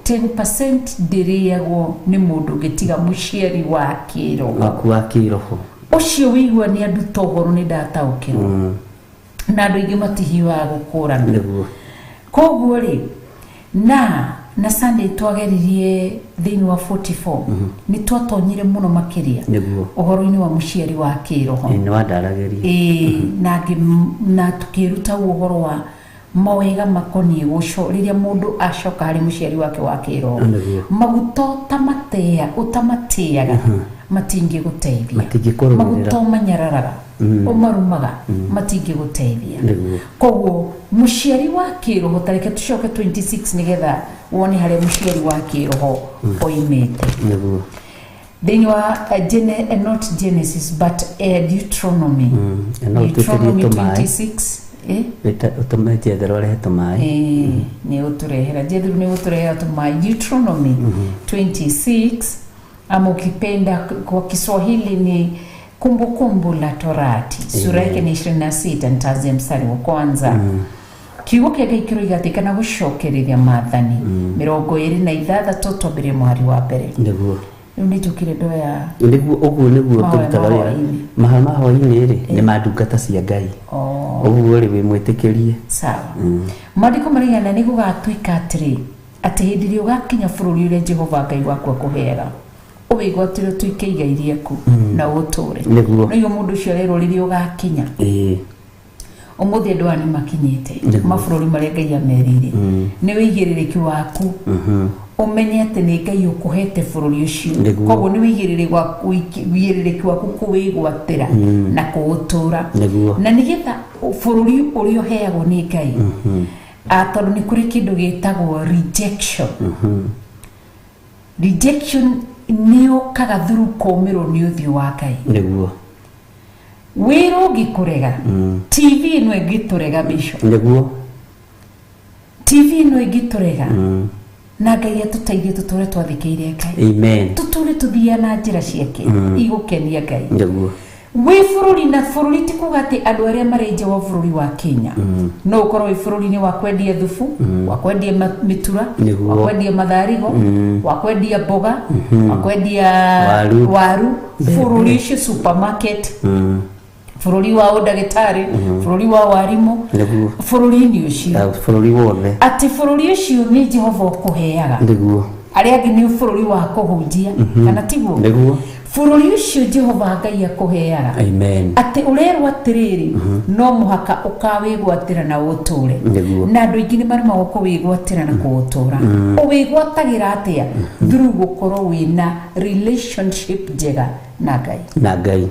10% ndiriagwo ni mundu gitiga muciari wa kiroho ucio wigua ni andu togoro ni ndataukirwo na andu ingi matihiwa gukurana koguo ri na Sunday twageririe thiini wa 44 ni twatonyire muno makiria uhoro-ini wa muciari wa kiroho ni wadarageria na tukiruta uhoro wa mawega makonie guco riria mundu acoka hari muciari wake wa kiroho maguto tamatea utamatiaga matingi guteithia maguto manyararaga umarumaga matingi guteithia koguo muciari wa kiroho tareke tucoke 26 nigetha wone hari muciari wa kiroho oimete then you are not Genesis but Deuteronomy Deuteronomy 26 utumeje derore tumai ni uturehera jedru ni uturehera tumai Deuteronomy 26 ama ukipenda kwa Kiswahili ni Kumbukumbu la Torati sura yake ni 26 nitaanzia mstari wa kwanza kiugo kia Ngai kiroigatika na gucokerithia maathani 26 twambire mwari wa mbere niguo ni tukire ndoya niguo uguo niguo turutaga wira mahama hoini ri ni madungata cia Ngai uguo ri wi mwitikirie sawa mandiko marigana ni gugatuika atiri ati hindi ri ugakinya bururi uria Jehova Ngai waku akuheaga ubigwatire tuike igai rieku na uture no yo mundu ucio rero riri ugakinya umuthi andu ani makinyite mabururi maria Ngai amerire ni wigiririki waku umenye ati ni Ngai ukuhete bururi ucio koguo ni wigiririki waku kuwigwatira na kuutura na nigetha bururi urio heagwo ni Ngai tondu ni kuri kindu gitagwo rejection niyo kaga thuru komero ni uthio wa Ngai niguo wiro gikurega TV no egiturega bisho niguo TV no egiturega na Ngai atutaithie tuture twathikiire Ngai amen tuture tuthia na njira ciake igukenia Ngai niguo we bururi na bururi tikugati andu aria marenje wa bururi wa Kenya no ukorwo we bururi ni wa kwendia thufu wa kwendia mitura wa kwendia matharigo wa kwendia mboga wa kwendia waru bururi ucio supermarket bururi wa udagitari bururi wa warimu bururi ni ucio bururi wothe ati bururi ucio ni Jehova ukuheaga niguo aria angi ni bururi wa kuhunjia kana tiguo niguo bururi ucio Jehova Ngai akuheaga amen ati urerwo atiriri no muhaka ukawigwatira na uture na andu ingi ni marima gukuwigwatira na kuutura uwigwatagira atia through gukorwo wina relationship njega na Ngai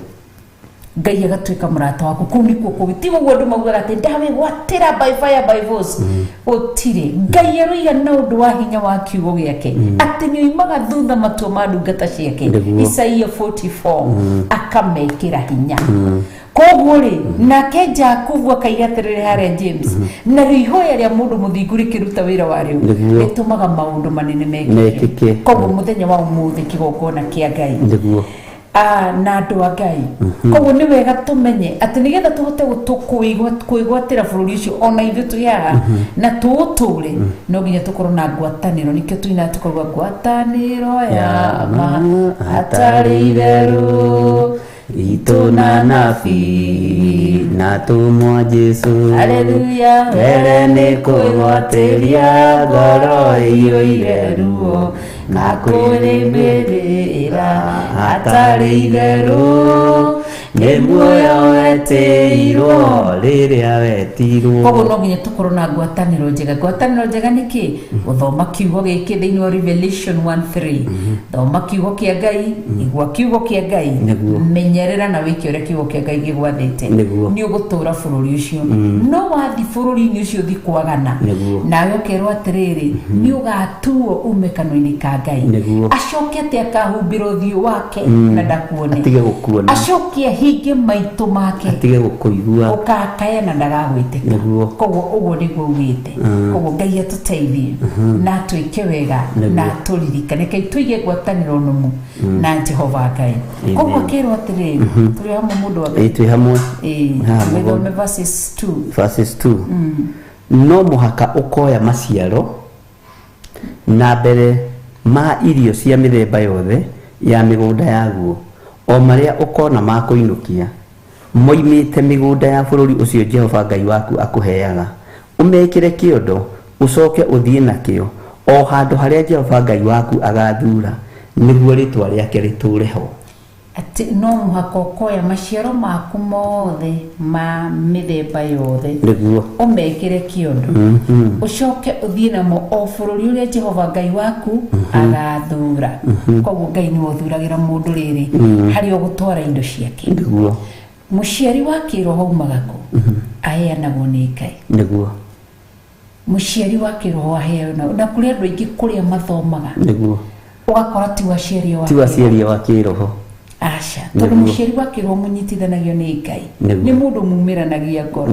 Ngai agatwika murata waku kuu nikuo kuwitigo gwo andu maugaga ati ndawigwatira by fire by force utire Ngai aroiga na undu wa hinya wa kiugo giake ati ni oimaga thutha matua ma ndungata ciake Isaia 44 akamekira hinya koguo ri nake Jakubu akaigatirire haria James na rihoya ria mundu muthinguri kiruta wira wario ritumaga maundu manene mekike koguo muthenya wa umuthi kigongona kia Ngai na andu a Ngai koguo ni wega tumenye ati nigetha tuhote kuigwatira bururi ucio ona ithu tuya na tuuture no nginya tukorwo na ngwataniro nikio tuina tukorwo ngwataniro ya atari itheru ituna nabi na tumwa Jesu. Haleluya. Mbere nĩ kũgwatĩria ngoro ĩiyũire ruo na kũrĩmĩrĩra hatarĩ itherũ, nĩ muoyo wetĩirwo rĩrĩa wetirwo. Koguo no nginya tukorwo na ngwatanĩro njega. Ngwatanĩro njega nĩ kĩ? Gũthoma kiugo gĩkĩ thĩinĩ wa Revelation 1:3. Thoma kiugo kĩa Ngai, igua kiugo kĩa Ngai, menyerera na wĩke ũrĩa kiugo kĩa Ngai gĩgwathĩte, nĩ ũgũtũũra bũrũri ũcio. No wathi bũrũri-inĩ ũcio thi kwagana, nawe ũkerwo atĩrĩrĩ, nĩ ũgatuo ume kanua-inĩ ka Ngai. Acoke atĩ akahumbĩra ũthiũ wake na ndakuone, atige gũkuona, acoke hinge maitũ make, atige gũkũigua, ũkakaya na ndagagwĩtĩka. Koguo ũguo nĩguo ugĩte. Koguo Ngai atũteithie na twĩke wega na tũririkane kai tũige ngwatanĩro nũmu na Jehova Ngai. Koguo akerwo atĩrĩrĩ, tũrĩ hamwe mũndũ wa twĩ hamwe, gĩthome verses 2. No mũhaka ũkoya maciaro na mbere ma irio cia mĩthemba yothe ya mĩgũnda yaguo, o marĩa ũkona ma kũinũkia moimĩte mĩgũnda ya bũrũri ũcio Jehova Ngai waku akũheaga, ũmekĩre kĩondo, ũcoke ũthiĩ nakĩo o handũ harĩa Jehova Ngai waku agathura, nĩguo rĩtwa rĩake rĩtũũre ho. Atĩ no mũhaka ũkoya maciaro maku mothe ma mĩthemba yothe, nĩguo ũmekĩre kĩondo, ũcoke ũthiĩ namo o bũrũri ũrĩa Jehova Ngai waku agathura. Koguo Ngai nĩ ũthuragĩra mũndũ rĩrĩ harĩa ũgũtwara indo ciake. Nĩguo mũciari wa kĩroho umaga kũ? Aheanagwo nĩ Ngai. Nĩguo mũciari wa kĩroho aheanagwo, na kũrĩ andũ aingĩ kũrĩa mathomaga, nĩguo ũgakora ti waciari wa kĩroho. Aca, tondũ mũciari wa kĩroho mũnyitithanagio nĩ Ngai, nĩ mũndũ mumĩranagia ngoro,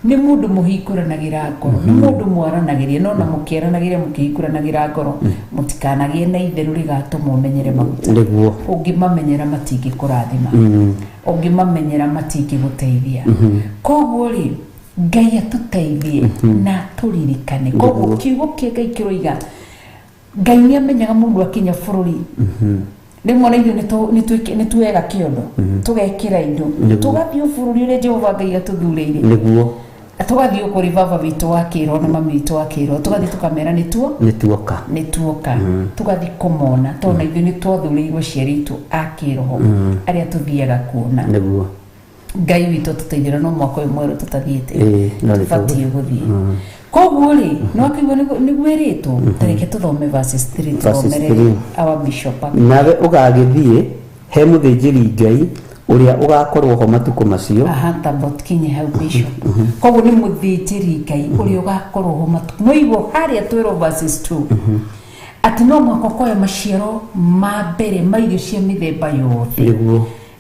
nĩ mũndũ mũhingũranagĩra ngoro, nĩ mũndũ mwaranagĩria, no na mũkĩaranagĩria mũkĩhingũranagĩra ngoro, mũtikanagĩe na itherũ rĩgatũma ũmenyere maguta. Ũngĩmamenyera matingĩkũrathima, ũngĩmamenyera matingĩgũteithia. Koguo rĩ, Ngai atũteithie na tũririkane. Koguo kiugo kĩa Ngai kĩroiga Ngai nĩ amenyaga mũndũ akinya bũrũri. Rĩmwe na ithuĩ nĩ tuoyaga kĩondo, tũgekĩra indo, tũgathiĩ bũrũri ũrĩa Jehova Ngai atũthurĩire, nĩguo tũgathiĩ kũrĩ baba witũ wa kĩroho na mami witũ wa kĩroho, tũgathiĩ tũkamera nĩ tuoka, tũgathiĩ kũmona, tondũ na ithuĩ nĩ twathurĩirwo aciari aitũ a kĩroho arĩa tũthiaga kuona. Ngai witũ tũteithĩra no mwaka ũyũ mwerũ tũtathiĩte, tũbatiĩ gũthiĩ. Koguo rĩ, no akĩigua nĩguo ĩrĩtwo, tareke tũthome verses 3 tũthomere our bishop. Nawe ũgagĩthiĩ he mũthĩnjĩri Ngai ũrĩa ũgakorwo ho matukũ macio. Tamba tũkinye hau bishop. Koguo nĩ mũthĩnjĩri Ngai ũrĩa ũgakorwo ho matukũ. Mũigua harĩa twĩrwo verses 2 atĩ no mwaka ũkoya maciaro ma mbere ma irio cia mĩthemba yothe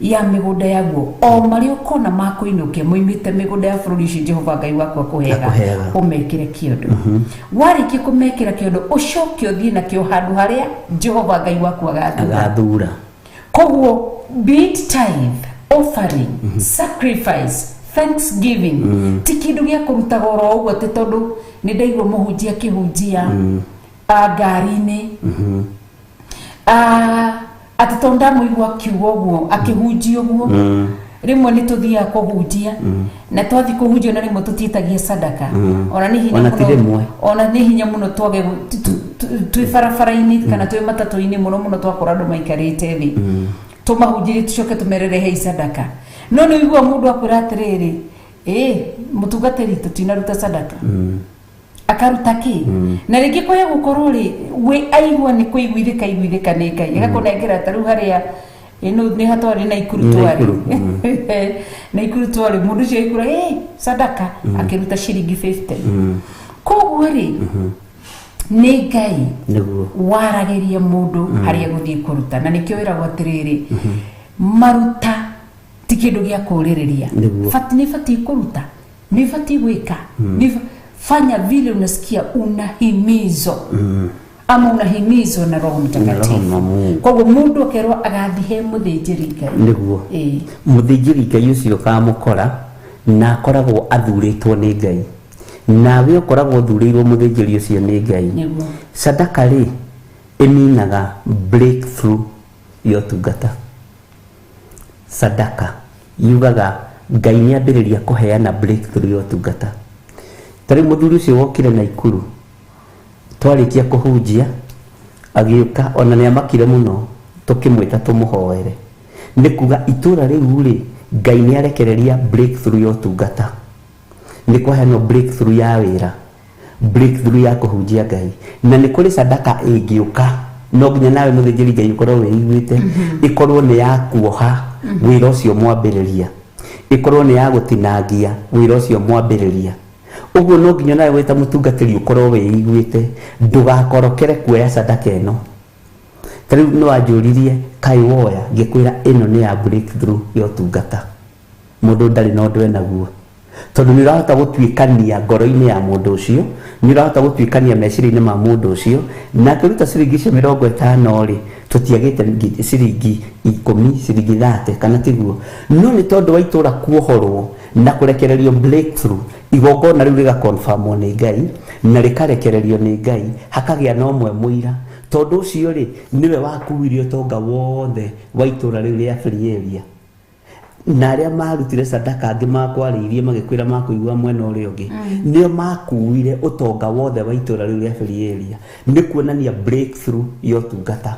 ya mĩgũnda yaguo, o marĩa ũkona ma kũinũkia moimĩte mĩgũnda ya bũrũri ũcio Jehova Ngai waku akũheaga, ũmekĩre kĩondo. Warĩkia kũmekĩra kĩondo, ũcoke ũthiĩ nakĩo handũ harĩa Jehova Ngai waku agathura. Koguo be it tithe, offering, sacrifice, thanksgiving, ti kĩndũ gĩa kũruta goro ũguo atĩ tondũ nĩ ndaigua mũhunjia akĩhunjia ngari-inĩ, atĩ tondũ ndamũigua akiuga ũguo akĩhunjia ũguo. Rĩmwe nĩ tũthiaga kũhunjia na twathiĩ kũhunjia na rĩmwe tũtiĩtagia sadaka, ona nĩ hinya mũno twage twĩ barabara-inĩ kana twĩ matatũ-inĩ mũno twakora andũ maikarĩte thĩ, tũmahunjĩrie tũcoke tũmerere hei sadaka. No nĩ ũigua mũndũ akwĩra atĩrĩrĩ, mũtungatĩri tũtinaruta sadaka, akaruta kĩ? Na rĩngĩ kwaya gũkorwo rĩ we aigua nĩ kũiguithĩka nĩ Ngai agakũnengera ta rĩu harĩa nĩ hatwarĩ na ikuru twari mũndũ ũcio aikura sadaka akĩruta ciringi 50. Koguo rĩ nĩ Ngai waragĩria mũndũ harĩa gũthiĩ kũruta, na nĩkĩo wĩragwo atĩrĩrĩ, maruta ti kĩndũ gĩa kũrĩrĩria, nĩ batiĩ kũruta, nĩ batiĩ gwĩka, fanya vile unasikia unahimizwa ama unahimizwa na Roho Mtakatifu. Koguo mundu akerwa agathiĩ he mũthĩnjĩri Ngai, nĩguo mũthĩnjĩri Ngai ũcio kamũkora na akoragwo athurĩtwo nĩ Ngai, nawe ũkoragwo ũthurĩirwo mũthĩnjĩri ũcio nĩ Ngai. Sadaka rĩ ĩninaga breakthrough ya ũtungata. sadaka yugaga Ngai nĩ ambĩrĩria kũheana breakthrough ya ũtungata. Tarĩ mũthuri ũcio wokire Naikuru twarĩkia kũhunjia agĩũka ona nĩ amakire mũno tũkĩmwĩta tũmũhoere. Nĩ kuga itũra rĩu rĩ Ngai nĩ arekereria breakthrough ya ũtungata. Nĩ kũheanwo breakthrough ya wĩra, breakthrough ya kũhunjia Ngai, na nĩ kũrĩ sadaka ĩngĩũka no nginya nawe mũthĩnjĩri Ngai ũkorwo wĩiguĩte ĩkorwo nĩ ya kuoha wĩra ũcio mwambĩrĩria, ĩkorwo nĩ ya gũtinangia wĩra ũcio mwambĩrĩria. Ũguo no nginya nawe wĩta mũtungatĩri ũkorwo wĩiguĩte, ndũgakorokere kuoya sadaka ĩno. Tarĩu nĩ wanjũririe kaĩ woya, ngĩkwĩra ĩno nĩ ya breakthrough ya ũtungata. Mũndũ ndarĩ na ũndũ enaguo, tondũ nĩ ũrahota gũtuĩkania ngoro-inĩ ya mũndũ ũcio, nĩ ũrahota gũtuĩkania meciria-inĩ ma mũndũ ũcio, na akĩruta ciringi cia 50 rĩ tũtiagĩte ciringi 10, ciringi 30 kana tiguo. No nĩ tondũ wa itũra kuohorwo na kũrekererio breakthrough, igongona rĩu rĩgakonfirmwo nĩ Ngai na rĩkarekererio nĩ Ngai, hakagĩa na ũmwe mũira. Tondũ ũcio rĩ nĩwe wakuire ũtonga wothe wa itũra rĩu rĩa free area, na arĩa marutire sadaka angĩ makwarĩirie magĩkwĩra makũigua mwena ũrĩa ũngĩ nĩo makuire ũtonga wothe wa itũra rĩu rĩa free area. Nĩ kuonania breakthrough ya ũtungata.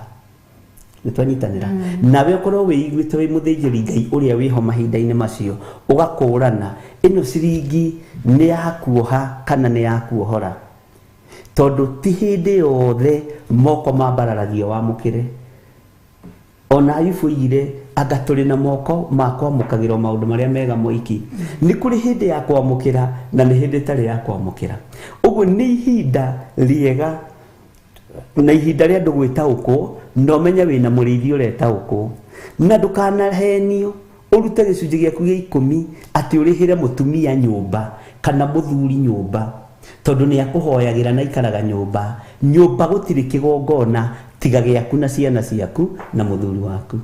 Nĩtwanyitanĩra nawe ũkorwo wĩiguĩte wĩ mũthĩnjĩri Ngai ũrĩa wĩho mahinda-inĩ macio, ũgakũrana ĩno ciringi nĩ ya kuoha kana nĩ ya kuohora. Tondũ ti hĩndĩ yothe moko mambararagio wamũkĩre. Ona Ayubu oigire anga tũrĩ na moko ma kwamũkagĩrwo maũndũ marĩa mega moiki. Nĩ kũrĩ hĩndĩ ya kwamũkĩra na nĩ hĩndĩ ĩtarĩ ya kwamũkĩra. Ũguo nĩ ihinda rĩega na ihinda rĩa andũ gwĩtaũkwo, na ũmenye wĩna mũrĩithi ũretaũkwo, na ndũkanahenio ũrute gĩcunjĩ gĩaku gĩa 10 atĩ ũrĩhĩre mũtumia nyũmba kana mũthuri nyũmba, tondũ nĩ akũhoyagĩra na ikaraga nyũmba. Nyũmba gũtirĩ kĩgongona tiga gĩaku na ciana ciaku na mũthuri waku.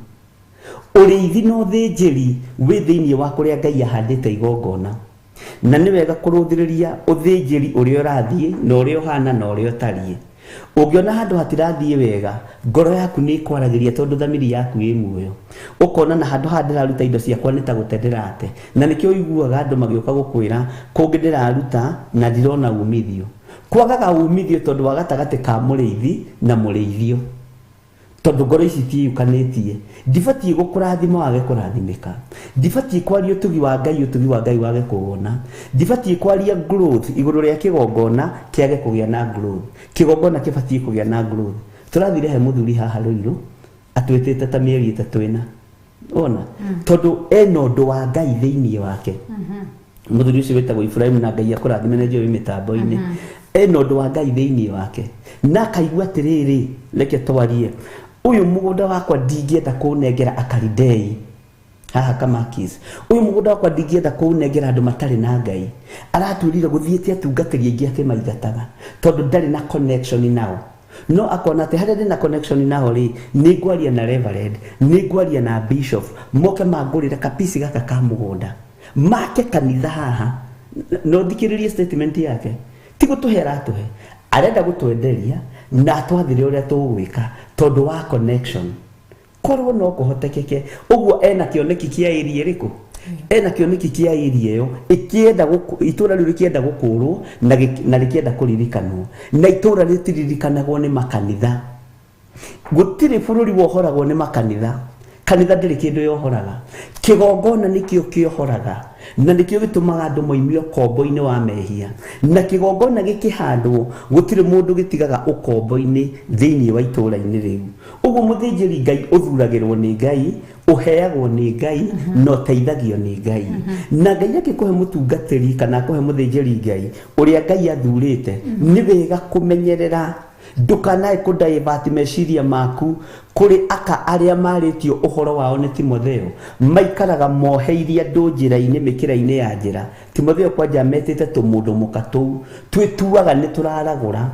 Ũrĩithi na ũthĩnjĩri wĩ thĩinĩ wa kũrĩa Ngai ahandĩte igongona, na nĩ wega kũrũthĩrĩria ũthĩnjĩri ũrĩa ũrathiĩ na ũrĩa ũhana na ũrĩa ũtariĩ. Ũngĩona handũ hatirathiĩ wega, ngoro yaku nĩ ĩkwaragĩria tondũ thamiri yaku ĩ muoyo. Ũkona na handũ ha ndĩraruta indo ciakwa nĩ ta gũte ndĩrate, na nĩkĩo ũiguaga andũ magĩũka gũkwĩra kũngĩ ndĩraruta na ndirona umithio. Kwagaga umithio tondũ wa gatagatĩ ka mũrĩithi na mũrĩithio, tondũ ngoro ici tiĩyũkanĩtie. Ndibatiĩ gũkũrathima wage kũrathimĩka, ndibatiĩ kwaria ũtugi wa Ngai wage kũwona, ndibatiĩ kwaria growth igũrũ rĩa kĩgongona kĩage kũgĩa na growth. Kĩgongona kĩbatiĩ kũgĩa na growth. Tũrathire he mũthuri haha Rũirũ atwĩtĩte ta mĩeri 3 ĩna, ona tondũ ena ũndũ wa Ngai thĩinĩ wake. Mũthuri ũcio wĩtagwo Ibrahim na Ngai akũrathime nĩ njũĩ mĩtambo-inĩ. Ena ũndũ wa Ngai thĩinĩ wake na akaigua atĩrĩrĩ, reke twarie, ũyũ mũgũnda wakwa ndingĩenda kũũnengera Akalidei haha Kamakis. Ũyũ mũgũnda wakwa ndingĩenda kũũnengera andũ matarĩ na Ngai. Aratwĩrire gũthiĩte atungatĩri aingĩ akĩmaingataga tondũ ndarĩ na connection nao. No akona atĩ harĩa ndĩ na connection nao rĩ, nĩ ngwaria na reverend, nĩ ngwaria na bishop, moke mangũrĩre kapisi gaka ka mũgũnda, make kanitha haha. No thikĩrĩrie statement yake, ti gũtũhe aratũhe, arenda gũtwenderia na atwathire ũrĩa tũgwĩka tondũ wa connection. Korwo no kũhotekeke. Ũguo ena kĩoneki kĩa area ĩrĩkũ? Ena kĩoneki kĩa area ĩyo ĩkĩenda itũra rĩu rĩkĩenda gũkũrwo na rĩkĩenda kũririkanwo, na itũra rĩtiririkanagwo nĩ makanitha. Gũtirĩ bũrũri wohoragwo nĩ makanitha. Kanitha ndĩrĩ kĩndũ yohoraga. Kĩgongona nĩkĩo kĩohoraga, na nĩkĩo gĩtũmaga andũ moimio kombo-inĩ wa mehia. Na kĩgongona gĩkĩhandwo gũtirĩ mũndũ gĩtigaga ũkombo-inĩ thĩinĩ wa itũra-inĩ rĩu. Ũguo mũthĩnjĩri Ngai ũthuragĩrwo nĩ Ngai, ũheagwo nĩ Ngai na ũteithagio nĩ Ngai. Na Ngai akĩkũhe mũtungatĩri kana akũhe mũthĩnjĩri Ngai ũrĩa Ngai athurĩte, nĩ wega kũmenyerera ndũkanae kũdivert meciria maku kũrĩ aka arĩa marĩtio ũhoro wao nĩ Timotheo, maikaraga moheirie andũ njĩra-inĩ mĩkĩra-inĩ ya njĩra. Timotheo kwanja metĩte tũmũndũ mũkatũ, twĩtuaga nĩ tũraragũra,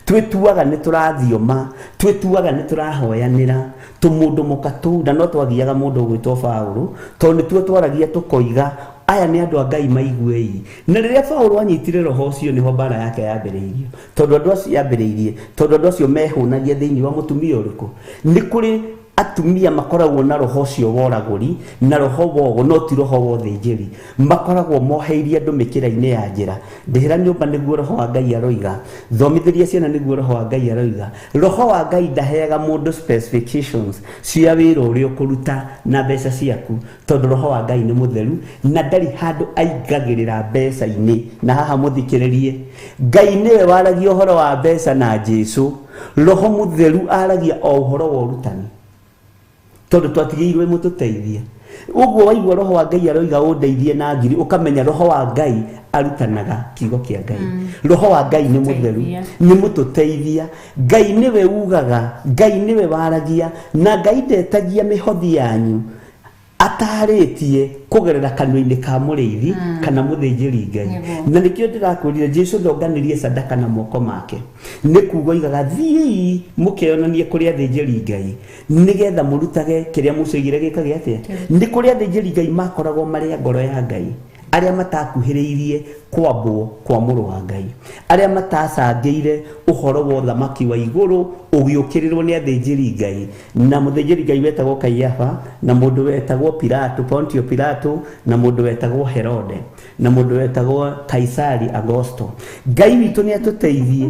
twĩtuaga nĩ tũrathioma, twĩtuaga nĩ tũrahoyanĩra, tũmũndũ mũkatũ. Na no twathiaga mũndũ ũgwĩtwo Paũlũ tondũ nĩtuo twaragia tũkoiga aya nĩ andũ a Ngai maiguei. Na rĩrĩa Paũlũ anyitire roho ũcio nĩho mbara yake yambĩrĩirio, tondũ andũ acio yambĩrĩirie tondũ andũ acio mehũnagia thĩinĩ wa mũtumia ũrĩkũ. Nĩ kũrĩ atumia makoragwo na roho ũcio woragũri na roho wogo no ti roho wa ũthĩnjĩri makoragwo moheirie andũ mĩkĩra-inĩ ya njĩra ndĩhĩra nyũmba nĩguo roho wa Ngai aroiga thomithĩria ciana nĩguo roho wa Ngai aroiga roho wa Ngai ndaheaga mũndũ specifications cia wĩra ũrĩa ũkũruta na mbeca ciaku tondũ roho wa Ngai nĩ mũtheru na ndarĩ handũ aingagĩrĩra mbeca-inĩ na haha mũthikĩrĩrie Ngai nĩwe waragia ũhoro wa mbeca na Jesũ roho mũtheru aragia o ũhoro wa ũrutani tondũ twatigĩirwo mũtũteithie ũguo waigua roho wa Ngai aroiga ũndeithie na ngiri ũkamenya roho wa Ngai arutanaga kiugo kĩa Ngai roho wa Ngai nĩ mũtheru nĩ mũtũteithia Ngai nĩwe ugaga Ngai nĩwe waragia na Ngai ndetagia mĩhothi yanyu atarĩtie kugerera kanua-inĩ ka mũrĩithi kana mũthĩnjĩri Ngai na nĩkĩo ndĩrakwĩrire Jesũ ndonganirie sadaka na moko make nĩ kuuga igaga thiĩ mũkeyonanie kũrĩ athĩnjĩri Ngai nĩgetha mũrutage kĩrĩa Musa oigire gĩkage atĩa nĩ kũrĩ athĩnjĩri Ngai makoragwo marĩ ngoro ya Ngai arĩa matakuhĩrĩirie kwambwo kwa mũrũ wa Ngai arĩa matacangĩire ũhoro wa ũthamaki wa igũrũ ũgĩũkĩrĩrwo nĩ athĩnjĩri Ngai na mũthĩnjĩri Ngai wetagwo Kaiafa na mũndũ wetagwo Pilato Pontio Pilato na mũndũ wetagwo Herode na mũndũ wetagwo Kaisari Augusto Ngai witũ nĩ atũteithie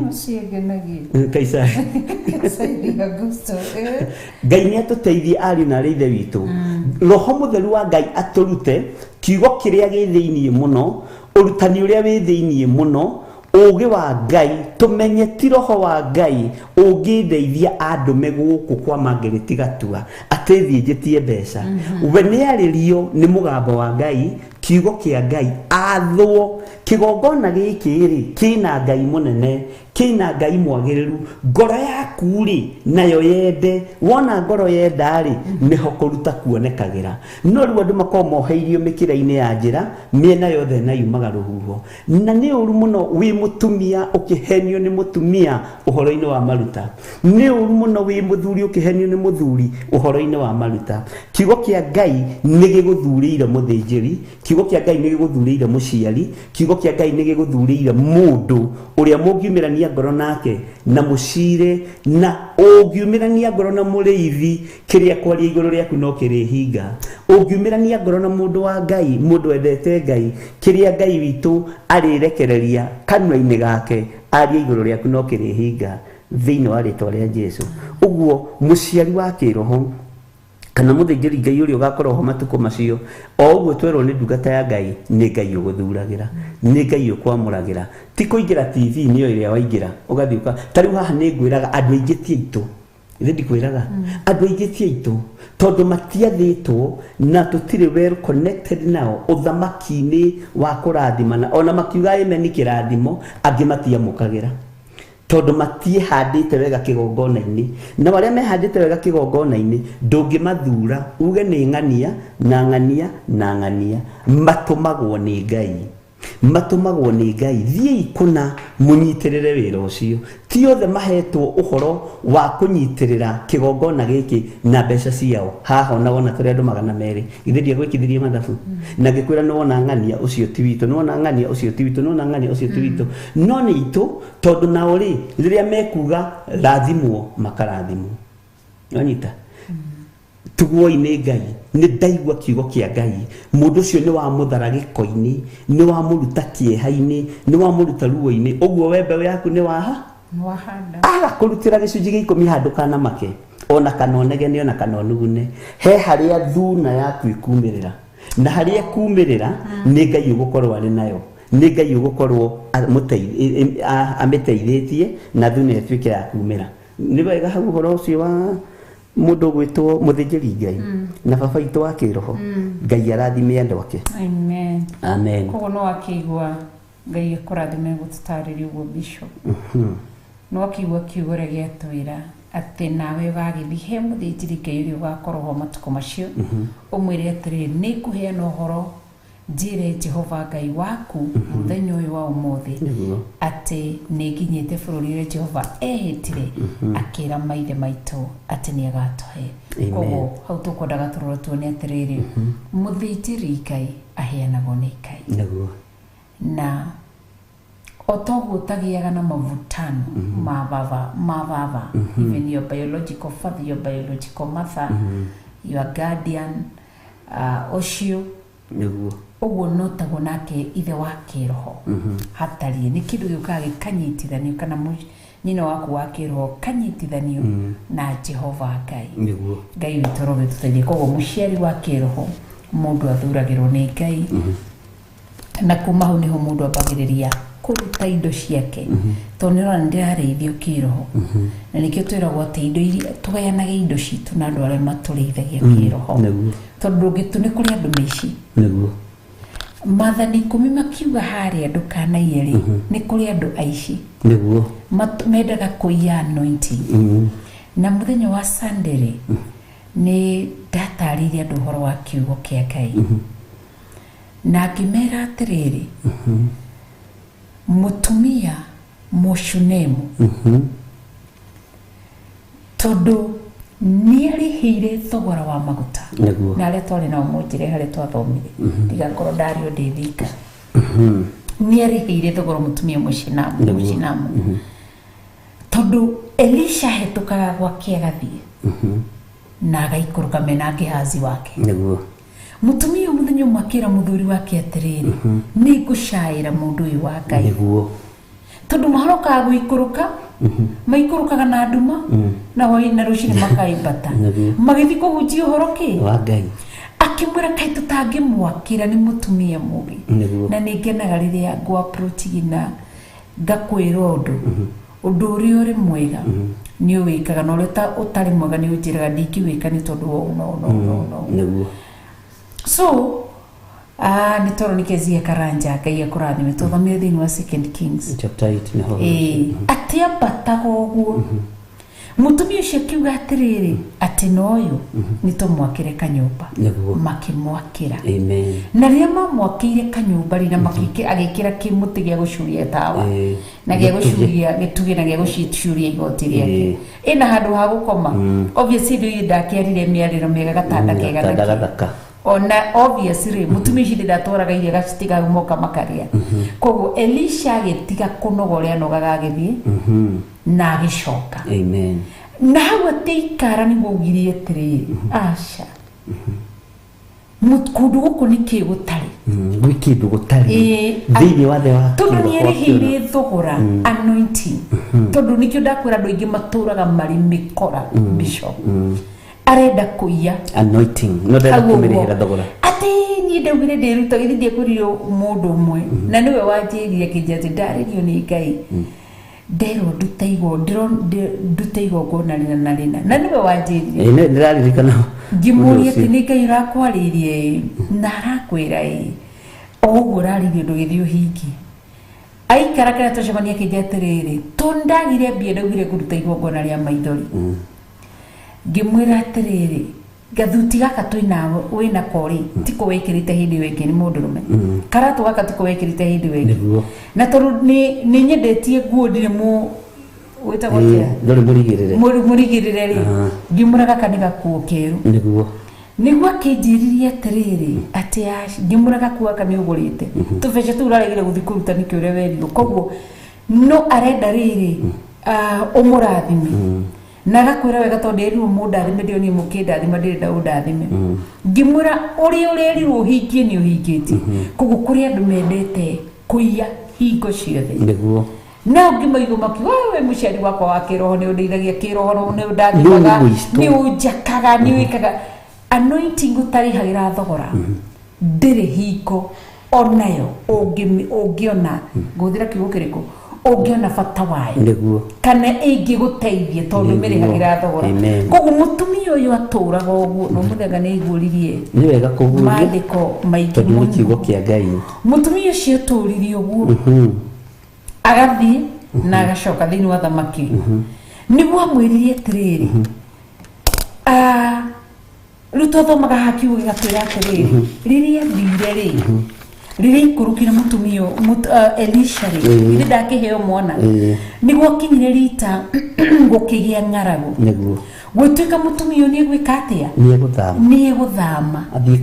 Kaisari Augusto Ngai nĩ atũteithie ariũ na ithe witũ roho mũtheru wa Ngai atũrute kiugo kĩrĩa gĩ thĩinĩ mũno ũrutani ũrĩa wĩ thĩinĩ mũno ũũgĩ wa Ngai tũmenye ti roho wa Ngai ũngĩndeithia andũme gũkũ kwa Margaret Gatua atĩ thiĩ njĩtie mbeca we nĩ arĩrio nĩ mũgambo wa Ngai kiugo kĩa Ngai athwo kĩgongona gĩkĩ-rĩ kĩna Ngai mũnene kĩna Ngai mwagĩrĩru ngoro yaku-rĩ nayo yende wona ngoro yenda-rĩ nĩho kũruta kuonekagĩra no rĩu andũ makorwo moheirio mĩkĩra-inĩ ya njĩra mĩena yothe na yumaga rũhuho na nĩ ũru mũno wĩ mũtumia ũkĩhenio nĩ mũtumia ũhoro-inĩ wa maruta nĩ ũru mũno wĩ mũthuri ũkĩhenio nĩ mũthuri ũhoro-inĩ wa maruta kiugo kĩa Ngai nĩ gĩgũthurĩire mũthĩnjĩri kiugo kĩa Ngai nĩ gĩgũthurĩire mũciari kiugo kĩa Ngai nĩ gĩgũthurĩire mũndũ ũrĩa mũngiumĩrania ngoro nake na mũcire na ũngiumĩrania ngoro na mũrĩithi kĩrĩa kwaria igũrũ rĩaku no kĩrĩhinga ũngiumĩrania ngoro na mũndũ wa Ngai mũndũ wendete Ngai kĩrĩa Ngai witũ arĩrekereria kanua-inĩ gake aria igũrũ rĩaku no kĩrĩhinga thĩinĩ wa rĩtwa rĩa Jesũ ũguo mũciari wa kĩroho kana mũthĩnjĩri Ngai ũrĩa ũgakorwo ho matukũ macio o ũguo twerwo nĩ ndungata ya Ngai nĩ Ngai ũgũthuragĩra nĩ Ngai ũkwamũragĩra ti kũingĩra TV-inĩ ĩyo ĩrĩa waingĩra ũgathiũka ta rĩu haha nĩ ngwĩraga andũ aingĩ ti aitũ ithe ndikwĩraga andũ aingĩ ti aitũ tondũ matiathĩtwo na tũtirĩ well connected nao ũthamaki-inĩ wa kũrathimana ona makiuga amen kĩrathimo angĩ matiamũkagĩra tondũ matiĩhandĩte wega kĩgongona-inĩ na marĩa mehandĩte wega kĩgongona-inĩ ndũngĩmathura uge nĩ ng'ania na ng'ania na ng'ania matũmagwo nĩ Ngai matũmagwo nĩ Ngai thiĩi kũna mũnyitĩrĩre wĩra ũcio ti othe mahetwo ũhoro wa kũnyitĩrĩra kĩgongona gĩkĩ na mbeca ciao haha ona wona tũrĩ andũ 200 ithe ndiagwĩkithirie mathabu na ngĩkwĩra nĩ wona ng'ania ũcio ti witũ nĩ wona ng'ania ũcio ti witũ nĩ wona ng'ania ũcio ti witũ no nĩ itũ tondũ nao rĩ rĩrĩa mekuga rathimwo makarathimwo wanyita tuguoi nĩ Ngai nĩ ndaigua kiugo kĩa Ngai mũndũ ũcio nĩ wamũthara gĩko-inĩ nĩ wamũruta kĩeha-inĩ nĩ wamũruta ruo-inĩ ũguo we mbeũ yaku nĩ waha agakũrutĩra gĩcunjĩ gĩa 10 handũ kana make ona kana onegene ona kana onugune he harĩa thuna yaku ikumĩrĩra na harĩa kumĩrĩra nĩ Ngai ũgũkorwo arĩ nayo nĩ Ngai ũgũkorwo amĩteithĩtie na thuna ĩtuĩke ya kumĩra nĩ wega hau ũhoro ũcio wa mũndũ gwĩtwo mũthĩnjĩri Ngai na baba itũ wa kĩroho Ngai arathime andũ ake amen koguo no akĩigua Ngai akũrathime gũtũtarĩria ũguo bishop no akĩigua kiugo ũrĩa gĩatwĩra atĩ nawe wagĩthiĩ he mũthĩnjĩri Ngai ũrĩa ũgakorwo ho matukũ macio ũmwĩre atĩrĩrĩ nĩ kũheana ũhoro njĩre Jehova Ngai waku mũthenya ũyũ wa ũmũthĩ atĩ nĩ nginyĩte bũrũri ũrĩa Jehova ehĩtire akĩra maithe maitũ atĩ nĩ agatũhe koguo hau tũkwendaga tũrora tuone atĩrĩrĩ mũthĩnjĩri Ngai aheanagwo nĩ Ngai na otoguo tagiaga na mavutano mavava even your biological father, your biological mother, your guardian, ocio niguo uguo notaguo nake ithe wa kiroho hatari ni kindu giukaga gikanyitithanio kana nyina waku wa kiroho kanyitithanio na Jehova Ngai niguo Ngai witoro gituteithie koguo muciari wa kiroho mundu athuragirwo ni Ngai na kuma hau niho mundu ambagiriria kuruta indo ciake tondu nirona ndirareithio kiroho na nikio twiragwo ati indo iria tugayanage indo citu na andu aria matureithagia kiroho tondu gitu ni kuri andu meici niguo mathani 10 makiuga haria ndukanaie ri ni kuri andu aici niguo mendaga kuiya anointing na muthenya wa Sunday ni ndataririe andu horo wa kiugo kia Ngai na ngimera atiriri mutumia mushunemu tondu niarihire thogora wa maguta na aria twari na umujire hari twathomire ndigakorwo ndario ndithika niarihire thogora mutumia mushinamu tondu Elisha hetukaga gwake agathie na agaikuruka mena Gehazi wake niguo mutumia muthenya mwakira muthuri wake atiriri ni ngushaira mundu uyu wa Ngai niguo tondu maharoka guikuruka maikurukaga na nduma na hoi na rucini makaibata magithi kuhunjia uhoro ki wa Ngai akimwira kai tutangimwakira ni mutumia mugi na ningenaga riria ngwa approach na ngakwira undu uria uri mwega ni uwikaga na uria utari mwega ni unjiraga ndingiwika ni tondu no niguo so ni toro nikezia karanja Ngai akurathime tuthomire thiini wa 2 Kings chapter 8 niho atia batago uguo mutumia ucio akiuga atiriri ati noyo nitumwakire kanyumba makimwakira amen na ria mamwakire kanyumba rina makike agikira kimuti gia gucuria tawa na gia gucuria gituge na gia gucuria igoti riake ina handu ha gukoma obviously ndio ndakiarire miariro mega gatanda kega ona obviously mutumia ici ndatwaraga iria gacitiga moka makaria koguo Elisha agitiga kunogoria nogaga agithie na agicoka amen na hau atikara ni mugirie tiri asha mutkundu guku ni kigutari wikindu gutari thiini wa the wa tondu ni erihire thogora anointing tondu nikio ndakwira andu aingi maturaga mari mikora bishop arenda kuiya anointing no ndenda kumirihira thogora ati ni ndawire ndiruta githie kurio mundu umwe na niwe wanjirie kijati ndaririo ni Ngai ndero ndutaigo ngona rina na niwe wanjirie ndiraririkana ngimuria ati ni Ngai urakwaririe na arakwira oguo raririe ndugithie uhingi aikara kana tucemania kijati riri tundagire mbia ndagire kuruta igongona ria maithori ngimwira atiriri gathuti gaka twina wina kori tiko wekirite hindi weke ni mundurume karatu gaka tiko wekirite hindi weke na toru ni nyendetie nguo ndire mu wita gotia ndori murigirire ri ngimwira gaka ni gakuo keru niguo kinjiririe atiriri ati ngimwira gakuo ka ni ugurite tubece turaregire guthikuruta nikio ure werio koguo no arenda riri umurathime na gakwira wega tondu eri mundu athime ndio ni mukenda athima ndiri dauda athime ngimwira uri urerirwo uhingie ni uhingitie koguo kuri andu mendete kuiya hingo ciothe niguo na ngimaigo maki wewe muciari wakwa wa kiroho ni undeithagia kiroho ni undathimaga ni unjakaga ni wikaga anointing utarihagira thogora ndiri hingo onayo ungiona nguthira kiugo kiriko ungiona bata wayo niguo kana ingiguteithie tondu mirihagira thogora koguo mutumia uyu aturaga uguo no muthega ni iguririe ni wega kuguria maandiko maingi tondu ni kiugo kia Ngai mutumia ucio aturirie uguo agathie na agacoka thiini wa thamaki niguo amwiririe atiriri riu twathomaga hakiugo gigatwira atiriri riria thire ri riria ikurukire mutumia Elisha ri ndakiheo mwana niguo kinyire rita gukigia ng'aragu niguo gwituika mutumia ni gwika atia ni guthama athie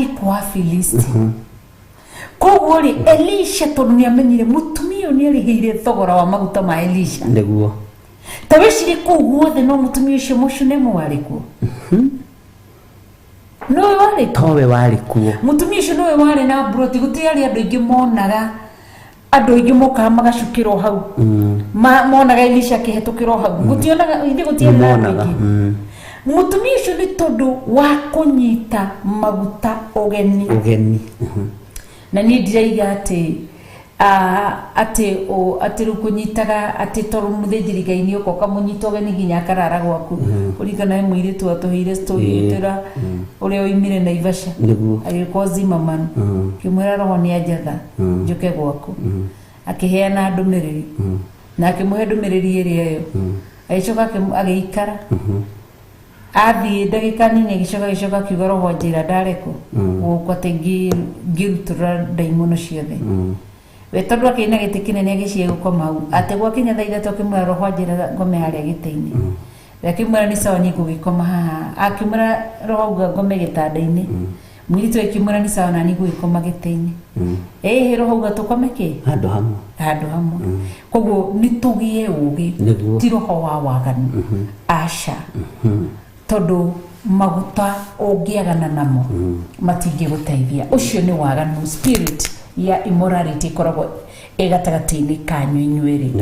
kwa Filisti koguo ri Elisha tondu ni amenyire mutumia ni arihire thogora wa maguta ma Elisha niguo tawecire kuu guothe no mutumia ucio mucunemu wari kuo nowe wari towe wari kuo mutumia ucio nowe wari na broti gutiari andu ingi monaga andu ingi moka magacukirwo hau monaga Elisha kihetukirwo hau gutionaga indi gutiari monaga mutumia ucio ni tondu wa kunyita maguta ugeni na ni ndiraiga ati rukunyitaga ati toru muthejiri gaini uko kamunyito gani ginya karara gwaku urigana mwire tu atohire story itera uri oimire na Ivasha agiko Zimmerman kimwera roho ni ajatha njuke gwaku akiheana ndumiriri na akimuhe ndumiriri iri yo aicoka agiikara athi ndagika nini gicoka kiuga roho njira ndareko guko tengi girutura daimono ciothe we tondu akina giti kinene agicie gukoma hau ate gwakinya thaa ithatu akimwira roho njira ngome haria giti-ini akimwira ni sawa nigugikoma haha akimwira roho uga ngome gitanda-ini mwiritu akimwira ni sawa na nigugikoma giti-ini roho uga tukome ki handu hamwe koguo nitugie ugi ti roho wa waganu asha tondu maguta ungiagana namo matingi guteithia ucio ni waganu spirit ya immorality koragwo egatagati-ini kanyu inyuiri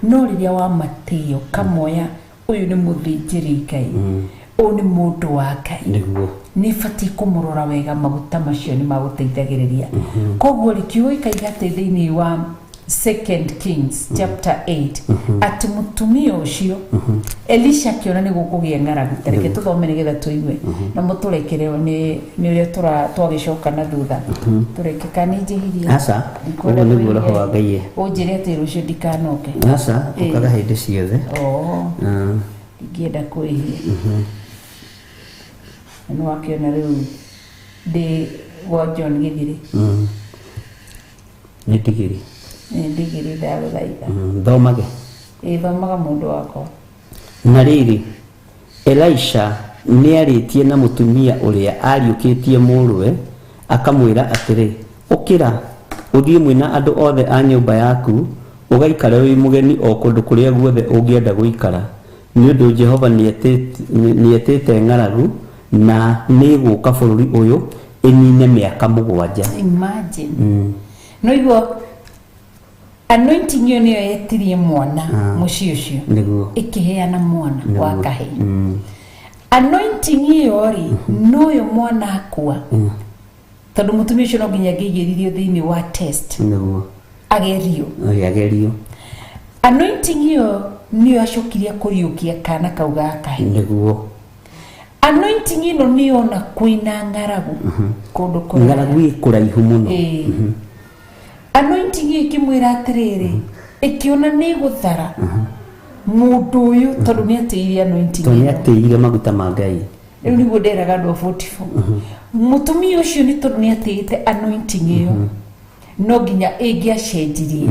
no riria wa matio kamoya uyu ni muthinjiri Ngai uyu ni mundu wa Ngai ni fati kumurora wega maguta macio ni maguteithagiriria koguo rikiuga ikaiga thiini wa 2 Kings chapter 8 ati mutumia ucio Elisha kiona ni gukugia ngaragu tareke tuthome nigetha tuigue na muturekereo ni uria twagicoka na thutha tureke kanijiririe asa uguo niguo roho wa Ngai unjire ati rucio ndikanoke asa ukaga hindi ciothe ngienda kwihia no wakiona riu ndi wa John Githiri ni tigiri ndigiri ndaguthaitha thomage thomaga mundu wakwa na riri Elisha ni aritie na mutumia uria ariukitie muruwe akamwira atiri ukira uthie mwina andu othe a nyumba yaku ugaikara wi mugeni o kundu kuria guothe ungienda guikara ni undu Jehova ni etete ngaragu na ni guka bururi uyu inine miaka 7 imagine no igo anointing yo niyo yetirie mwana muci ucio ikiheana mwana wa kahe anointing yo ri noyo mwana akua tondu mutumia ucio no nginya ngigiririo thiini wa test agerio anointing yo niyo acokirie kuriukia kana kauga kahe anointing ino niyo na kuina ngaragu kundu kuraihu ngaragu ikuraihu muno anointing ikimwira atiriri ikiona ni guthara mundu uyu tondu ni atiire anointing ni atiire maguta ma Ngai riu ni guderaga andu 44 mutumia ucio ni tondu ni atiite anointing iyo no nginya ingiacenjirie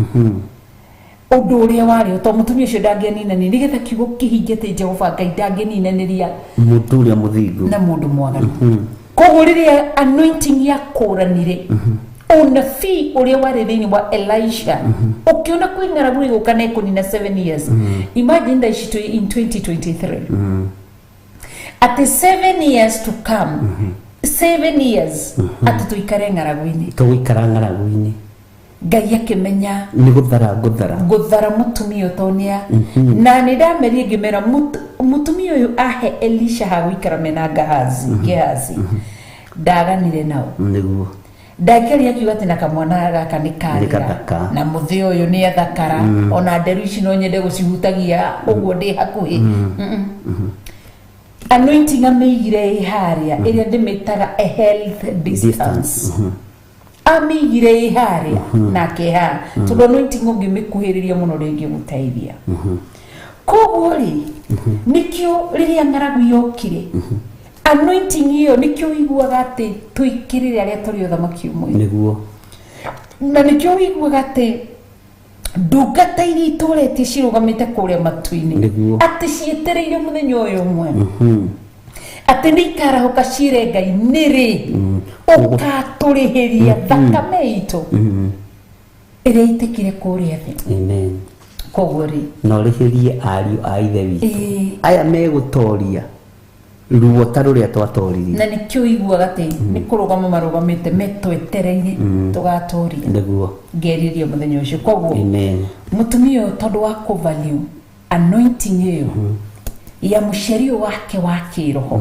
undu uria wari to mutumia ucio ndangianina ni nigetha kiugo kihingite Jehova Ngai ndangininaniria mundu uria muthingu na mundu mwaganu koguo riria anointing yakuranire ona fi uria wari thiini wa Elisha ukiona kwingaragu igukana ikunina 7 years imagine that she in 2023 at 7 years to come 7 years ati tuikare ngaragu-ini Ngai akimenya ni guthara mutumia utonia na ni ndamerie ngimera mutumia uyu ahe Elisha hagwikara mena Gehazi ndaganire nao niguo ndakeria kiuga ati na kamwana gaka ni karira na muthio uyu ni athakara ona nderu ici no nyende gucihutagia uguo ndi hakuhi anointing ameigire iharia iria ndimitaga a health distance amigire iharia na keha tondu anointing ungimikuhiriria muno ringi guteithia koguo ri nikio riria ngaragu yokire anointing iyo nikio iguaga ati tuikirire aria turi uthamaki umwe niguo na nikio iguaga ati ndungata iria ituretie cirugamite kuria matu-ini ati cietereire muthenya uyu umwe ati ni ikarahuka cire Ngai niri ukaturihiria thakame itu ĩrĩa itikire kũrĩa thĩ. Amen. Koguo rĩ na ũrĩhĩrie ariũ a ithe witũ aya megũtoria ruo ta rũrĩa twatoririe na nĩkĩo iguaga atĩ nĩ kũrũgama marũgamĩte metwetereire tũgatoria nĩguo ngeririo mũthenya ũcio. Koguo amen mũtumia ũyũ tondũ wa kũvalue anointing ĩyo ya mũciari wake wa kĩroho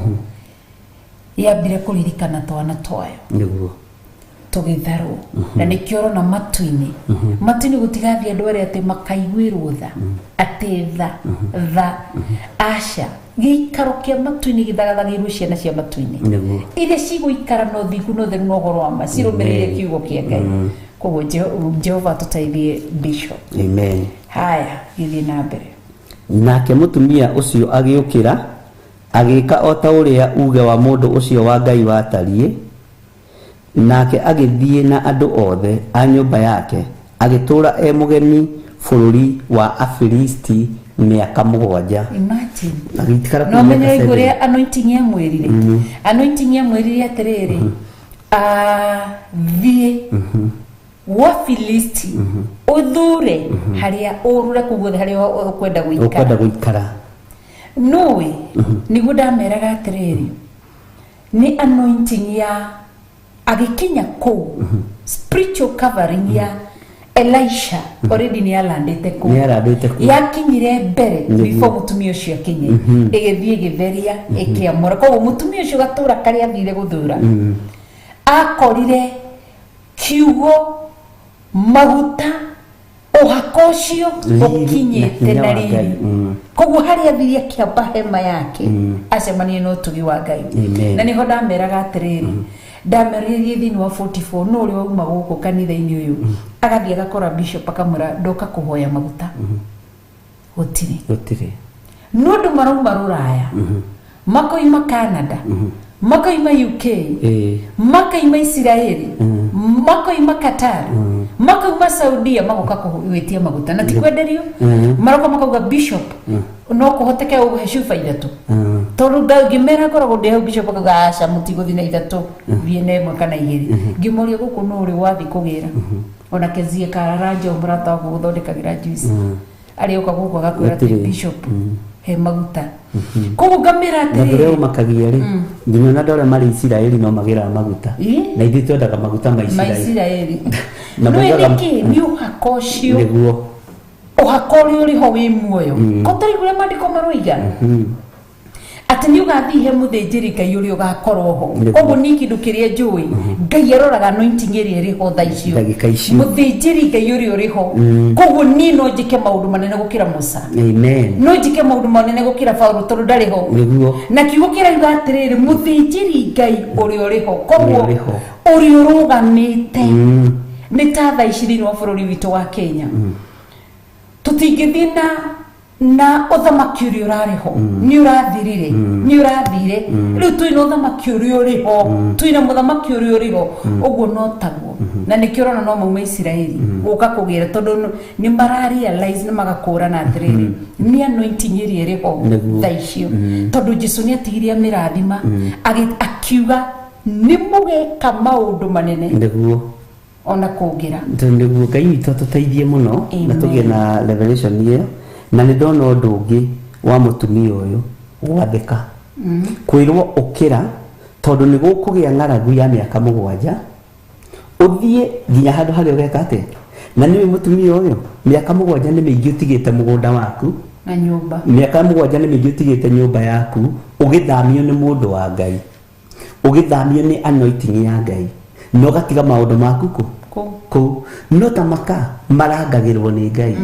yambire kũririkana twana twayo nĩguo tũgĩtharwo na nĩkĩo ũrona matu-inĩ matu-inĩ gũtigathiĩ andũ arĩa atĩ makaiguĩrwo tha atĩ tha aca gĩikaro kĩa matu-inĩ gĩthagatagĩrwo ciana cia matu-inĩ iria cigũikara na ũthingu na ũtheru na ũhoro wa ma cirũmĩrĩire kiugo kĩa Ngai. Koguo Jehova tũteithie Bishop. Amen. Haya gĩthiĩ na mbere. Nake mũtumia ũcio agĩũkĩra agĩka o ta ũrĩa uge wa mũndũ ũcio wa Ngai watariĩ, nake agĩthiĩ na andũ othe a nyũmba yake agĩtũũra e mũgeni bũrũri wa Afilisti mĩaka 7. Imagine. No menye igũrĩa anointing ya mwĩrire. Anointing ya mwĩrire atĩrĩrĩ. Thiĩ wa Filisti uthure harĩa ũrure kuguo harĩa ukwenda gũikara. No nĩguo ndameraga atĩrĩrĩ ni anointing ya agikinya kuu spiritual covering ya Elisha already ni alandete kuu yakinyire mbere before mutumia ũcio akinye igithie githeria ikiamora. Koguo mutumia ũcio gatura karia athire guthura akorire kiugo maguta uhako ũcio ukinyĩte na riri. Koguo harĩa athire akiamba hema yake acemanie na ũtugi wa Ngai. Na niho ndameraga atĩrĩrĩ ndameririe thĩinĩ wa 44 no ũrĩa wauma gũkũ kanitha-inĩ ũyũ agathiĩ agakora bishop akamwĩra ndoka kũhoya maguta gũtirĩ no andũ marauma rũraya makoima Canada makoima UK makoima Israeli makoima Qatar makoima Saudia magoka kũgwĩtia maguta na tikwenderio maroka makauga bishop no kũhoteke ũhe cuba 3 tondũ ngĩmera ngoragwo ndĩ hau bishop akauga aca mũtigũthiĩ na 3 thiĩ na 1 kana 2 ngĩmoria gũkũ no ũrĩ wathi kũgĩra ona kezie kararajo mrata wa gũthondekagĩra juice arĩoka gũkũ agakwĩra atĩ bishop he maguta. Koguo ngamera atĩrĩrĩ ndĩreo makagia rĩ nginya na ndore mari Isiraeli no magĩra maguta na ithuĩ twendaga maguta ma Isiraeli no nĩkĩ nĩ ũhako ũcio nĩguo ũhako ũrĩa ũrĩ ho wĩ muoyo kotari kũrĩa maandĩko maroiga atĩ nĩ ũgathiĩ he mũthĩnjĩri Ngai ũrĩa ũgakorwo ho. Koguo nĩ kĩndũ kĩrĩa njũĩ Ngai aroraga anointing ĩrĩa ĩrĩ ho thaa icio mũthĩnjĩri Ngai ũrĩa ũrĩ ho. Koguo niĩ no njĩke maũndũ manene gũkĩra Musa. Amen. No njĩke maũndũ manene gũkĩra Paulo tondũ ndarĩ ho na kiugo kĩrauga atĩrĩrĩ mũthĩnjĩri Ngai ũrĩa ũrĩ ho. Koguo ũrĩa ũrũgamĩte nĩ ta thaa ici thĩinĩ wa bũrũri witũ wa Kenya tũtingĩthiĩ na ũthamaki ũrĩa ũrarĩ ho nĩ ũrathirire nĩ ũrathire rĩu twĩna ũthamaki ũrĩa ũrĩ ho twĩna mũthamaki ũrĩa ũrĩ ho ũguo no taguo na nĩkĩo ũrona no mauma Isiraeli gũka kũgĩra tondũ nĩ mararealize nĩ magakũrana atĩrĩrĩ nĩ anointing ĩrĩa ĩrĩ ho thaa icio tondũ Jesũ nĩ atigirie mĩrathima akiuga nĩ mũgeka maũndũ manene nĩguo ona kũngĩra nĩguo Ngai witũ atũteithie mũno na tũgĩe na revelation ĩyo. Na nĩ ndona ũndũ ũngĩ wa mũtumia ũyũ gwathĩka kwĩrwo ũkĩra tondũ nĩ gũkũgĩa ng'aragu ya mĩaka 7 ũthiĩ nginya handũ harĩa ũgeka atĩ na nĩwe mũtumia ũyũ mĩaka 7 nĩ mĩingĩ ũtigĩte mũgũnda waku na nyũmba mĩaka 7 nĩ mĩingĩ ũtigĩte nyũmba yaku ũgĩthamio nĩ mũndũ wa Ngai ũgĩthamio nĩ anointing ya Ngai na ũgatiga maũndũ maku kũ no ta maka marangagĩrwo nĩ Ngai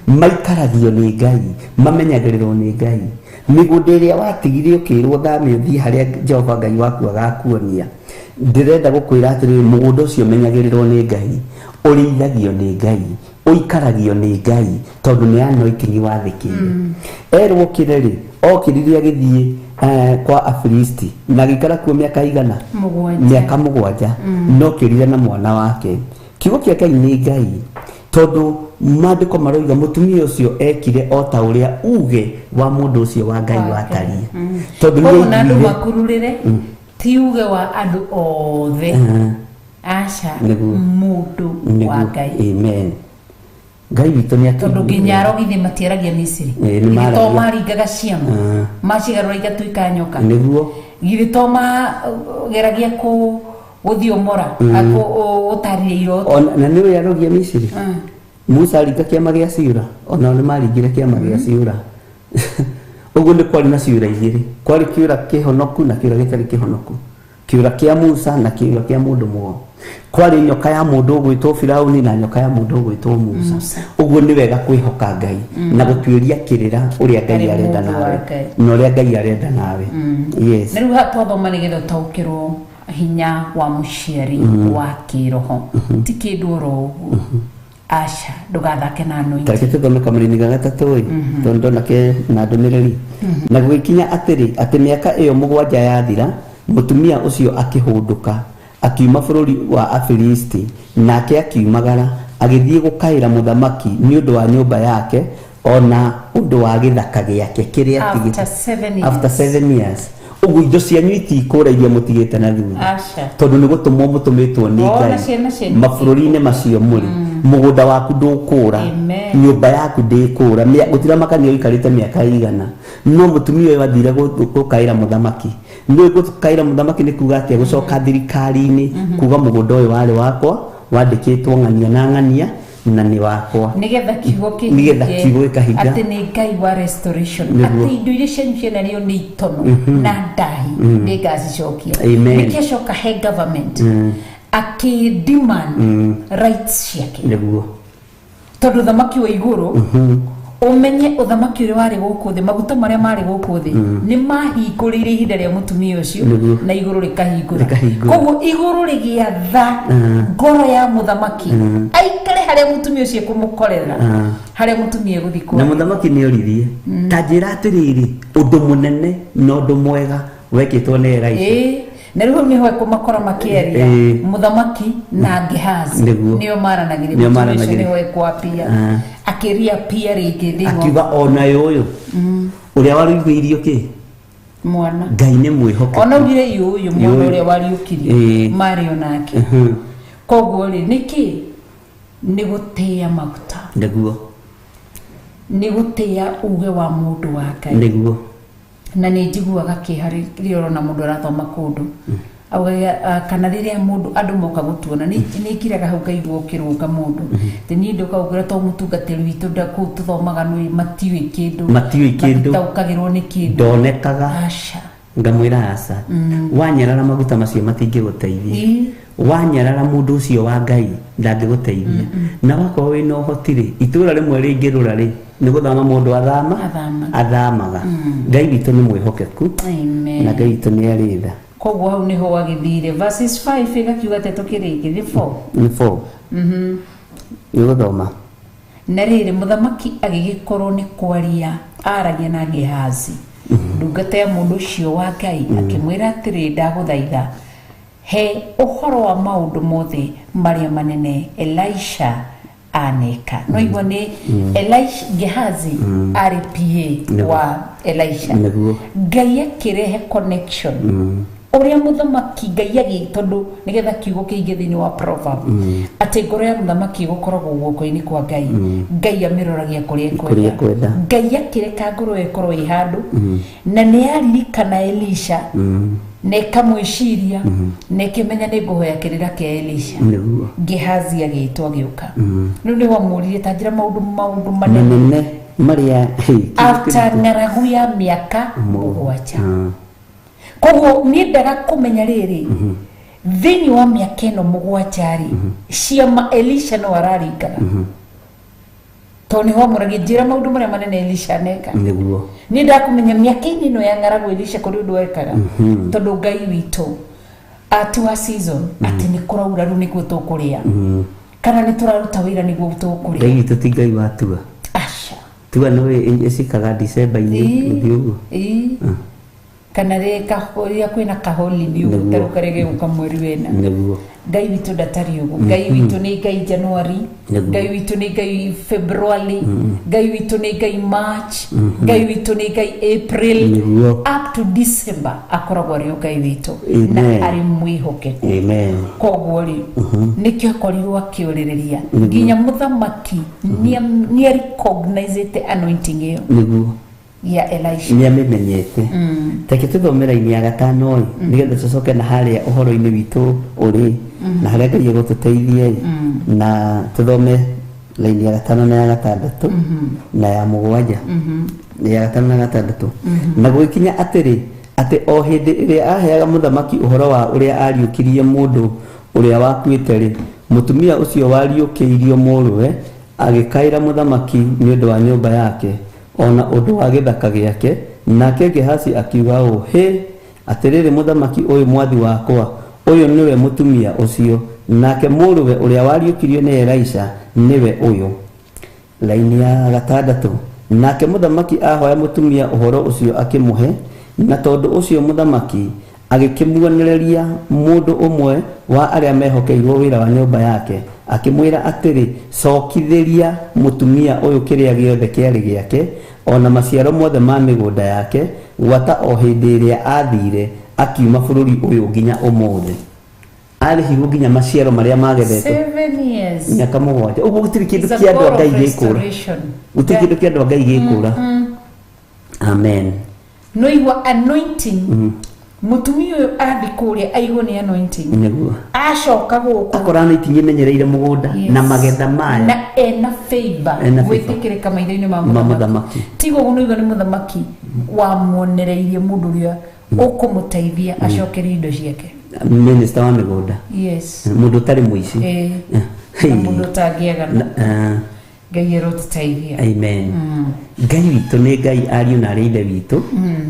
maikaragio nĩ Ngai mamenyagĩrĩrwo nĩ Ngai mĩgũnda ĩrĩa watigire ũkĩrwo thamio thiĩ harĩa Jehova Ngai waku agakuonia. Ndĩrenda gũkwĩra atĩrĩrĩ mũgũnda ũcio menyagĩrĩrwo nĩ Ngai ũrĩithagio nĩ Ngai ũikaragio nĩ Ngai tondũ nĩ anointing wathĩkĩire. Erwo kĩrĩ okĩrire agĩthiĩ kwa Afilisti na gĩkara kuo mĩaka igana mĩaka 7 no kĩrire na mwana wake. Kiugo kĩa Ngai nĩ Ngai tondũ maandĩko maroiga mũtumia ũcio ekire o ta ũrĩa uge wa mũndũ ũcio wa Ngai watariĩ tondũ nĩ andũ makururĩre tiuge wa andu othe aca mundu wa Ngai. Amen. Ngai witũ nĩ tondu nginya arogithi matiaragia Misiri githito maringaga ciama macigarũra igatuĩka nyoka nĩguo githito mageragia gũthiomora gũtarĩria iroto na nĩ we arogia Misiri. Musa aringa kĩama gĩa ciũra onao nĩ maringire kĩama gĩa ciũra. Ũguo nĩ kwarĩ na ciũra igĩrĩ, kwarĩ kĩũra kĩhonoku na kĩũra gĩtarĩ kĩhonoku, kĩũra kĩa Musa na kĩũra kĩa mũndũ mũgo. Kwarĩ nyoka ya mũndũ ũgwĩtwo Firaũni na nyoka ya mũndũ ũgwĩtwo Musa. Ũguo nĩ wega kwĩhoka Ngai na gũtuĩria kĩrĩra ũrĩa Ngai arenda nawe na ũrĩa Ngai arenda nawe. Yes. Na rĩu twathoma nĩgetha ũtaũkĩrwo hinya wa mũciari wa kĩroho ti kĩndũ oro ũguo. Aca ndũgathake na anointing. Tareke tũthome kamũrĩ-inĩ ga gatatũ tondũ ndonake na ndũmĩrĩri. Na gũgĩkinya atĩ mĩaka ĩyo mũgwanja yathira, mũtumia ũcio akĩhũndũka akiuma bũrũri wa Afilisti, nake akiumagara agĩthiĩ gũkaĩra mũthamaki nĩ ũndũ wa nyũmba yake ona ũndũ wa gĩthaka gĩake kĩrĩa after 7 years. Ũguo indo cianyu itikũrairie mũtigĩte na thutha tondũ nĩ gũtũmwo mũtũmĩtwo nĩ Ngai mabũrũri-inĩ macio mũrĩ. Mũgũnda waku ndũkũra, nyũmba yaku ndĩkũra, gũtira makanio ikarĩte mĩaka igana, no mũtumia ũyũ athire gũkaĩra mũthamaki. Nĩ gũkaĩra mũthamaki nĩ kuga atĩ gũcoka thirikari-inĩ kuga mũgũnda ũyũ warĩ wakwa, wandĩkĩtwo ng'ania na ng'ania na nĩ wakwa, nigetha kiugo gĩkahinga atĩ nĩ Ngai wa restoration, atĩ indo iria cianyu cienarĩo nĩ itono na ndahi nĩ ngacicokia. Nĩkĩacoka he government akĩdemand rights ciake tondũ ũthamaki wa igũrũ umenye ũthamaki ũrĩa warĩ gũkũ thĩ, maguta marĩa marĩ gũkũ thĩ nĩ mahingũrĩire ihinda rĩa mũtumia ũcio na igũrũ rĩkahingũra. Koguo igũrũ rĩgĩatha ngoro ya mũthamaki aikare harĩa mũtumia ũcio kũmũkorera, harĩa mũtumia gũthikwo. Na mũthamaki nĩ oririe ta njĩra atĩrĩrĩ, ũndũ mũnene na ũndũ mwega wekĩtwo nĩ Elisha. Na rĩu nĩho ekũmakora makĩaria mũthamaki na Gehazi nĩo maranagĩria mũtumia ũcio nĩho ekwapia akĩria pia rĩngĩ thĩinĩ akiuga onayo ũyũ ũrĩa warĩithĩirio kĩ mwana Ngai nĩ mwĩhokeku, ona ugire ũyũ mwana ũrĩa wariũkirie marĩ onake. Koguo rĩ nĩkĩ nĩ gũtĩa maguta, nĩ gũtĩa uge wa mũndũ wa Ngai nĩguo. Na nĩ njiguaga kĩeha rĩrĩa ũrona mũndũ arathoma kũndũ augaga kana rĩrĩa mũndũ andũ moka gũtuona nĩ ikiraga hau ngaigua ũkĩrũnga mũndũ atĩ niĩ ndũkaugĩra to mũtungatĩri witũ kũu tũthomaga nĩ matiũĩ kĩndũ matitaũkagĩrwo nĩ kĩndũ ndonekaga. Ngamwĩra aca wanyarara maguta macio matingĩgũteithia, wanyarara mũndũ ũcio wa Ngai ndangĩgũteithia. Na wakorwo wĩna ũhoti rĩ, itũra rĩmwe rĩngĩrũra rĩ nĩ gũthama mũndũ athamaga. Ngai witũ nĩ mwĩhokeku na Ngai witũ nĩ arĩ tha. Koguo hau nĩho wagĩthire verses 5 ĩgakiuga atĩ tũkĩrĩngĩ nĩ 4 nĩgũthoma. Na rĩrĩ mũthamaki agĩgĩkorwo nĩ kwaria aragia na Gehazi ndungata ya mũndũ ũcio wa Ngai akĩmwĩra atĩrĩ, ndagũthaitha he ũhoro wa maũndũ mothe marĩa manene Elisha aneka. No igua nĩ Elisha Gehazi arĩ PA wa Elisha. Ngai akĩrehe connection ũrĩa mũthamaki Ngai tondũ nĩgetha kiugo kĩingĩ thĩinĩ wa proverb atĩ ngoro ya mũthamaki gũkoragwo guoko-inĩ kwa Ngai. Ngai amĩroragia kũrĩa ekwenda. Ngai akĩreka ngoro ĩkorwo ĩ handũ na nĩ aririkana Elisha na ĩkamwĩciria na ĩkĩmenya nĩ ngũhoya kĩrĩra kĩa Elisha. Gehazi agĩtwo agĩũka rĩu nĩ wamũririe ta njĩra maũndũ manene marĩa after ng'aragu ya mĩaka mũgwanja. Koguo nĩ ndaga kũmenya rĩrĩ thĩinĩ wa mĩaka ĩno mũgwanja rĩ ciama Elisha no araringaga tondũ nĩho amũragia njĩra maũndũ marĩa manene Elisha aneka. Nĩ ndakũmenya mĩaka-inĩ ĩno ya ng'aragu Elisha kũrĩ ũndũ ekaga tondũ Ngai witũ atiwa season atĩ nĩ kũraura rĩu nĩguo tũkũrĩa kana nĩ tũraruta wĩra nĩguo tũkũrĩa. Ngai witũ ti Ngai wa tua. Tua nĩwe ĩcikaga December-inĩ ũguo. kana reka horia kwina kaholi ni utaruka rege ukamweri wena Niguo. Ngai witu ndatari uguo Ngai witu ni Ngai January Ngai witu ni Ngai February Ngai witu ni Ngai March Ngai witu ni Ngai April up to December akoragwo ari Ngai witu na ari mwihokeku Amen. koguo ri nikyo akorirwo akiuriria nginya muthamaki ni recognize the anointing iyo Niguo. ya Elisha Ni amenyete. Take tuthomera-ini ya gatano nigetha tucoke na haria uhoro-ini witu uri na haria Ngai egututeithie na tuthome laini ya gatano na ya gatandatu na ya mugwanja ya gatano na gatandatu na gwikinya atiri ati o hindi iria aheaga muthamaki uhoro wa uria ariukirie mundu uria wakuite ri mutumia ucio wariukiirio muruwe agikaira muthamaki ni undu wa nyumba yake ona undu wa githaka giake nake Gehazi akiuga he atiriri muthamaki uyu mwathi wakwa uyu niwe mutumia ucio nake muruwe uria wariukirio ni Elisha niwe uyu. Laini ya gatandatu nake muthamaki ahoya mutumia uhoro ucio akimuhe na tondu ucio muthamaki agikimuonereria mundu umwe wa aria mehokeirwo wira wa nyumba yake akimwira atiri cokithiria mutumia uyu kiria giothe kiari giake ona maciaro mothe ma migunda yake gwata o hindi iria athire akiuma bururi uyu nginya umuthi arihirwo nginya maciaro maria magethetwo 7 years nyaka mugwanja uguo gutiri kindu kia andu a Ngai gikura gutiri kindu kia andu a Ngai gikura amen no igwa anointing mutumia uyu athi kuria aigwo ni anointing niguo acoka guku akorana itinye menyereire mugunda na magetha maya na ena favor gwitikirika maitho-ini ma muthamaki tigo guno igwa ni muthamaki wa muonereirie mundu uria ukumuteithia acokerie indo ciake minister wa migunda yes mundu tari muici mundu tangiega Ngai erotuteithia amen Ngai witu ni Ngai ariu na ari ithe witu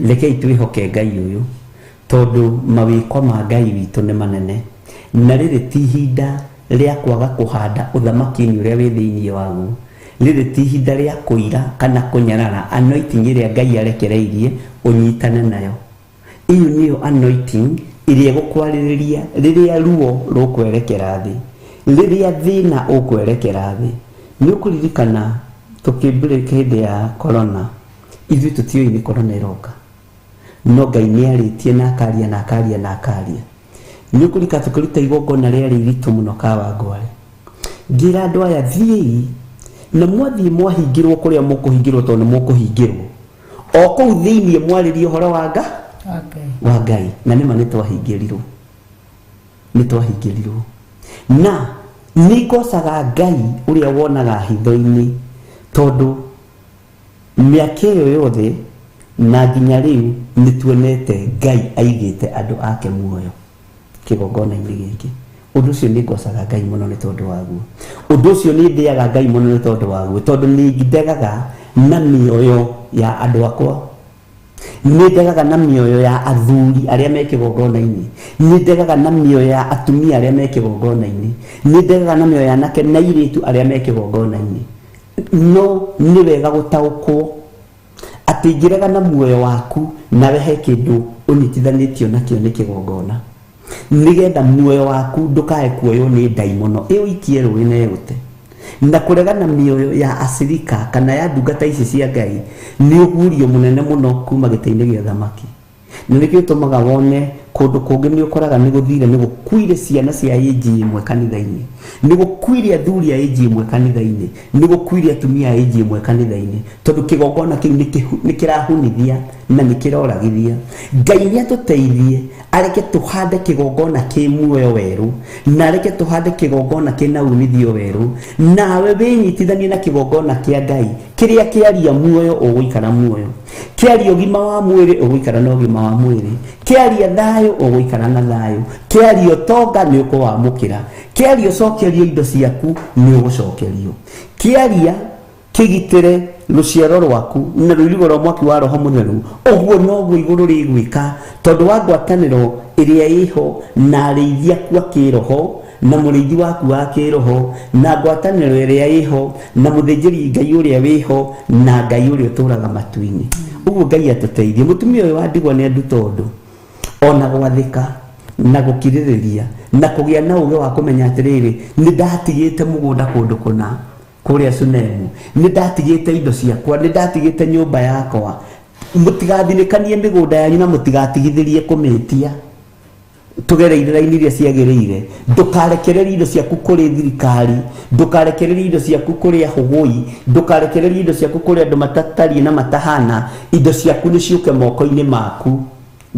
rekei twihoke Ngai uyu tondu mawiko ma Ngai witu ni manene na riri ti ihinda ria kwaga kuhanda uthamaki-ini uria wi thiini waguo riri ti ihinda ria kuira kana kunyarara anointing iria Ngai arekereirie unyitane nayo iyo niyo anointing iria gukwaririria riria ruo rukwerekera thi riria thina ukwerekera thi ni ukuririkana tukibreak hindi ya corona ithuĩ tũtiũĩ nĩ corona iroka no Ngai nĩ arĩtie na akaria na akaria na akaria nĩ ũkũririkana tũkĩruta igongona rĩarĩ iritũ mũno Kawangware ngĩra andũ aya thiĩi na mwathiĩ mwahingĩrwo kũrĩa mũkũhingĩrwo tondũ mũkũhingĩrwo o kũu thĩinĩ mwarĩrie ũhoro wa Ngai na nĩma nĩ twahingĩrirwo na nĩ ngocaga Ngai uria wonaga hitho-ini tondu miaka iyo yothe na nginya riu ni tuonete Ngai aigite andu ake muoyo kigongona-ini giki undu ucio ni ngocaga Ngai muno ni tondu waguo undu ucio ni ndiaga Ngai muno ni tondu waguo tondu ni ndegaga na mioyo ya andu akwa ni ndegaga na mioyo ya athuri aria me kigongona-ini ni ndegaga na mioyo ya atumia aria me kigongona-ini ni ndegaga na mioyo ya nake na iritu aria me kigongona-ini no ni wega gutaukwo ati ingiraga na muoyo waku nawe he kindu unyitithanitio nakio ni kigongona nigetha muoyo waku ndukae kuoywo ni ndaimono iyo ikie rũĩ gute na kurega na mioyo ya asirika kana ya ndungata ici cia Ngai ni ugurio munene muno kuma gĩtĩ-inĩ gĩa thamaki na nĩkĩo tũmaga wone kũndũ kũngĩ nĩ ũkoraga nĩ gũthire nĩ gũkuire ciana cia age imwe kanitha-inĩ nĩ gũkuire athuri a age imwe kanitha-inĩ nĩ gũkuire atumia a age imwe kanitha-inĩ tondũ kĩgongona kĩu nĩ kĩrahunithia na nĩ kĩroragithia Ngai nĩ atũteithie areke tũhande kĩgongona kĩ muoyo werũ na areke tũhande kĩgongona kĩna umithio werũ nawe wĩnyitithanie na kĩgongona kĩa Ngai kĩrĩa kĩaria muoyo ũgũikara muoyo kĩaria ũgima wa mwĩrĩ ũgũikara na ũgima wa mwĩrĩ kĩaria thayũ ũgũikara na thayũ kĩaria ũtonga nĩ ũkũwamũkĩra kĩaria ũcokerio indo ciaku nĩ ũgũcokerio kĩaria kĩgitĩre rũciaro rwaku na rũirigo rwa mwaki wa Roho Mũtheru ũguo noguo igũrũ rĩgwĩka tondũ wa ngwatanĩro ĩrĩa ĩho na arĩithia aku a kĩroho na mũrĩithi waku wa kĩroho na ngwatanĩro ĩrĩa ĩho na mũthĩnjĩri Ngai ũrĩa wĩho na Ngai ũrĩa ũtũraga matu-inĩ uguo Ngai atuteithie mutumia uyu wa ndigwa ni andu tondu ona gwathika na gukiririria na kugia na uge wa kumenya atiriri ni ndatigite mugunda kundu kuna kuria Sunemu ni ndatigite indo ciakwa ni ndatigite nyumba yakwa mutigathinikanie migunda yanyu na mutigatigithirie kumitia tugereire raini iria ciagirire ndukarekererie indo ciaku kuri thirikari ndukarekererie indo ciaku kuri ahugui ndukarekererie indo ciaku kuri andu matatari na matahana indo ciaku ni ciuke moko-ini maku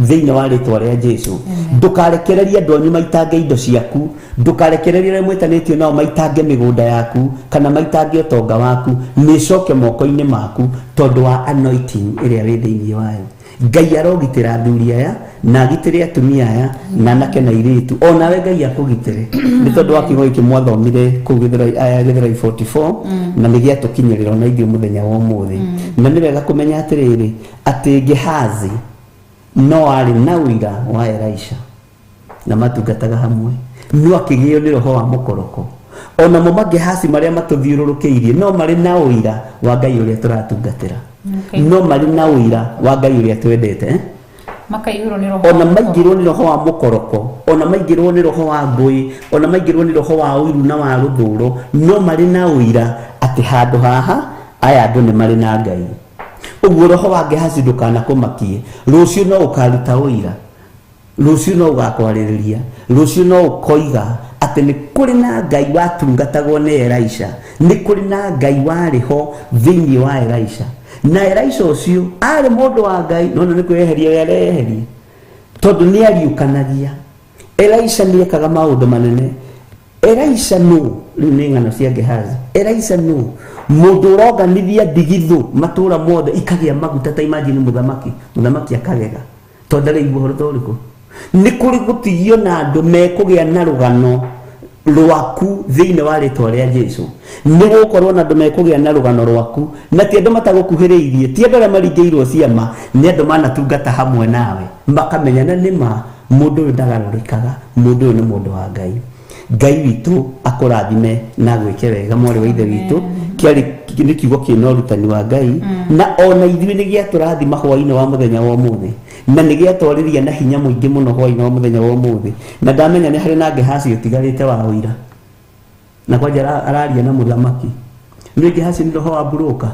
thiini wa ritwa ria Jesu ndukarekererie andu anyu maitange indo ciaku ndukarekererie aria mwitanitio nao maitange migunda yaku kana maitange utonga waku ni coke moko-ini maku tondu wa anointing iria wi thiini wayo Ngai arogitira athuri aya na agitire atumia aya na anake na iritu onawe Ngai akugitire ni tondu wa kiugo giki mwathomire kuu Githurai 44 na nigiatukinyirira ona ithuĩ muthenya wa umuthi na ni wega kumenya atiriri ati Gehazi no ari na uira wa Elisha na matungataga hamwe no akigio ni roho wa mukoroko ona mo Gehazi maria matuthiururukiirie no mari na uira wa Ngai uria turatungatira no mari na uira wa Ngai uria twendete makaihurwo ni roho ona maigirwo ni roho wa mukoroko ona maigirwo ni roho wa ngui ona maigirwo ni roho wa uiru na wa ruthuro no mari na uira ati handu haha aya andu ni mari na Ngai uguo roho wa Gehazi ndukana kumakie rucio no ukaruta uira rucio no ugakwariria rucio no ukoiga ati ni kuri na Ngai watungatagwo ni Elisha ni kuri na Ngai wariho thiini wa Elisha na Elisha ucio ari mundu wa Ngai no ni kweheria yareheria tondu ni ariukanagia Elisha ni ekaga maundu manene Elisha no ni ng'ano cia Gehazi Elisha no mundu uroganithia ndigithu matura mothe ikagia maguta ta imagine muthamaki akagega tondu ari iguru thoriku ni kuri gutigio na andu mekugia na rugano rwaku thiini wa ritwa ria Jesu ni gukorwo na andu mekugia na rugano rwaku na ti andu matagukuhiriirie ti andu aria maringiirwo ciama ni andu manatungata hamwe nawe makamenyana nima mundu uyu ndagarurikaga mundu uyu ni mundu wa Ngai Ngai witu akurathime na gwike wega mwari wa ithe witu kiari ni kiugo kina urutani wa Ngai na ona ithuĩ ni giaturathima hwainĩ wa muthenya wa umuthi na ni giatwariria na hinya muingi muno hwainĩ wa muthenya wa umuthi na ndamenya ni hari na Gehazi utigarite wa uira na kwanja araria na muthamaki ni Gehazi ni roho wa buruka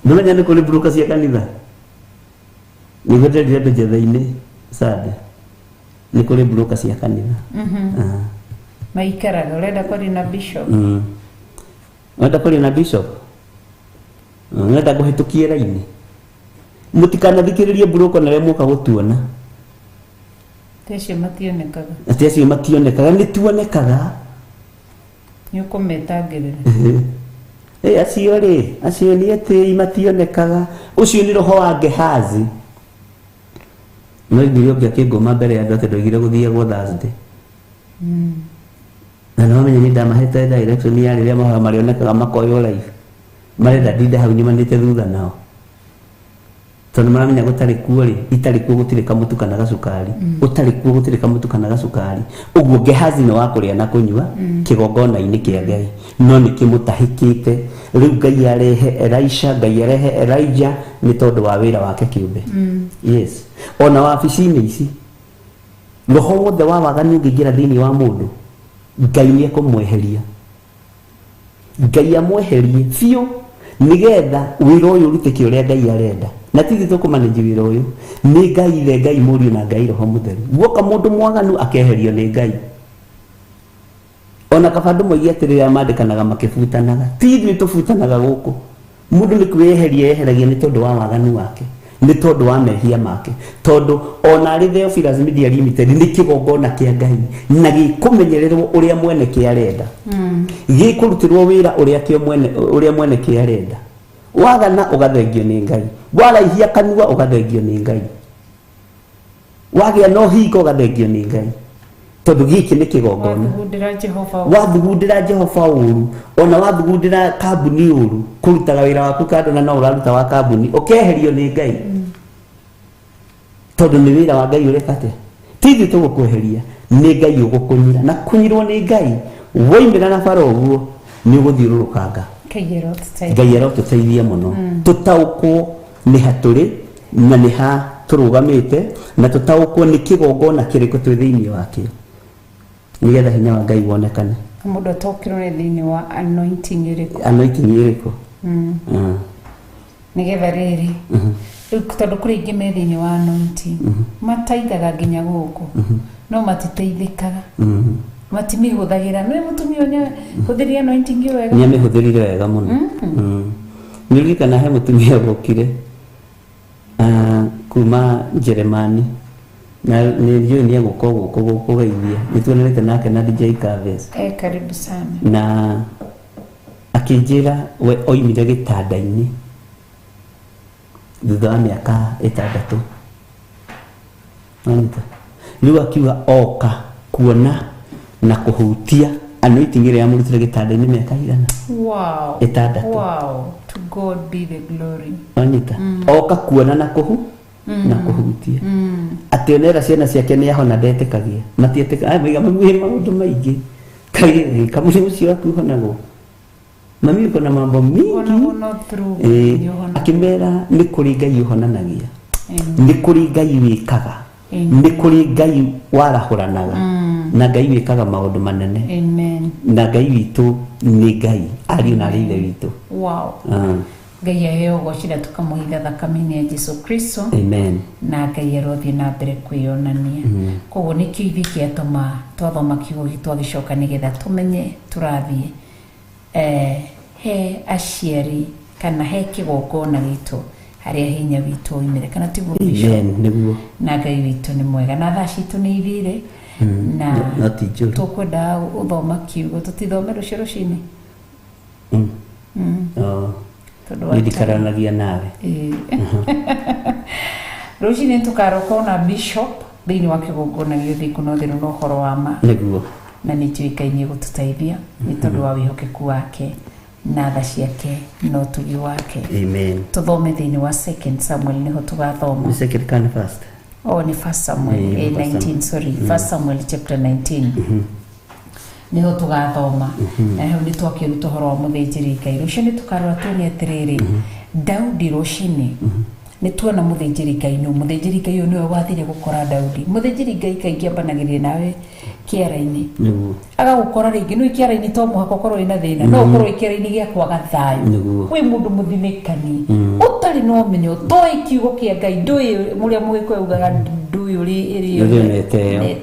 ndamenya ni kuri buruka cia kanitha ni gutendire andu njetha-inĩ sada ni kuri buruka cia kanitha maikaraga urenda kwari na bishop urenda kwari na bishop urenda guhitukie raini mutikanathikiririe buruka na muka gutuona tecio mationekaga tecio mationekaga ni tuonekaga ni ukumetangirira acio ni ati mationekaga ucio ni roho wa Gehazi no ngirio ngakingoma mbere ya ndote ndoigire guthia go Thursday na no menye ni ndamahete direction ya riria mahoya marionekaga makoyo live marenda ndinde hau nyimanite thutha nao tondu maramenya gutari kuo ri itari kuo gutire kamutu kana gacukari utari kuo gutire kamutu kana gacukari uguo Gehazi no wakuria na kunyua kigongona-ini kia Ngai no ni kimutahikite riu Ngai arehe Elisha Ngai arehe Elijah ni tondu wa wira wake kiumbe yes ona wabici-inĩ ici roho wothe wa waganu ngĩingĩra thĩinĩ wa mũndũ Ngai nĩ ekũmweheria Ngai amweherie biũ nigetha wĩra ũyũ ũrutĩke ũrĩa Ngai arenda na tithi tũkũmanĩnji wĩra ũyũ nĩ Ngai ithe Ngai mũriũ na Ngai roho mũtheru guoka mũndũ mwaganu akeherio nĩ Ngai ona kaba andũ moige atĩrĩrĩa mandĩkanaga makĩbutanaga ti ithuĩ tũbutanaga gũkũ mũndũ nĩ kwĩyeheria yeheragia nĩ tondũ wa waganu wake ni tondu wa mehia make tondu ona ri Theophilus Media Limited ni kigongona kia Ngai na gikumenyererwo uria mwene kiarenda gikurutirwo wira uria mwene kiarenda wagana ugathengio ni Ngai waraihia kanua ugathengio ni Ngai wagia no hingo ugathengio ni Ngai tondu giki ni kigongona wathugundira Jehova uru ona wathugundira kambuni uru kurutaga wira waku kando na no uraruta wa kambuni ukeherio ni Ngai tondu ni wira wa Ngai urekate tithi tugukweheria ni Ngai ugukunyira na kunyirwo ni Ngai woimira na faro uguo nĩ ũgũthiũrũrũkanga Ngai arotũteithia mũno tũtaũkwo nĩ ha tũrĩ na nĩ ha tũrũgamĩte na tũtaũkwo nĩ kĩgongona kĩrĩkũ twĩ thĩinĩ wakĩo nĩgetha hinya wa Ngai wonekane. Mũndũ ataũkĩrwo nĩ thĩinĩ wa anointing ĩrĩkũ nĩgetha rĩrĩ rĩu tondũ kũrĩ aingĩ me thĩinĩ wa anointing mataithaga nginya gũkũ no matiteithĩkaga matimĩhũthagĩra nĩ mũtumia ũrĩa hũthĩria anointing ĩyo wega nĩamĩhũthĩrire wega mũno nĩririkana he mũtumia wokire kuma Jeremani na nĩriũĩ nĩegũka gũkũ gũkũgeithia nĩtuonanĩte nake na DJ Kaves karibu sana na akĩnjĩra we oimire gĩtanda-inĩ thutha wa mĩaka 6 rĩu akiuga oka kuona na kũhutia anointing ĩrĩa yamũrutire gĩtanda-inĩ mĩaka igana 6 wow to God be the glory oka kuona na kũhutia atĩonera ciana ciake nĩ ahona ndetĩkagia matietĩkagia maiga mamwĩre maũndũ maingĩ kaĩ kamũrĩ ũcio akuhonagwo mami uko na mambo mingi akimera nĩ kũrĩ Ngai ũhonanagia nĩ kũrĩ Ngai wĩkaga nĩ kũrĩ Ngai warahũranaga na Ngai wĩkaga maũndũ manene na Ngai witũ nĩ Ngai ariũ na ithe witũ Ngai aheo gocira tukamũhitha thakame-inĩ ya Jesu Kristo amen na Ngai arothiĩ na mbere kwĩyonania koguo nĩkĩo ithuĩ kĩatũma twathoma kiugo gitũ twagĩcoka nĩgetha tũmenye tũrathiĩ he aciari kana he kĩgongona gitũ harĩa hinya witũ oimire kana tiguo nĩguo na Ngai witũ nĩ mwega na thaa citũ nĩ ithire na tũkwenda gũthoma kiugo tũtithome rũciũ rũcinĩ ndikaranagia nawe rũcinĩ tũkaroka na bishop thĩinĩ wa kĩgongona gĩothe kũnotherwo na ũhoro wa ma nĩguo na nĩ nĩnjũĩkaine gũtũteithia nĩ tondũ wa wĩhokeku wake na tha ciake no tugi wake amen tũthome thĩinĩ wa 2 Samuel nĩho tũgathoma second can first ni 1 Samuel 19 sorry 1 Samuel chapter 19 niho tũgathoma na hau nĩ twakĩruta ũhoro wa mũthĩnjĩri Ngai rũciũ nĩ tũkarora tuone atĩrĩrĩ Daudi rũcinĩ nĩ tuona mũthĩnjĩri Ngai ũyũ nĩwe wathire gũkora Daudi mũthĩnjĩri Ngai kaingĩ ambanagĩrĩria nawe kĩara-inĩ agagũkora rĩngĩ nĩ kĩara-inĩ to mũhaka ũkorwo wĩna thĩna no ũkorwo kĩara-inĩ gĩa kwaga thayũ wĩ mũndũ mũthinĩkani ũtarĩ na ũmenyo toĩ kiugo kĩa Ngai ndũĩ mũrĩa mũgĩkũyũ ugaga ndũĩ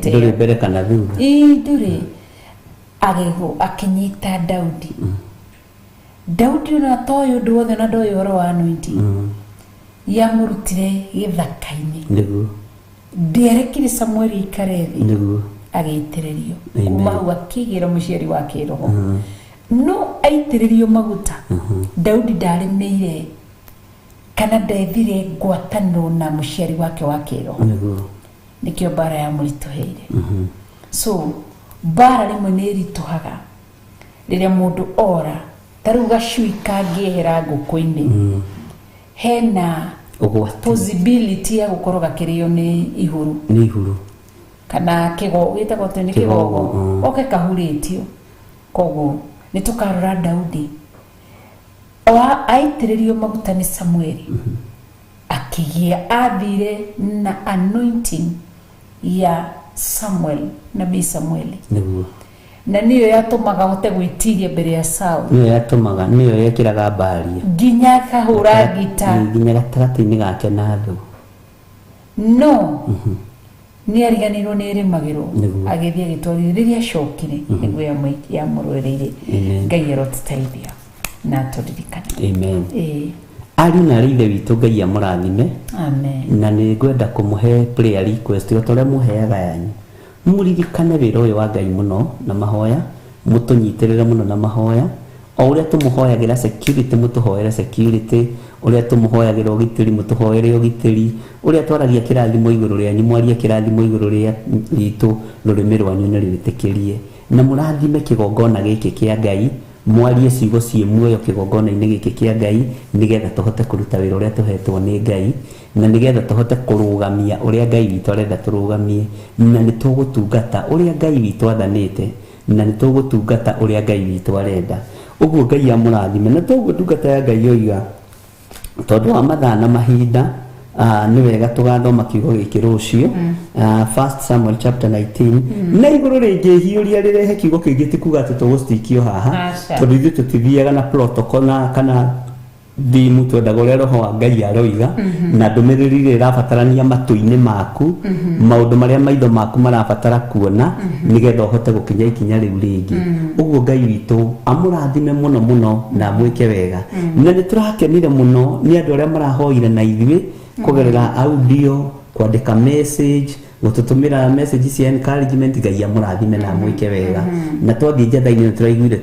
ndũrĩ mbere kana thutha ndũrĩ akĩnyita Daudi ona toĩ ũndũ wothe na ndoĩ ũhoro wa anointing yamũrutire gĩthaka-inĩ ndierekire Samuel ikare thĩ agĩitĩrĩrio kuma hau akĩgĩra mũciari wa kĩroho no aitĩrĩrio maguta Daudi ndarĩmĩire kana ndethire ngwatanĩro na mũciari wake wa kĩroho nĩkĩo mbara yamũritũhĩire so mbara rĩmwe nĩ ĩritũhaga rĩrĩa mũndũ ora tarĩu gacui kangĩehera ngũkũ-inĩ hena possibility ya gũkorwo gakĩrĩo nĩ ihuru kana gĩtagwo nĩ kĩgogo oke kahurĩtio koguo nĩ tũkarora Daudi aitĩrĩrio maguta nĩ Samuel akĩgĩa athire na anointing ya Samuel nabii Samuel na niyo yatũmaga hote gwĩtiria mbere ya Saul niyo yekĩraga mbaria nginya kahũra ngita nginya gatagatĩ-inĩ gake na thũ no nĩ ariganĩirwo nĩ rĩmagĩrwo agĩthiĩ agĩtwarire rĩrĩa acokire nĩguo yamũrũĩrĩire Ngai arotũteithia na tũririkane amen ari na ithe witũ Ngai amũrathime amen na nĩ ngwenda kũmũhe prayer request o torĩa mũheaga yanyu mũririkane wĩra ũyũ wa Ngai mũno na mahoya mũtũnyitĩrĩre mũno na mahoya o ũrĩa tũmũhoyagĩra security mũtũhoere security ũrĩa tũmũhoyagĩra ũgitĩri mũtũhoere ũgitĩri ũrĩa twaragia kĩrathimo igũrũ rĩanyu mwarie kĩrathimo igũrũ rĩa ritũ rũrĩmĩ rwanyu nĩ rwĩtĩkĩrie na mũrathime kĩgongona gĩkĩ kĩa Ngai mwarie ciugo ciĩ muoyo kĩgongona-inĩ gĩkĩ kĩa Ngai nĩgetha tũhote kũruta wĩra ũrĩa tũhetwo nĩ Ngai na nĩgetha tũhote kũrũgamia ũrĩa Ngai witũ arenda tũrũgamie na nĩ tũgũtungata ũrĩa Ngai witũ athanĩte na nĩ tũgũtungata ũrĩa Ngai witũ arenda uguo Ngai amurathime na toguo ndungata ya Ngai yoiga tondu wa mathaa na mahinda ni wega tugathoma kiugo giki rucio 1 Samuel chapter 19 na iguru ringi hiuria rirehe kiugo kingi tikuga tutugustikio haha tondu ithu tutithiaga na protocol na kana thimu twendaga uria roho wa Ngai aroiga na ndumiriri ri irabatarania matu-ini maku maundu maria maitho maku marabatara kuona nigetha uhote gukinya ikinya riu ringi uguo Ngai witu amurathime muno muno na mwike wega na niturakenire muno ni andu aria marahoire na ithui kugerera audio kwandika message gututumira message cia encouragement Ngai amurathime na mwike wega na twathie njatha-ini turaiguire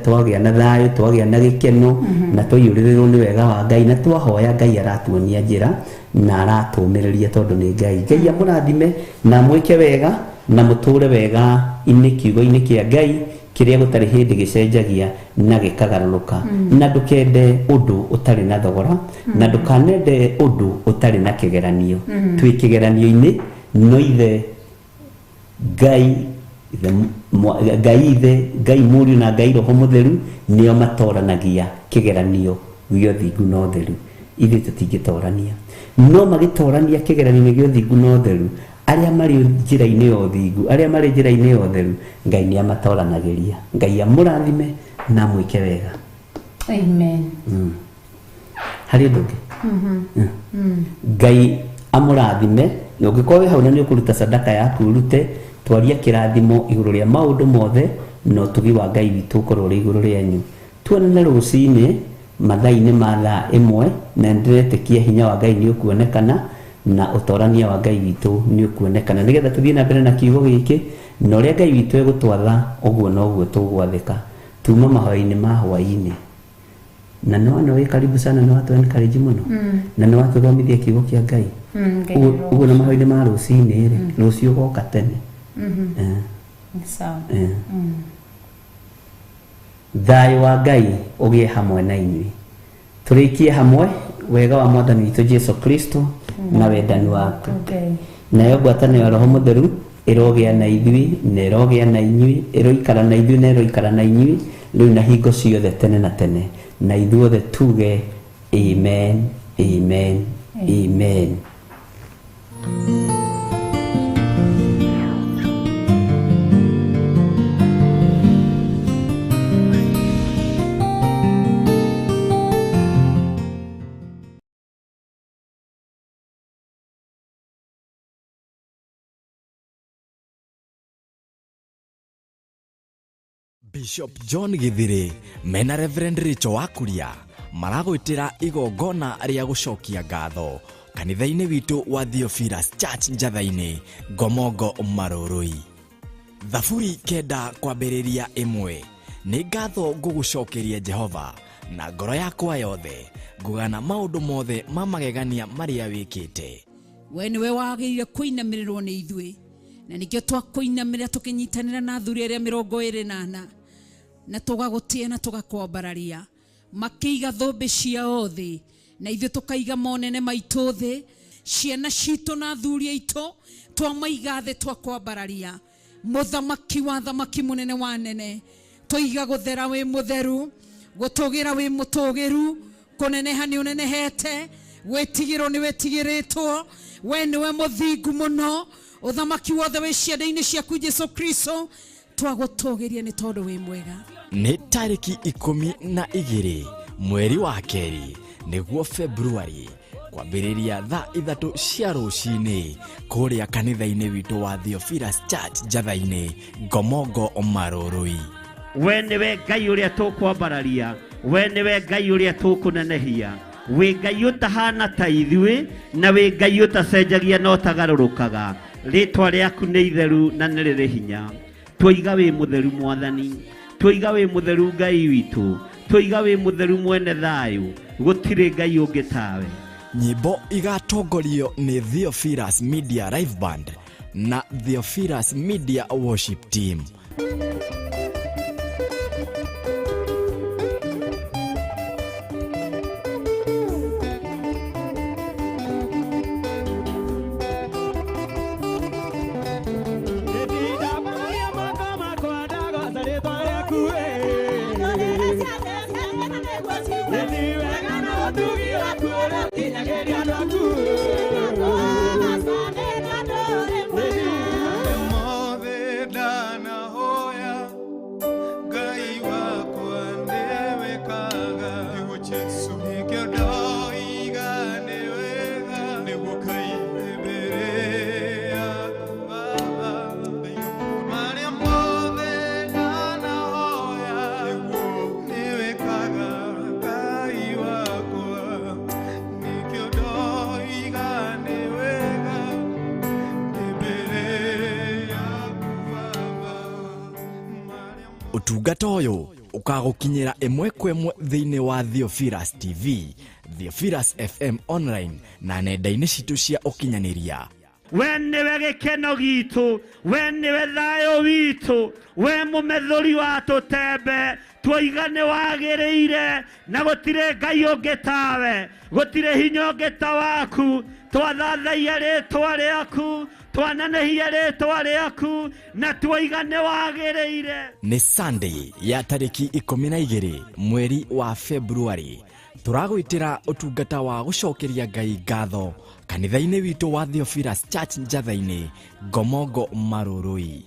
twagia na thayu twagia na gikeno na twaiyurirwo ni wega wa Ngai na twahoya Ngai aratuonia njira na aratumiriria tondu ni Ngai amurathime na mwike wega na muture wega ini kiugo-ini kia Ngai kiria gutari hindi gicenjagia na gikagaruruka na ndukende undu utari na thogora na ndukanende undu utari na kigeranio twi kigeranio-ini no ithe Ngai Mũriũ na Ngai Roho Mũtheru nio matoranagia kigeranio gio thingu no theru ithe tutingitorania no magitorania kigeranio gio thingu no theru aria mari njira-ini yo thingu aria mari njira-ini yo theru Ngai ni amatoranagiria Ngai amurathime na mwike wega Amen. hari undu Ngai amurathime na ungikorwo wi hau na ni ukuruta sadaka yaku urute twaria kirathimo iguru ria maundu mothe no tugi wa Ngai witu ukorwo ri iguru rianyu tuonane rucini mathaa-ini ma thaa 1 na ndiretekia hinya wa Ngai ni ukuonekana na utorania wa Ngai witu ni ukuonekana nigetha tuthie na mbere na kiugo giki na uria Ngai witu egutwatha uguo no uguo tugwathika tuma mahoya-ini ma hwaini na no wi karibu sana no watu encourage muno na no watu thomithia kiugo kia Ngai uguo na mahoya-ini ma rucini ri rucio goka tene sawa thayu wa Ngai ugie hamwe na inyui turikie hamwe wega wa Mwathani witu Jesu Kristo na wendani wake nayo ngwatanĩro ya Roho Mũtheru irogia na ithui na irogia na inyui iroikara na ithui na iroikara na inyui riu na hingo ciothe tene na tene na ithuothe tuge amen amen amen. Bishop John Githiri mena Reverend Rachel Wakuria maragwitira igongona ria gucokia ngatho kanitha-ini witu wa Theophilus Church njatha-ini Ngomongo Marurui. Thaburi kenda kwambĩrĩria 1 nĩ ngatho ngũgũcokeria Jehova na ngoro yakwa yothe ngugana maũndũ mothe ma magegania marĩa wĩkĩte. We niwe wagĩrĩire kũinamĩrĩrwo nĩ ithuĩ na nĩkĩo twakũinamĩrĩra tũkĩnyitanĩra na athuri arĩa 24 na tũgagũtĩa na tũgakwambararia makĩiga thũmbĩ ciao thĩ na ithuĩ tũkaiga monene maitũ thĩ ciana citũ na athuri aitũ twamaiga thĩ twakwambararia mũthamaki wa thamaki mũnene wa nene tũiga gũthera wĩ mũtheru gũtũgĩra wĩ mũtũgĩru kũneneha nĩ ũnenehete wĩtigĩrwo nĩ wĩtigĩrĩtwo we nĩwe mũthingu mũno uthamaki wothe wĩ ciande-inĩ ciaku Jesu Kristo twagũtũgĩria nĩ tondũ wĩ mwega. Nĩ tarĩki 12 mweri wa kerĩ nĩguo February kwambĩrĩria thaa 3 cia rũcinĩ kũrĩa kanitha-inĩ witũ wa Theophilus Church njatha-inĩ Ngomongo Marurui. we niwe Ngai uria tukwambararia we niwe Ngai uria tukunenehia we Ngai utahana ta ithui na we Ngai utacenjagia no tagarũrũkaga ritwa riaku nĩ itheru na nĩ rĩrĩ hinya twiga wĩ mũtheru Mwathani twiga wĩ mũtheru Ngai witũ twiga wĩ mũtheru mwene thayũ gũtirĩ Ngai ũngĩ tawe. Nyimbo igatongorio nĩ Theophilus Media Live Band na Theophilus Media Worship Team. Utungata ũyũ ũkagũkinyĩra ĩmwe kwa ĩmwe thĩinĩ wa Theophilus TV, Theophilus FM online na nenda-inĩ citũ cia ũkinyanĩria. We niwe gĩkeno gitu, we niwe thayũ witũ, we mũmethũri wa tũtembe, twoiga nĩ wagĩrĩire na gũtirĩ Ngai ũngĩ tawe, gũtirĩ hinya ũngĩ ta waku, twathathaia rĩtwa rĩaku, twananehia rĩtwa rĩaku na twoiga nĩ wagĩrĩire. Nĩ Sunday ya tarĩki 12 mweri wa February. Turagwĩtĩra ũtungata wa gũcokeria Ngai ngatho kanitha-inĩ witũ wa Theophilus Church Njatha-inĩ, Ngomongo Marũrũi.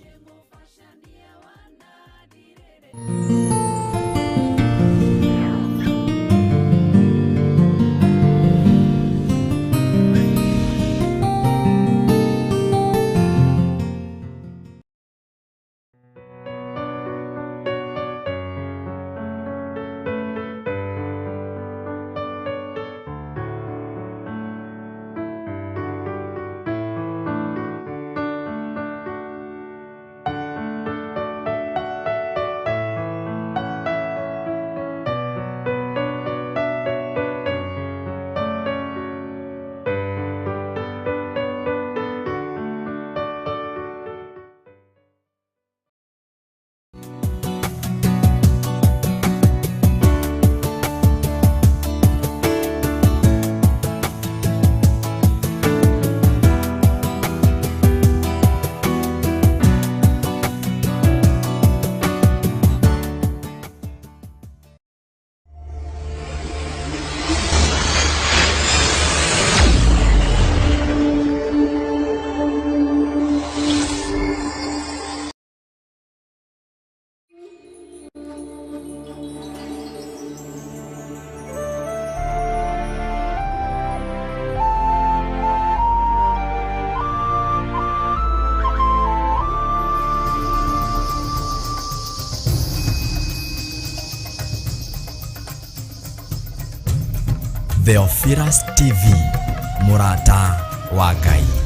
Theophilus TV, Murata wa Ngai.